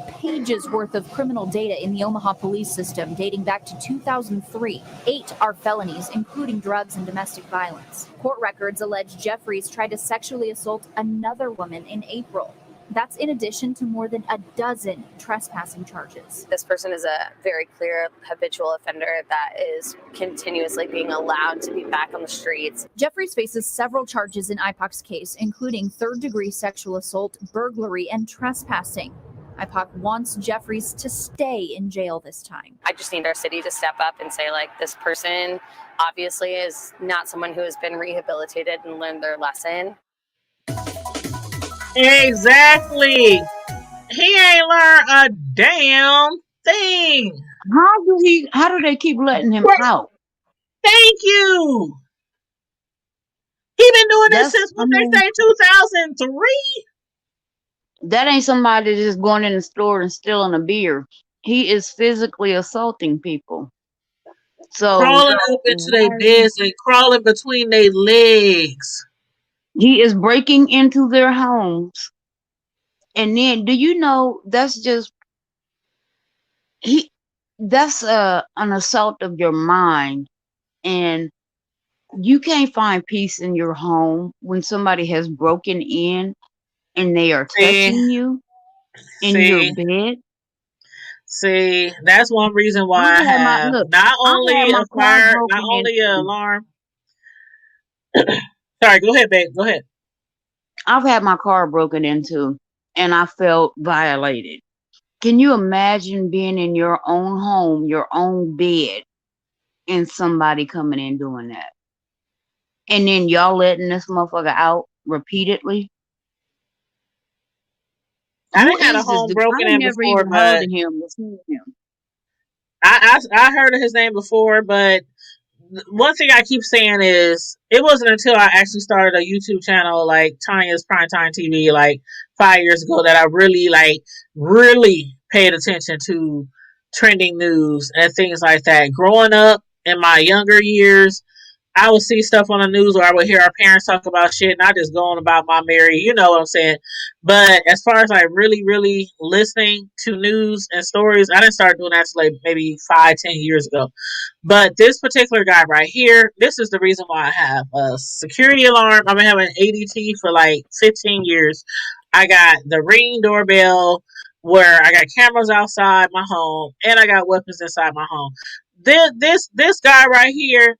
pages worth of criminal data in the Omaha police system dating back to 2003. 8 are felonies, including drugs and domestic violence. Court records allege Jeffries tried to sexually assault another woman in April. That's in addition to more than a dozen trespassing charges. This person is a very clear habitual offender that is continuously being allowed to be back on the streets. Jeffries faces several charges in IPOC's case, including third-degree sexual assault, burglary, and trespassing. IPOC wants Jeffries to stay in jail this time. I just need our city to step up and say, like, this person obviously is not someone who has been rehabilitated and learned their lesson. Exactly. He ain't learned a damn thing. How do they keep letting him out? Thank you. He been doing this since what they say 2003. That ain't somebody just going in the store and stealing a beer. He is physically assaulting people. So crawling up into their beds and crawling between their legs. He is breaking into their homes. And then, do you know, that's an assault of your mind. And you can't find peace in your home when somebody has broken in and they are touching you in your bed. See, that's one reason why I have not only a fire, not only an alarm. Sorry, go ahead, babe. Go ahead. I've had my car broken into and I felt violated. Can you imagine being in your own home, your own bed, and somebody coming in doing that? And then y'all letting this motherfucker out repeatedly? I didn't have a home broken in before, but I heard of his name before, but one thing I keep saying is it wasn't until I actually started a YouTube channel like Tanya's Primetime TV like 5 years ago that I really paid attention to trending news and things like that. Growing up in my younger years, I would see stuff on the news or I would hear our parents talk about shit and I just go on about my Mary, you know what I'm saying? But as far as like really listening to news and stories, I didn't start doing that like maybe 5-10 years ago. But this particular guy right here, this is the reason why I have a security alarm. I've been having ADT for like 15 years. I got the Ring doorbell where I got cameras outside my home and I got weapons inside my home. This guy right here,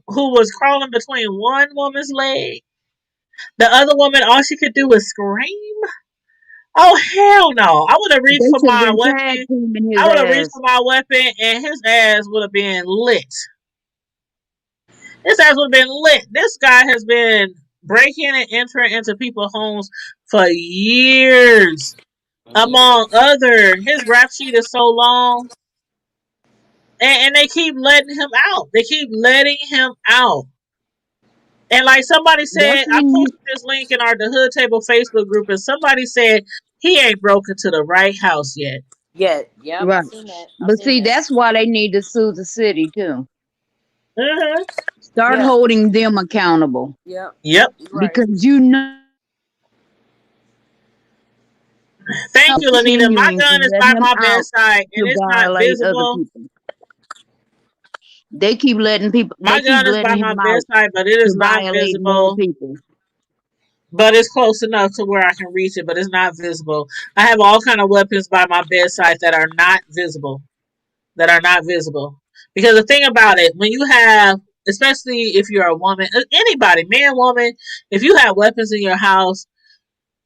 who was crawling between one woman's leg, the other woman, all she could do was scream. Oh hell no! I would have reached for my weapon. I would have reached for my weapon, and his ass would have been lit. His ass would have been lit. This guy has been breaking and entering into people's homes for years. Among other, his rap sheet is so long. And they keep letting him out. They keep letting him out. And like somebody said, I posted this link in our The Hood Table Facebook group, and somebody said he ain't broken to the right house yet. Yeah, right. But see, that's why they need to sue the city too. Mm-hmm. Start holding them accountable. Yep. Right. Because you know. Thank you, Lanita. My gun is by my bedside, and it's not visible. They keep letting people. My gun is by my bedside, but it is not visible. But it's close enough to where I can reach it, but it's not visible. I have all kind of weapons by my bedside that are not visible. Because the thing about it, when you have, especially if you're a woman, anybody, man, woman, if you have weapons in your house,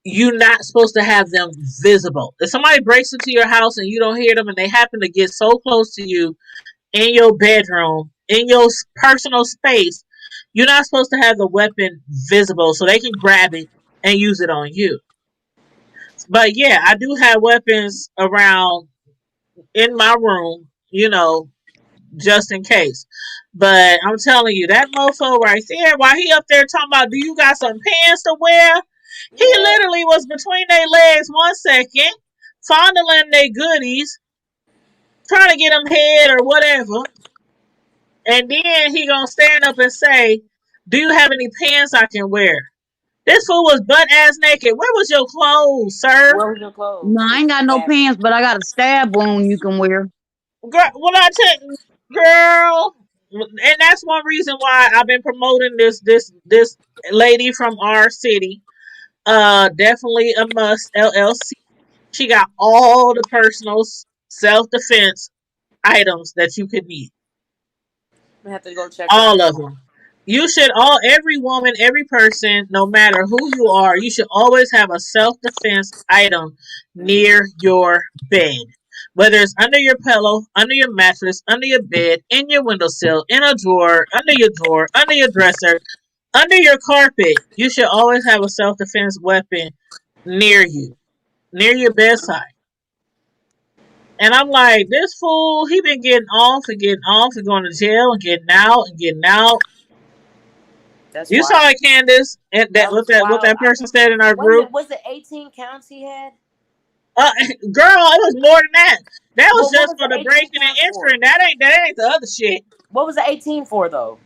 you're not supposed to have them visible. If somebody breaks into your house and you don't hear them and they happen to get so close to you in your bedroom in your personal space, you're not supposed to have the weapon visible so they can grab it and use it on you. But yeah, I do have weapons around in my room, just in case. But I'm telling you, that mofo right there, while he up there talking about, do you got some pants to wear? He Yeah. literally was between their legs 1 second, fondling their goodies, trying to get them head or whatever. And then he gonna stand up and say, do you have any pants I can wear? This fool was butt ass naked. Where was your clothes, sir? Where was your clothes? No, He I was ain't got no stabbing. pants, but I got a stab wound you can wear. Girl, what I tell girl, and that's one reason why I've been promoting this lady from our city. Definitely a must LLC. She got all the personal self defense items that you could need. I have to go check her All out of tomorrow. them. You should every woman, every person, no matter who you are, you should always have a self defense item Hmm. near your bed. Whether it's under your pillow, under your mattress, under your bed, in your windowsill, in a drawer, under your dresser, under your carpet, you should always have a self defense weapon near you, near your bedside. And I'm like, this fool, he been getting off and going to jail and getting out and getting out. That's You wild. saw it, Candace, and that That what was what wild. that person said in our Wasn't group. it? Was it 18 counts he had? Uh, Girl, it was more than that. That was Well, what just was for the the 18 breaking counts and for? entering. That ain't the other shit. What was the 18 for though?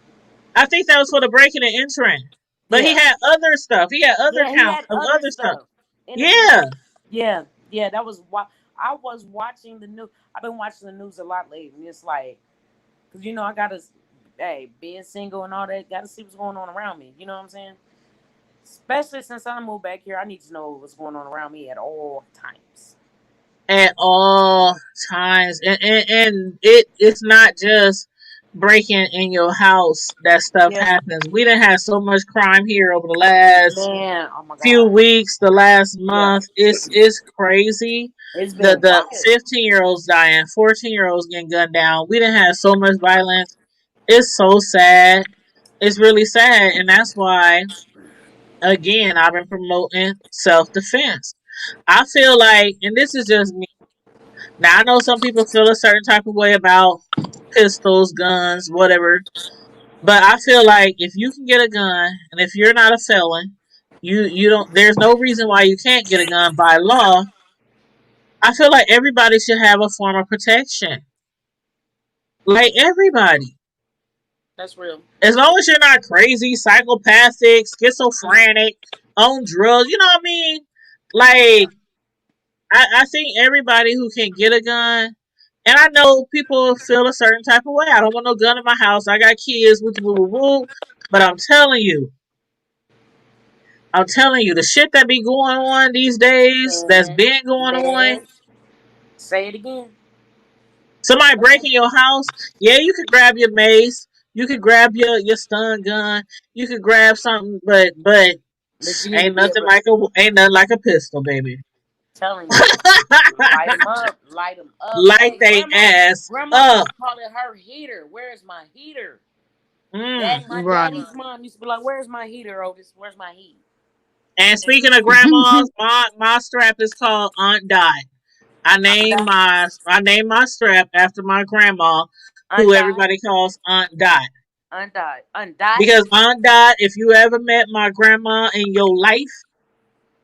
I think that was for the breaking and entering. But he Yeah. had other stuff. He had other Yeah, he counts had of other other stuff. stuff in addition. Yeah. Yeah, yeah, that was why I was watching the news. I've been watching the news a lot lately, and it's like, cause I gotta, hey, being single and all that, gotta see what's going on around me. You know what I'm saying? Especially since I moved back here, I need to know what's going on around me at all times. At all times. And it's not just breaking in your house that stuff Yeah, happens. We done had so much crime here over the last man. Oh my few god. weeks, the last Yeah, month. It's crazy. it's The been the wild. 15-year-olds dying, 14-year-olds getting gunned down. We done had so much violence. It's so sad. It's really sad. And that's why again I've been promoting self defense. I feel like, and this is just me. Now I know some people feel a certain type of way about pistols, guns, whatever. But I feel like if you can get a gun, and if you're not a felon, you don't. There's no reason why you can't get a gun by law. I feel like everybody should have a form of protection. Like everybody, That's real. as long as you're not crazy, psychopathic, schizophrenic, on drugs. You know what I mean? Like I think everybody who can get a gun, and I know people feel a certain type of way. I don't want no gun in my house. I got kids, woo woo woo woo. But I'm telling you, the shit that be going on these days, that's Man, been going on. man, say it again. Somebody breaking your house, yeah, you could grab your mace, you could grab your stun gun, you could grab something, but But you need to be able to ain't nothing like a pistol, baby. telling you. Light them up. Light them up. Light Hey, they grandma. ass Grandma used up. to call it her heater. Where's my heater? Mm. Daddy, my Right. daddy's mom used to be like, "Where's my heater, Otis? Where's my heat?" And speaking of grandmas, my strap is called Aunt Dot. Undie, I named my strap after my grandma, who undie, everybody calls Aunt Dot. undie, undie. Because Aunt Dot, if you ever met my grandma in your life,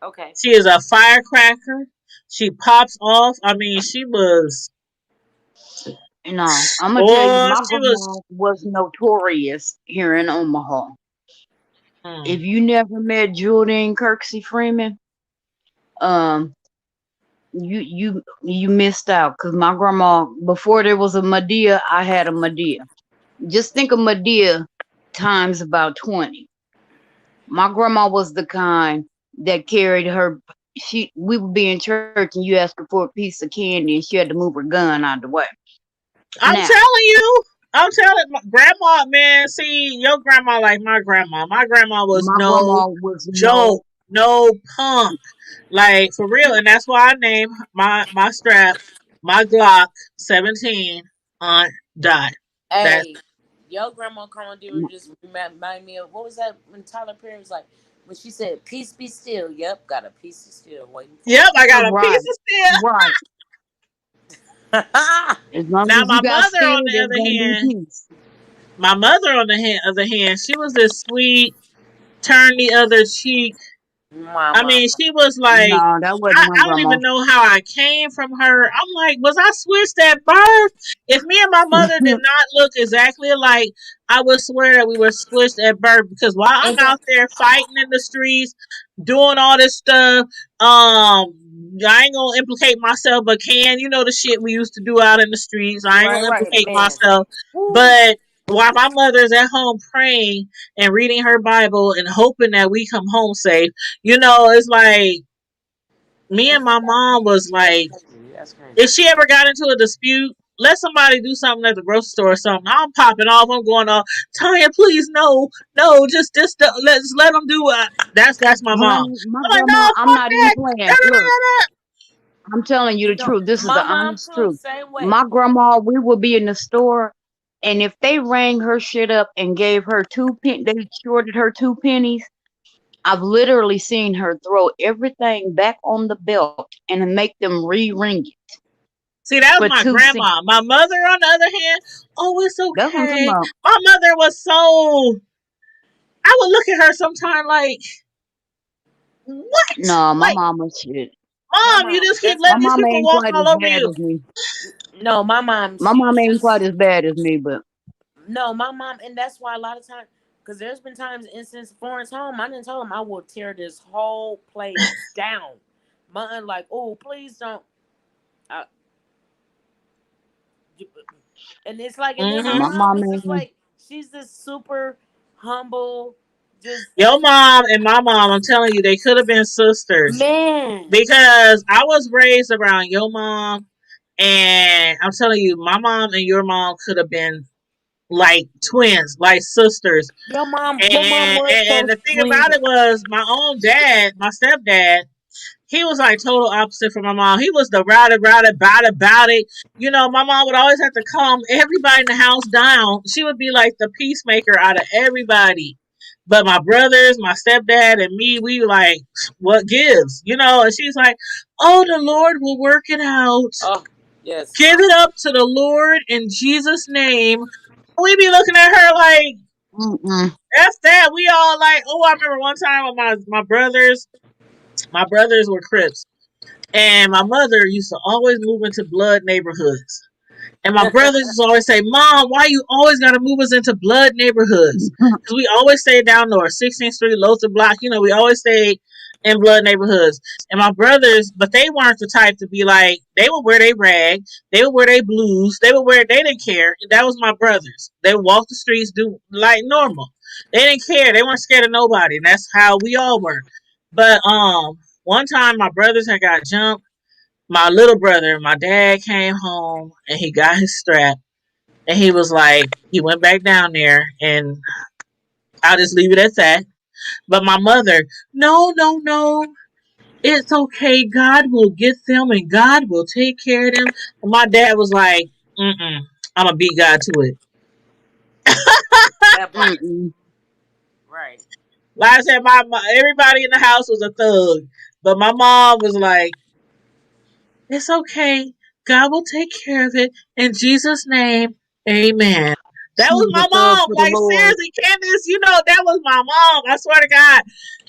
Okay. she is a firecracker. She pops off. I mean, she was, I'm gonna tell you, oh, my she was. grandma was notorious here in Omaha. Mm. If you never met Jordan Kirksey Freeman, um, you missed out. Cause my grandma, before there was a Medea, I had a Medea. Just think of Medea times about 20. My grandma was the kind that carried her. We would be in church and you ask her for a piece of candy and she had to move her gun out of the way. I'm Now, telling you. I'm telling my grandma, man. See, your grandma like my grandma. My grandma was my no grandma was no. joke, no punk, like for real. And that's why I named my strap, my Glock 17 on Dot. That's Hey, Your grandma calling you just remind me of what was that when Tyler Perry was like when she said "Peace be still." Yep, got a piece of steel waiting for Yep, I got a Right, piece of steel. right. you. As long Now as you my got mother, steel, on the there's other gonna be hand, peace. other hand, she was this sweet, turn the other cheek. My I mama. mean, she was like, No, that wasn't my I don't grandma. even know how I came from her. I'm like, was I switched at birth? If me and my mother did not look exactly alike, I would swear that we were switched at birth because while I'm And then out there fighting in the streets, doing all this stuff, I ain't gonna implicate myself, but you know the shit we used to do out in the streets. I ain't right, gonna right, implicate man. myself, Woo. but while my mother's at home praying and reading her Bible and hoping that we come home safe, you know, it's like me and my mom was That's like, crazy. That's crazy. if she ever got into a dispute, let somebody do something at the grocery store or something. I'm popping off. I'm going off. Tanya, please, no, no, just let them do it. That's my mom. Honey, my I'm like, grandma, no, I'm fuck not even that. playing. Da, da, Look, da, da, I'm telling you the No, truth. This is my the mom honest too. truth. Same way. My grandma, we would be in the store, and if they rang her shit up and gave her they shorted her 2 pennies. I've literally seen her throw everything back on the belt and make them re-ring it See, that was for my 2 cents. grandma. My mother, on the other hand, oh, it's That's what I'm talking okay. about. My mother was so. I would look at her sometime like, what? No, my Like, mama shit. My mom, you mom. just keep That's My letting my these mama people ain't walk quite all as over bad you. as me. no. My mom. My She mama was ain't quite just as bad as me, but no. My mom, and that's why a lot of times, because there's been times, instance, Florence home, I didn't tell him I will tear this whole place down. My aunt like, oh, please don't. I, and it's like, and then my Hmm my mom mama was just ain't. like, she's this super humble, just Your mom and my mom, I'm telling you, they could have been sisters man. because I was raised around your mom, and I'm telling you, my mom and your mom could have been like twins, like sisters. Your mom was And so the thing sweet. about it was, my own dad, my stepdad, he was like total opposite from my mom. He was the rowdy, about it. You know, my mom would always have to calm everybody in the house down. She would be like the peacemaker out of everybody. But my brothers, my stepdad, and me, we like, what gives? You know, and she's like, oh, the Lord will work it out. Oh yes, Give it up to the Lord in Jesus' name. We be looking at her like, Mm-mm. F that. We all like, oh, I remember one time with my brothers were Crips. And my mother used to always move into blood neighborhoods. And my brothers used to always say, Mom, why you always got to move us into blood neighborhoods? Because we always stayed down north, 16th Street, Lotha Block. You know, we always stayed in blood neighborhoods. And my brothers, but they weren't the type to be like, they would wear their rag, they would wear their blues, they didn't care. That was my brothers. They would walk the streets, do like normal. They didn't care. They weren't scared of nobody. And that's how we all were. But one time my brothers had got jumped. My little brother, my dad came home and he got his strap and he was like, he went back down there and I'll just leave it at that. But my mother, no, no, no, it's okay. God will get them and God will take care of them. And my dad was like, I'm gonna beat God to it. that part. Mm-mm. Right. Like I said, everybody in the house was a thug, but my mom was like, it's okay. God will take care of it. In Jesus' name, amen. That was She's a my thug mom. for the Like, Lord. seriously, Candace, you know, that was my mom. I swear to God.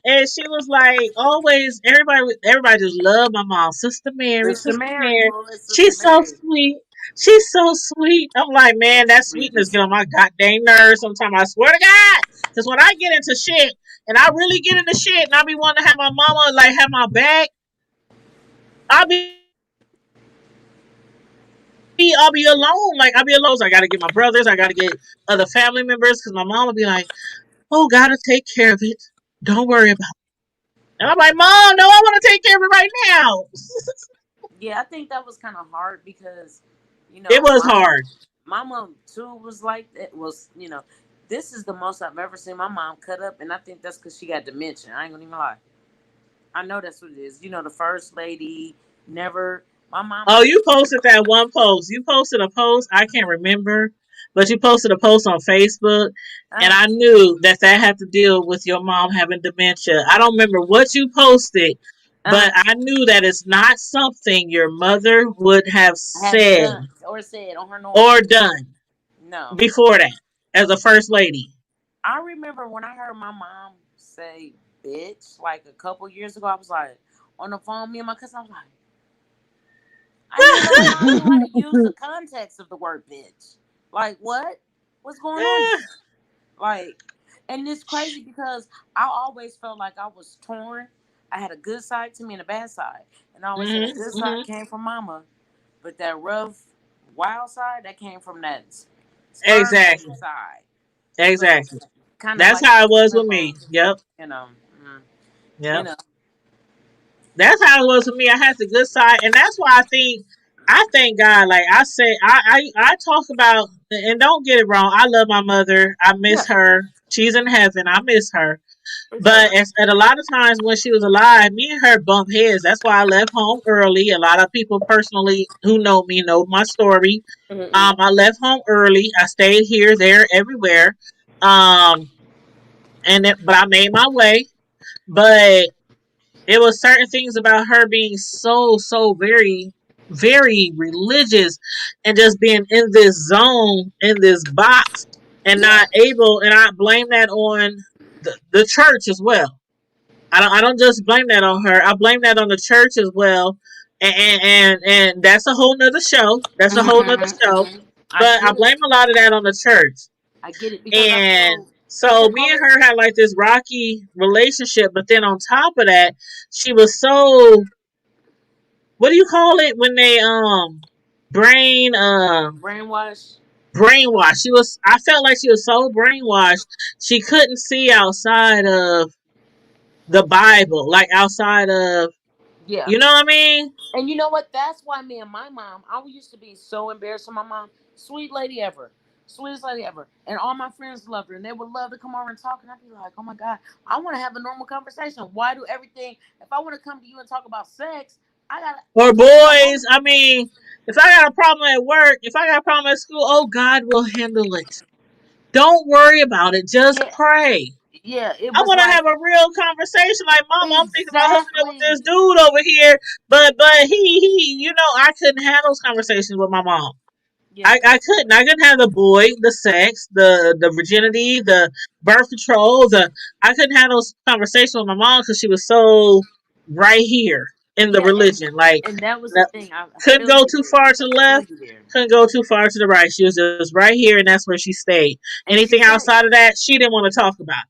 And she was like, always, everybody just loved my mom. Sister Mary, Sister Sister Mary, Mary. boy, Sister She's so Mary. sweet. She's so sweet. I'm like, man, The that sweetness sweetest. get on my goddamn nerves sometimes. I swear to God. Because when I get into shit, and I really get into shit, and I be wanting to have my mama, like, have my back, I'll be I'll be alone. Like I'll be alone. So I gotta get my brothers. I gotta get other family members because my mom will be like, "Oh, gotta take care of it. Don't worry about it." And I'm like, "Mom, no, I want to take care of it right now." Yeah, I think that was kind of hard because, It was hard. my mom too was like that. Was this is the most I've ever seen my mom cut up, and I think that's because she got dementia. I ain't gonna even lie. I know that's what it is. The first lady never. My mama. Oh, you posted that one post. You posted a post. I can't remember, but you posted a post on Facebook, and I knew that had to deal with your mom having dementia. I don't remember what you posted, but I knew that it's not something your mother would have said on her normal or done no before that as a first lady. I remember when I heard my mom say bitch like a couple years ago, I was like on the phone, me and my cousin, I was like, I didn't know mom how to use the context of the word bitch. Like what? What's going on here? Like, and it's crazy because I always felt like I was torn. I had a good side to me and a bad side. And I always said the good side came from mama, but that rough, wild side, that came from that sperm Exactly. side. Exactly. So, kind of That's like how it was with me. Yep. you know, Yep. you know. That's how it was with me. I had the good side, and that's why I thank God. Like I say, I talk about, and don't get it wrong. I love my mother. I miss her. She's in heaven. I miss her. But at a lot of times when she was alive, me and her bump heads. That's why I left home early. A lot of people personally who know me know my story. I left home early. I stayed here, there, everywhere. But I made my way. But it was certain things about her being so very very religious and just being in this zone, in this box, and not able, and I blame that on the church as well. I don't just blame that on her. I blame that on the church as well. And that's a whole nother show. That's a whole nother show. But I blame a lot of that on the church. I get it because And so me and her had like this rocky relationship, but then on top of that, she was so, what do you call it when they brainwash. Brainwashed. I felt like she was so brainwashed she couldn't see outside of the Bible, like outside of, you know what I mean? And you know what? That's why me and my mom, I used to be so embarrassed of my mom. Sweet lady ever. Sweetest lady ever. And all my friends loved her. And they would love to come over and talk. And I'd be like, oh my God, I want to have a normal conversation. Why do everything? If I want to come to you and talk about sex, I got to. Or boys. I mean, if I got a problem at work, if I got a problem at school, oh, God will handle it. Don't worry about it. Just pray. Yeah, I want to have a real conversation. Like, Mama, I'm thinking about hooking up with this dude over here, but he, I couldn't have those conversations with my mom. Yeah. I couldn't. I couldn't have the boy, the sex, the virginity, the birth control. I couldn't have those conversations with my mom because she was so right here in the religion. And that was the thing. I couldn't go too far to the left. Couldn't go too far to the right. She was just right here, and that's where she stayed. Anything outside of that, she didn't want to talk about.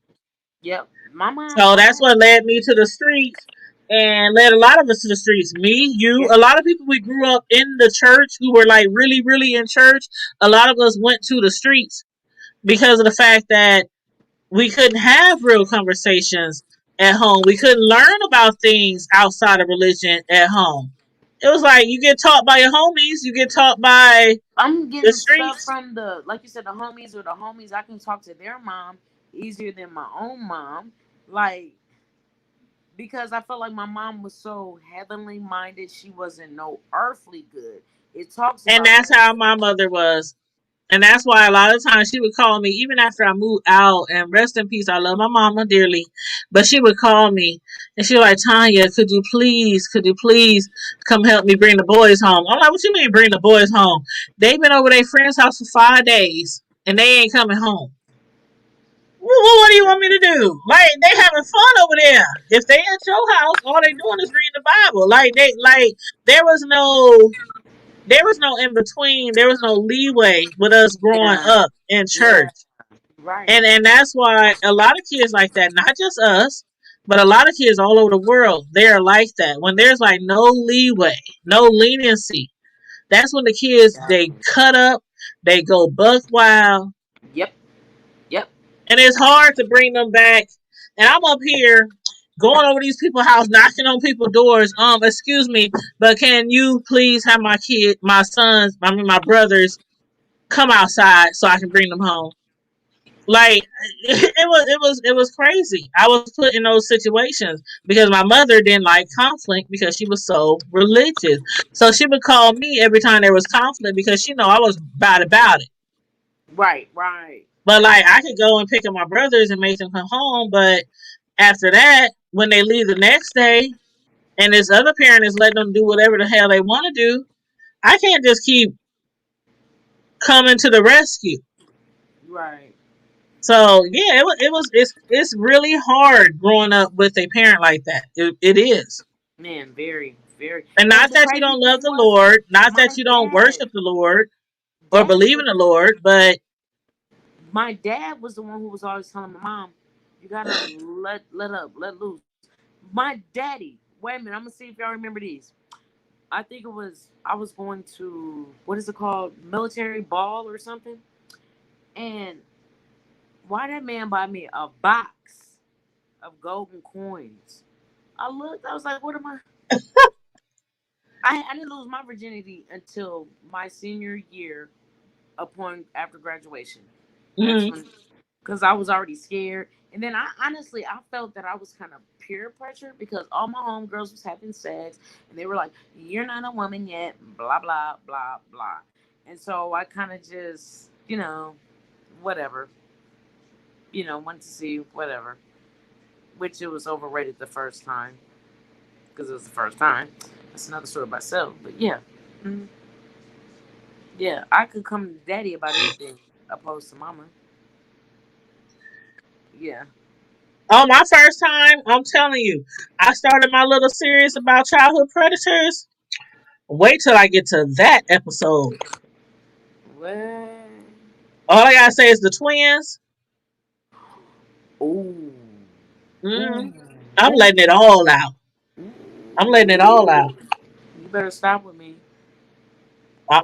Yep, my mom. So that's what led me to the streets, and led a lot of us to the streets. Me, you, a lot of people we grew up in the church who were like really, really in church. A lot of us went to the streets because of the fact that we couldn't have real conversations at home. We couldn't learn about things outside of religion at home. It was like you get taught by your homies. You get taught by I'm getting stuff from the, like you said, the homies or the homies. I can talk to their mom easier than my own mom. Like, because I felt like my mom was so heavenly minded, she wasn't no earthly good. It talks about, and that's how my mother was. And that's why a lot of times she would call me, even after I moved out, and rest in peace, I love my mama dearly, but she would call me, and she was like, Tanya, could you please come help me bring the boys home? I'm like, what you mean bring the boys home? They've been over their friend's house for 5 days, and they ain't coming home. Well, what do you want me to do? Like, they having fun over there. If they at your house, all they doing is reading the Bible. There was no in between. There was no leeway with us growing up in church. Yeah. Right. And that's why a lot of kids like that, not just us, but a lot of kids all over the world, they're like that. When there's like no leeway, no leniency, that's when the kids, they cut up, they go buck wild. Yep. And it's hard to bring them back. And I'm up here going over these people's house, knocking on people's doors. Excuse me, but can you please have my brothers come outside so I can bring them home? Like, it was crazy. I was put in those situations because my mother didn't like conflict because she was so religious. So she would call me every time there was conflict because she know I was about it. Right, right. But like I could go and pick up my brothers and make them come home, but after that, when they leave the next day and this other parent is letting them do whatever the hell they want to do, I can't just keep coming to the rescue. Right. So yeah, it's really hard growing up with a parent like that. It is. Man, very, very. And And not the that you crazy don't love thing the was, Lord, not that my you don't dad, worship the Lord or dad believe in was the Lord, but my dad was the one who was always telling my mom, "You gotta let loose." My daddy. Wait a minute. I'm gonna see if y'all remember these. I think it was I was going to what is it called, military ball or something, and why that man buy me a box of golden coins? I looked. I was like, "What am I?" I didn't lose my virginity until my senior year upon after graduation. That's mm, when, because I was already scared, and then I honestly I felt that I was kind of peer pressure because all my homegirls was having sex, and they were like, "You're not a woman yet," blah blah blah blah, and so I kind of just whatever, went to see whatever, which it was overrated the first time because it was the first time. That's another story by itself, but yeah. Mhm. Yeah, I could come to daddy about anything opposed to mama. Yeah. oh my first time, I'm telling you, I started my little series about childhood predators. Wait till I get to that episode. What? All I gotta say is the twins. Ooh. Mm, Ooh. I'm Ooh. letting it all out. I'm letting it all out. Ooh. You better stop with me. Uh,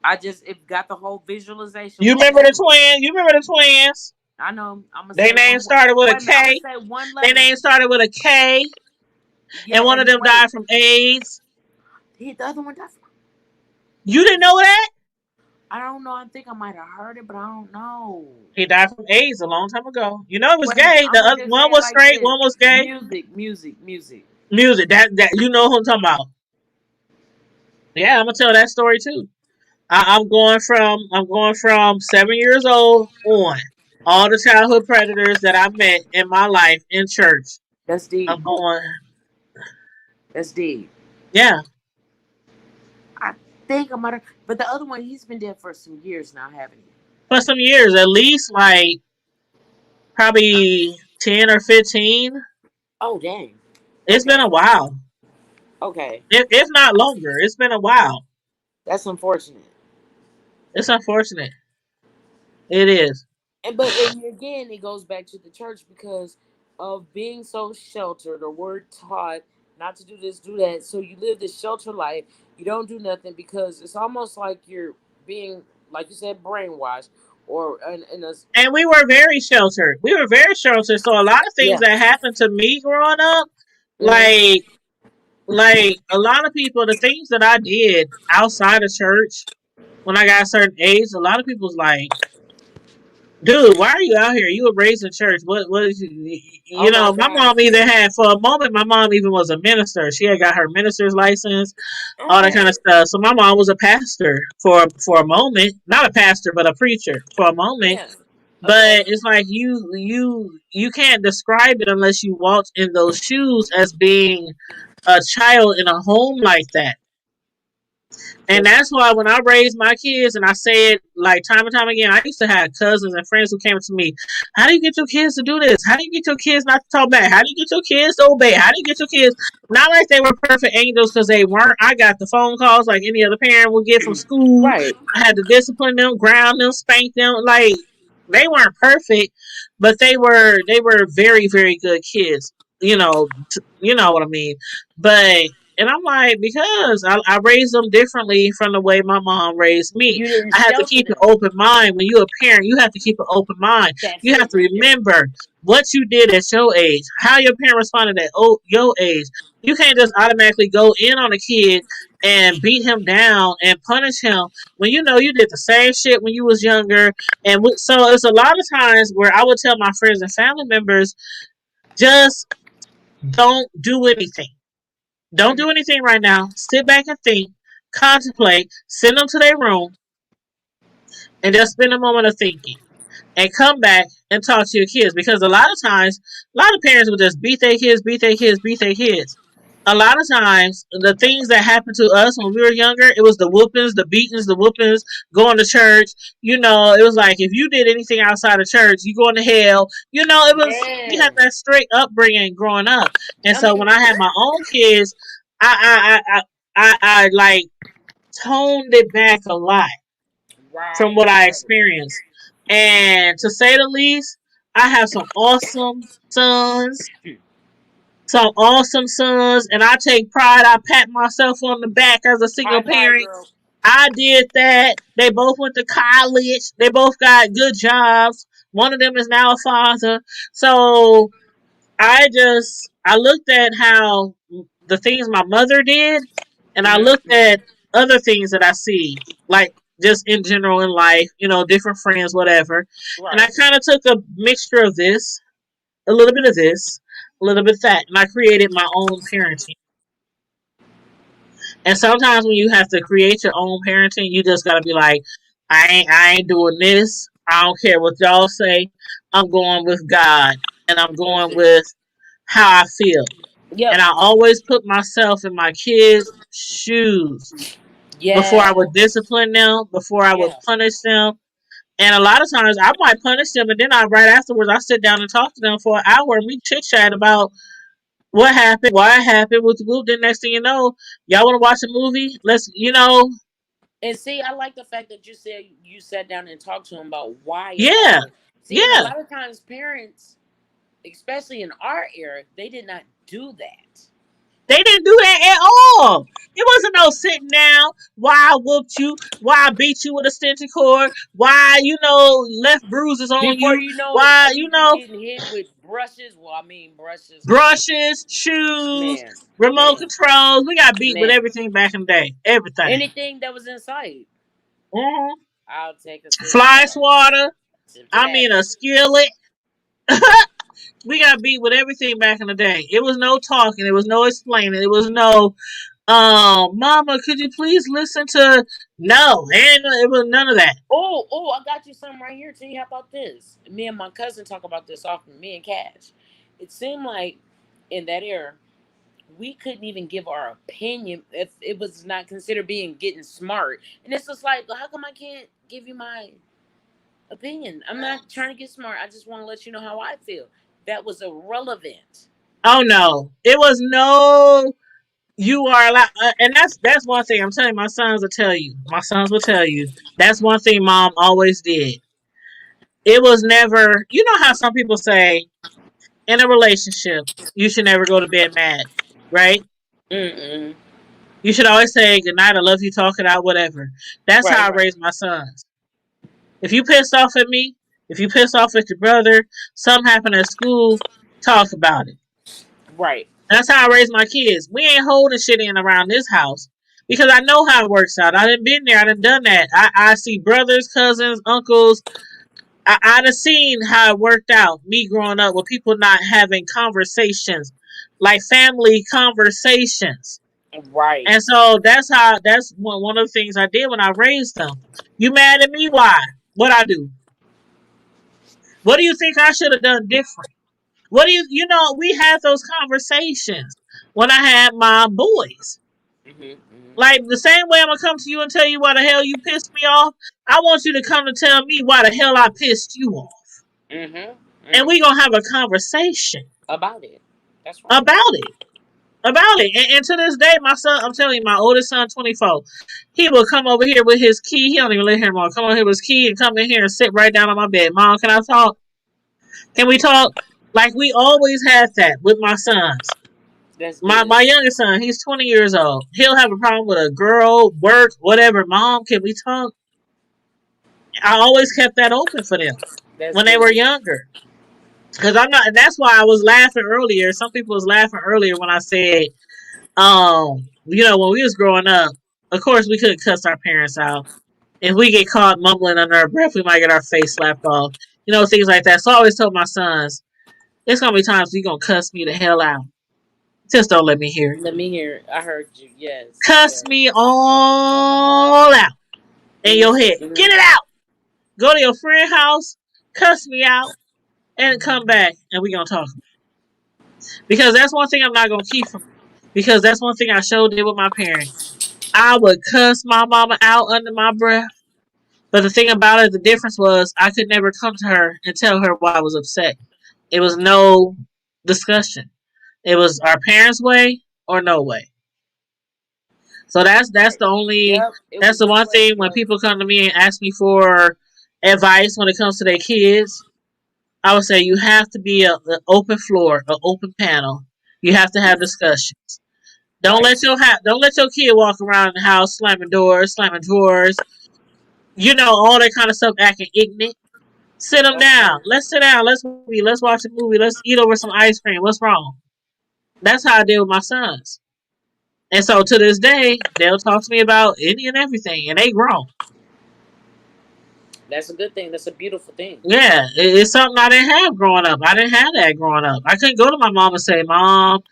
I just it got the whole visualization you with you remember the saying. twins? You remember the twins? I know. I'm gonna Their say name one. started with a Wait a minute. I'm gonna K. say one Their letter. name started with a K, and Yeah, one of and then them wait. died from AIDS. The other one. You didn't know that? I don't know. I think I might have heard it, but I don't know. He died from AIDS a long time ago. You know it was Wait a minute. gay. The I'm gonna other just say one it was like straight, this: one was gay. music. Music. That you know who I'm talking about. Yeah, I'm gonna tell that story too. I'm going from 7 years old on. All the childhood predators that I met in my life in church. That's deep. I'm going. That's deep. Yeah, I think I might have, but the other one, he's been dead for some years now, haven't he? for some years, at least like probably 10 or 15. Oh, dang. It's been Okay. a while, Okay. if not longer. It's been a while. That's unfortunate. It's unfortunate. It is. And again, it goes back to the church because of being so sheltered, or we're taught not to do this, do that. So you live this shelter life. You don't do nothing because it's almost like you're being, like you said, brainwashed, or in a And we were very sheltered. We were very sheltered. So a lot of things yeah. that happened to me growing up, Hmm. like like a lot of people, the things that I did outside of church when I got a certain age, a lot of people's like, dude, why are you out here? You were raised in church. What is Oh my my God. mom even had for a moment. My mom even was a minister. She had got her minister's license, all that kind of Oh. stuff. So my mom was a pastor for a moment, not a pastor, but a preacher for a moment. Yeah. Okay. But it's like you can't describe it unless you walked in those shoes as being a child in a home like that. And That's that's why when I raised my kids, and I say it like time and time again, I used to have cousins and friends who came to me, how do you get your kids to do this? How do you get your kids not to talk back? How do you get your kids to obey? How do you get your kids? Not like they were perfect angels, because they weren't. I got the phone calls like any other parent would get from school. right. I had to discipline them, ground them, spank them. Like, they weren't perfect, but they were very, very good kids. You know what I mean. But and I'm like, because I raised them differently from the way my mom raised me. You didn't I have to shelter keep an them. open mind. When you're a parent, you have to keep an open mind. That's You have it to right there. remember what you did at your age, how your parent responded at your age. You can't just automatically go in on a kid and beat him down and punish him when you know you did the same shit when you was younger. And so it's a lot of times where I would tell my friends and family members, just don't do anything. Don't Mm. do anything right now. Sit back and think, contemplate, send them to their room, and just spend a moment of thinking and come back and talk to your kids, because a lot of times, a lot of parents will just beat their kids, beat their kids, beat their kids. A lot of times, the things that happened to us when we were younger, it was the whoopings, the beatings, the whoopings, going to church. You know, it was like if you did anything outside of church, you going to hell. You know, it was, we had Man, that straight upbringing growing up. And I so mean, when I had my own kids, I like toned it back a lot from right, what I right. experienced. And to say the least, I have some awesome sons, some awesome sons, and I take pride. I pat myself on the back as a single High five, parent. girl. I did that. They both went to college. They both got good jobs. One of them is now a father. So I looked at how the things my mother did, and I looked Mm-hmm. at other things that I see, like just in general in life, you know, different friends, whatever. And I Right. kind of took a mixture of this, a little bit of this, a little bit of that, and I created my own parenting. And sometimes when you have to create your own parenting, you just gotta be like, I ain't doing this. I don't care what y'all say. I'm going with God, and I'm That's going it. with how I feel. And Yep. I always put myself in my kids' shoes before I Yeah. would discipline them, before I would Yeah. punish them. And a lot of times I might punish them, and then right afterwards I sit down and talk to them for an hour, and we chit chat about what happened, why it happened, with the group. Then next thing you know, y'all want to watch a movie? Let's, you know, And see, I like the fact that you said you sat down and talked to them about why it yeah, happened. See, and a yeah. lot of times parents, especially in our era, they did not do that. They didn't do that at all. It wasn't no sitting down. Why I whooped you? Why I beat you with a extension cord? Why, you know, left bruises on Before you? you know it, Why, you you know, getting hit with brushes. Well, I mean brushes, like brushes, shoes, man, remote man, controls. We got beat with man. everything back in the day. Everything. Anything that was in sight, Mm-hmm. I'll take a sip for Fly that. swatter. Sip for I that. mean, a skillet. We got beat with everything back in the day. It was no talking. It was no explaining. It was no, mama, could you please listen to? No, and it was none of that. Oh, oh, I got you something right here. Tell how about this? Me and my cousin talk about this often. Me and Cash. It seemed like in that era, we couldn't even give our opinion if it was not considered being getting smart. And it's just like, well, how come I can't give you my opinion? I'm not trying to get smart. I just want to let you know how I feel. That was irrelevant. Oh no, it was no. You are allowed, and that's one thing I'm telling you. My sons will tell you. My sons will tell you. That's one thing mom always did. It was never. You know how some people say in a relationship you should never go to bed mad, right? Mm-mm. You should always say good night, I love you, talk it out, whatever. That's Right, how I right, raised my sons. If you pissed off at me, if you pissed off at your brother, something happened at school, talk about it. right. That's how I raise my kids. We ain't holding shit in around this house because I know how it works out. I done been there. I done done that. I see brothers, cousins, uncles. I done seen how it worked out. Me growing up with people not having conversations, like family conversations. And Right. so that's one of the things I did when I raised them. You mad at me? Why? What I do? What do you think I should have done different? What do you know? We had those conversations when I had my boys. Mm-hmm, mm-hmm, Like the same way I'm gonna come to you and tell you why the hell you pissed me off. I want you to come to tell me why the hell I pissed you off, mm-hmm, and mm-hmm. we gonna have a conversation About it. That's right. about it. About it. And to this day, my son, I'm telling you, my oldest son, 24, he will come over here with his key. He don't even live here anymore. Come over here with his key and come in here and sit right down on my bed. Mom, can I talk? Can we talk? Like we always had that with my sons. That's My good. youngest son, he's 20 years old. He'll have a problem with a girl, work, whatever. Mom, can we talk? I always kept that open for them That's when they were good. younger. Because I'm not, and that's why I was laughing earlier. Some people was laughing earlier when I said, you know, when we was growing up, of course we couldn't cuss our parents out. If we get caught mumbling under our breath, we might get our face slapped off. You know, things like that. So I always told my sons, it's gonna be times you're gonna cuss me the hell out. Just don't let me hear it. Let me hear. I heard you. Yes. Cuss Yes. me all out in your head. Mm-hmm. Get it out. Go to your friend's house, cuss me out, and come back, and we gonna talk. Because that's one thing I'm not gonna keep from you. Because that's one thing I showed did with my parents. I would cuss my mama out under my breath. But the thing about it, the difference was I could never come to her and tell her why I was upset. It was no discussion. It was our parents' way or no way. So that's the only Yep, it that's was the no one way. thing when Yep. people come to me and ask me for advice when it comes to their kids. I would say you have to be an open floor, an open panel. You have to have discussions. Right. Don't let your kid walk around the house slamming doors, slamming drawers. You know all that kind of stuff, acting ignorant. Sit them Okay. down. Let's sit down. Let's movie. Let's watch a movie. Let's eat over some ice cream. What's wrong? That's how I deal with my sons. And so to this day, they'll talk to me about any and everything, and they grown. That's a good thing. That's a beautiful thing. Yeah, it's something I didn't have growing up. I didn't have that growing up. I couldn't go to my mom and say, "Mom,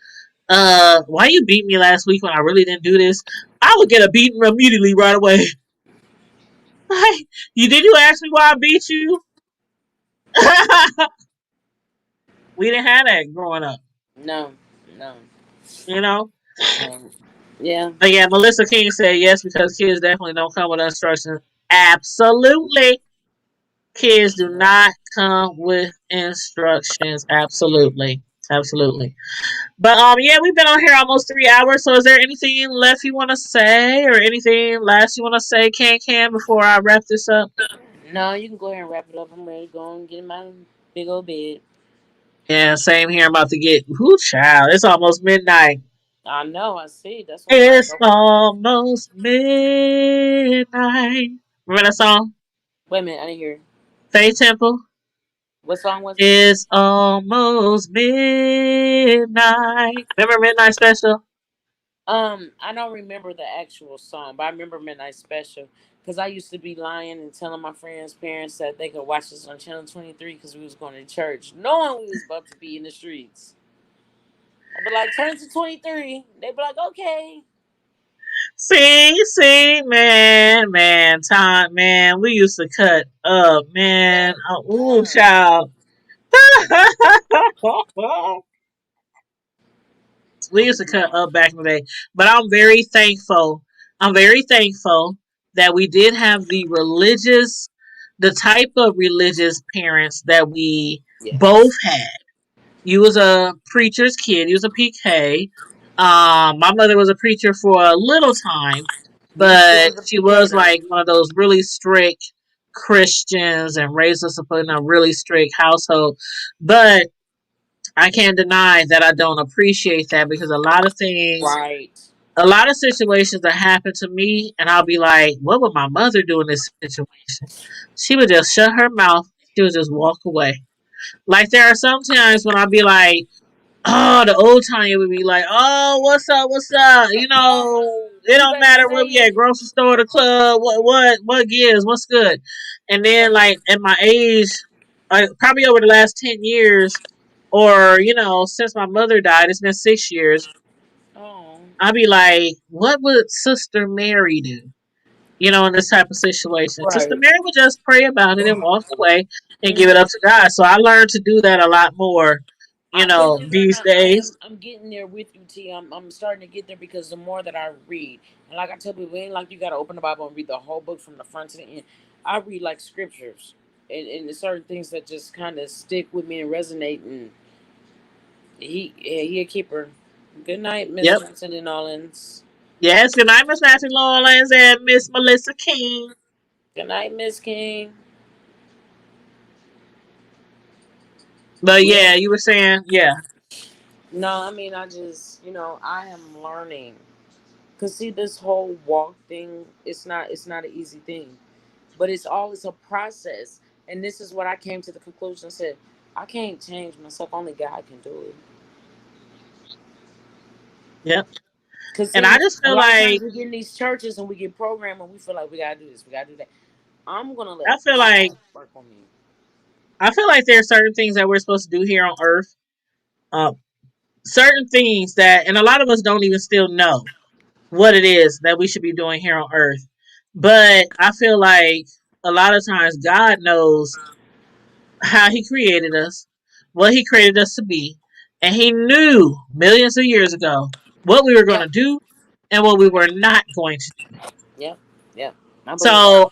why you beat me last week when I really didn't do this?" I would get a beating immediately right away. Like, you ask me why I beat you? We didn't have that growing up, No, no, you know. no. Yeah. But yeah, Melissa King said yes because kids definitely don't come with instructions. Absolutely, kids do Yeah. not come with instructions. Absolutely, absolutely. But yeah, we've been on here almost 3 hours. So is there anything left you want to say, or anything last you want to say, Can before I wrap this up? No, you can go ahead and wrap it up. I'm ready to go and get in my big old bed. Yeah, same here. I'm about to get whoo child. It's almost midnight. I know. I see. That's why I'm like, It's go. almost midnight. Remember that song? Wait a minute. I didn't hear. Faith Temple. What song was it? It's almost midnight. Remember Midnight Special? I don't remember the actual song, but I remember Midnight Special because I used to be lying and telling my friends' parents that they could watch us on Channel 23 because we was going to church, knowing we was about to be in the streets. I'd be like, turn to 23. They'd be like, okay. See, man, time, man. We used to cut up, man. Oh, ooh, Uh, child. We used to cut no. up back in the day. But I'm very thankful. I'm very thankful that we did have the type of religious parents that we both Yes. had. You was a preacher's kid. You was a PK. My mother was a preacher for a little time, Me too but as a she PK was now. like one of those really strict Christians and raised us up in a really strict household. But I can't deny that I don't appreciate that because Right. a lot of situations that happen to me, and I'll be like, what would my mother do in this situation? She would just shut her mouth. She would just walk away. Like there are some times when I'll be like, oh, the old Tanya would be like, oh, what's up, what's up? You know, it You don't better matter say where we at, it. grocery store, the club, what gives, what's good. And then like at my age, probably over the last 10 years, or since my mother died, it's been 6 years. Oh. I'll be like, what would Sister Mary do? In this type of situation. Sister Right. Mary would just pray about it and walk away and give it Mhm. up to God. So I learned to do that a lot more, It's just these days. I'm getting there with you, T. I'm starting to get there because the more that I read, and like I tell people, it ain't like you got to open the Bible and read the whole book from the front to the end. I read like scriptures, and there's certain things that just kind of stick with me and resonate. And he a keeper. Good night, Miss Yep. Johnson and Nolans. Yes, good night, Miss Nancy Lawrence and Miss Melissa King. Good night, Miss King. But Yeah. yeah, you were saying, yeah. No, I mean I just I am learning. Cause see, this whole walk thing, it's not an easy thing, but it's a process. And this is what I came to the conclusion. Said I can't change myself. Only God can do it. Yep. Cause And I see, just a feel lot of times like we get in these churches and we get programmed and we feel like we gotta do this, we gotta do that. I'm gonna let I feel like God work on me. there are certain things that we're supposed to do here on earth. Uh, certain things that, and a lot of us don't even still know what it is that we should be doing here on earth. But I feel like a lot of times God knows how He created us, what He created us to be, and He knew millions of years ago what we were going to Yep. do and what we were not going to do. Yep. Yep. I believe that. So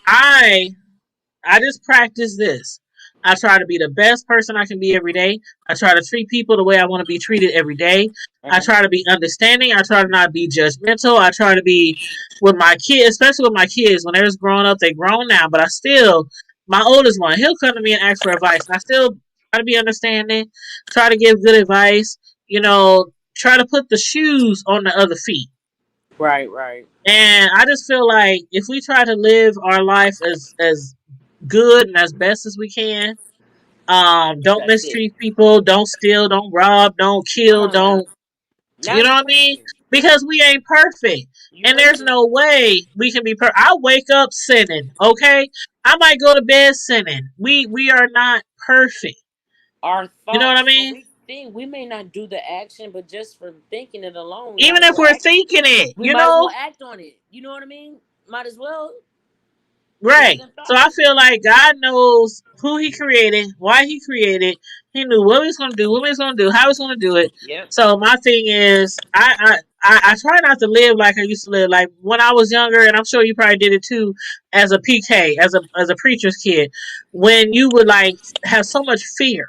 I just practice this. I try to be the best person I can be every day. I try to treat people the way I want to be treated every day. I Mm-hmm. try to be understanding. I try to not be judgmental. I try to be with my kids, especially with my kids. When they was growing up, they grown now, but I still, my oldest one, he'll come to me and ask for advice. And I still try to be understanding, try to give good advice, try to put the shoes on the other feet. Right. Right. And I just feel like if we try to live our life as good and as best as we can, don't That's it. mistreat people, don't steal, don't rob, don't Come kill, on now. don't, you Now know you what I mean? preaching. Because we ain't perfect. You And there's preaching. no way we can be perfect. I wake up sinning, okay? I might go to bed sinning. We are not perfect. Our You know what I thoughts, when mean? we think, we may not do the action, but just from thinking it alone, we might Even as if well we're act. thinking it, We might as well act on it. You know what I mean? Might as well, because it's right. in So thought. I feel like God knows who He created, why He created. He knew what He was going to do, what He was going to do, how He was going to do it. Yep. So my thing is, I try not to live like I used to live. Like when I was younger, and I'm sure you probably did it too, as a PK, as a preacher's kid, when you would like have so much fear.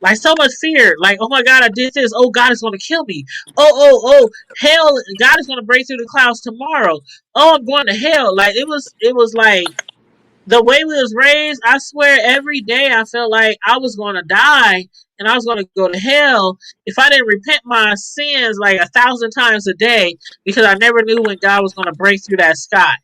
Like so much fear, like oh my God, I did this. Oh God is going to kill me. Oh, hell, God is going to break through the clouds tomorrow. Oh, I'm going to hell. Like it was like the way we was raised, I swear every day I felt like I was going to die and I was going to go to hell if I didn't repent my sins like 1,000 times a day because I never knew when God was going to break through that sky.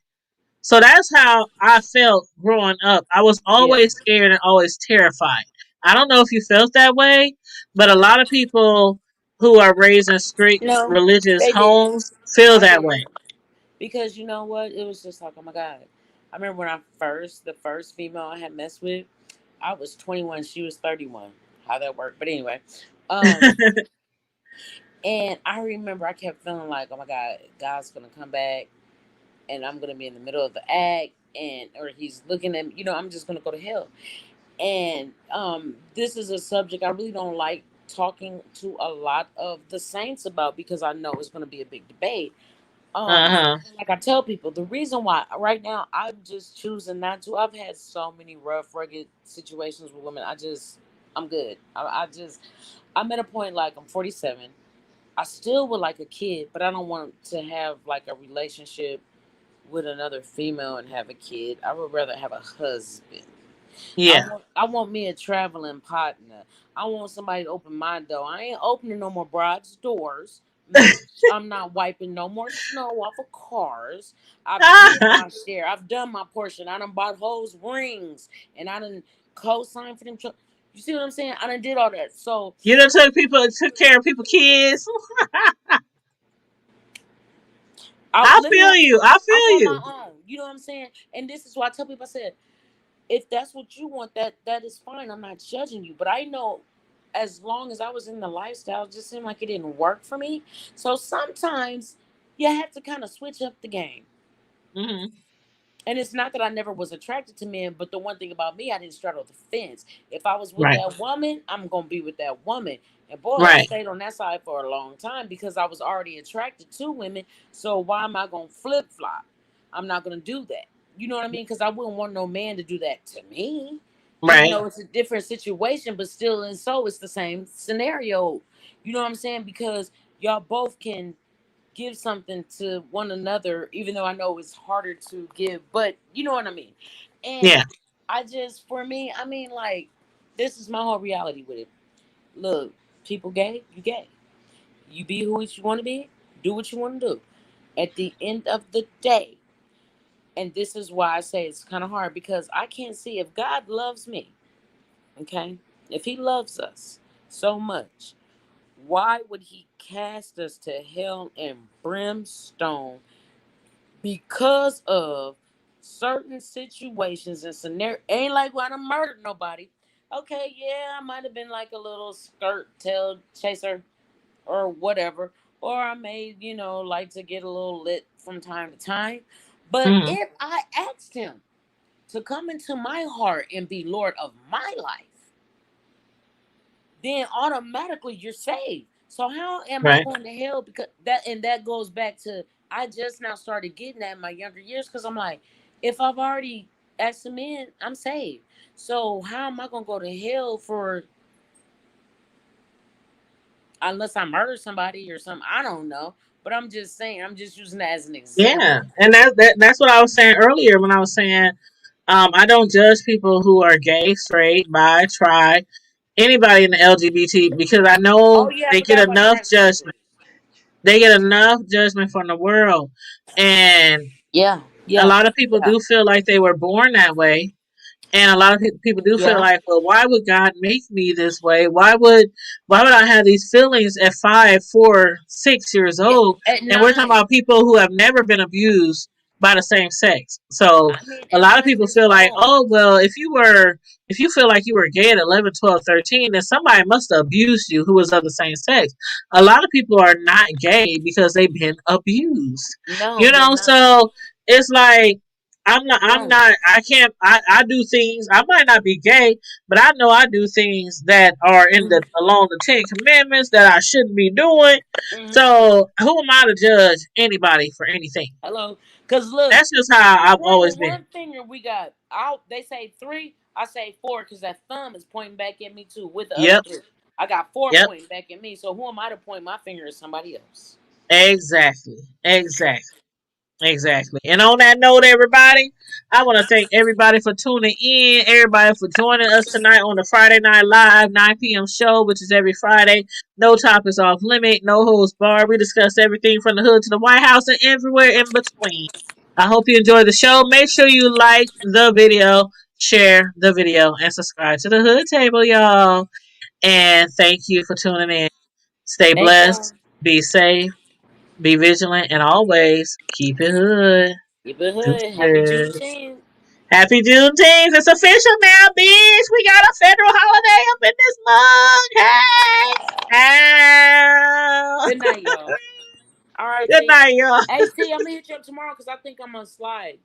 So that's how I felt growing up. I was Yeah. always scared and always terrified. I don't know if you felt that way, but a lot of people who are raised in strict No, religious they did. homes feel I that did. way. Because you know what? It was just like, oh my God. I remember when the first female I had messed with, I was 21, she was 31. How that worked. But anyway, um, and I remember I kept feeling like, oh my God, God's going to come back and I'm going to be in the middle of the act or he's looking at me, I'm just going to go to hell. And this is a subject I really don't like talking to a lot of the saints about because I know it's going to be a big debate. Um, Uh-huh. like I tell people, the reason why right now I'm just choosing not to. I've had so many rough, rugged situations with women. I'm good. I'm at a point like I'm 47. I still would like a kid, but I don't want to have like a relationship with another female and have a kid. I would rather have a husband. I Yeah. want I want me a traveling partner. I want somebody to open my door. I ain't opening no more broads' doors. I'm not wiping no more snow off of cars. I've did my share. I've done my portion. I done bought hoes rings and I done co-signed for them. You see what I'm saying? I done did all that. So You done took care of people's kids. I let me feel have. you. I I feel want my you. own. You know what I'm saying? And this is why I tell people. I said, if that's what you want, that is fine. I'm not judging you, but I know as long as I was in the lifestyle, it just seemed like it didn't work for me. So sometimes you have to kind of switch up the game. Hmm. And it's not that I never was attracted to men, but the one thing about me, I didn't straddle the fence. If I was with Right. that woman, I'm gonna be with that woman. And boy, I Right. stayed on that side for a long time because I was already attracted to women. So why am I gonna flip flop? I'm not gonna do that. You know what I mean? Because I wouldn't want no man to do that to me. Even Right. though it's a different situation, but still, and so it's the same scenario. You know what I'm saying? Because y'all both can give something to one another, even though I know it's harder to give, but you know what I mean. And Yeah. for me, I mean, like, this is my whole reality with it. Look, people gay, you gay. You be who you want to be, do what you want to do. At the end of the day, and this is why I say it's kind of hard because I can't see if God loves me, okay? If He loves us so much, why would He cast us to hell and brimstone because of certain situations and scenario? Ain't like when I murdered nobody. Okay, yeah, I might have been like a little skirt tail chaser or whatever. Or I may, like to get a little lit from time to time. But Hmm. if I asked him, to come into my heart and be Lord of my life, then automatically you're saved. So how am I Right. going to hell? Because that goes back to, I just now started getting that in my younger years, because I'm like, if I've already asked him in, I'm saved. So how am I gonna go to hell for, unless I murder somebody or something? I don't know. But I'm just saying, I'm just using that as an Yeah, example. and that's what I was saying earlier when I was saying I don't judge people who are gay, straight, bi, tri, anybody in the LGBT because I Oh know yeah, I they get forgot about enough transgenders. judgment. They get enough judgment from the world, and Yeah, a yeah, lot of people yeah, do feel like they were born that way. And a lot of people do feel yeah. like, well, why would God make me this way? Why would I have these feelings at 5, 4, 6 years Yeah, old? at And we're talking 9. about people who have never been abused by the same sex. So I mean, a at lot of 9 people years feel like, old. oh, well, if you feel like you were gay at 11, 12, 13, then somebody must have abused you who was of the same sex. A lot of people are not gay because they've been abused. No, they're not. So it's like, I'm No. not, I can't, I do things, I might not be gay, but I know I do things that are along the 10 Commandments that I shouldn't be doing. Mm-hmm. So who am I to judge anybody for anything? Hello. Because look, That's just how I've always with been. one finger we got out. They say 3. I say 4, because that thumb is pointing back at me too. With the other Yep, 3, I got 4 yep, pointing back at me. So who am I to point my finger at somebody else? exactly, exactly. Exactly. And on that note, everybody, I want to thank everybody for tuning in, everybody for joining us tonight on the Friday Night Live 9 p.m. show, which is every Friday. No topics off limit, no holds barred. We discuss everything from the hood to the White House and everywhere in between. I hope you enjoy the show. Make sure you like the video, share the video, and subscribe to the Hood Table, y'all. And thank you for tuning in. Stay Thank y'all. blessed, be safe, be vigilant, and always keep it hood. Keep it hood. Happy Deuces. Juneteenth. Happy Juneteenth. It's official now, bitch. We got a federal holiday up in this mug. Hey. Good night, y'all. All right, Good T. night, y'all. Hey, T, I'm going to hit you up tomorrow, because I think I'm going to slide.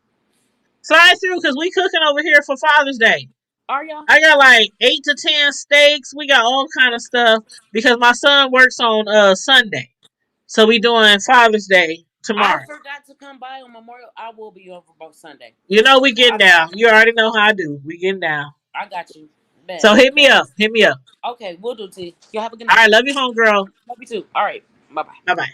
Slide through because we cooking over here for Father's Day. Are y'all? I got like 8 to 10 steaks. We got all kind of stuff because my son works on Sunday. So we doing Father's Day I tomorrow. forgot to come by on Memorial. I will be over both Sunday. You know we getting I, down. You already know how I do. We getting down. I got you. Bet. So hit me Bet. up. Hit me up. Okay, we'll do, T. Y'all have a good All night. right, love you, homegirl. Love you too. All right. Bye bye. Bye bye.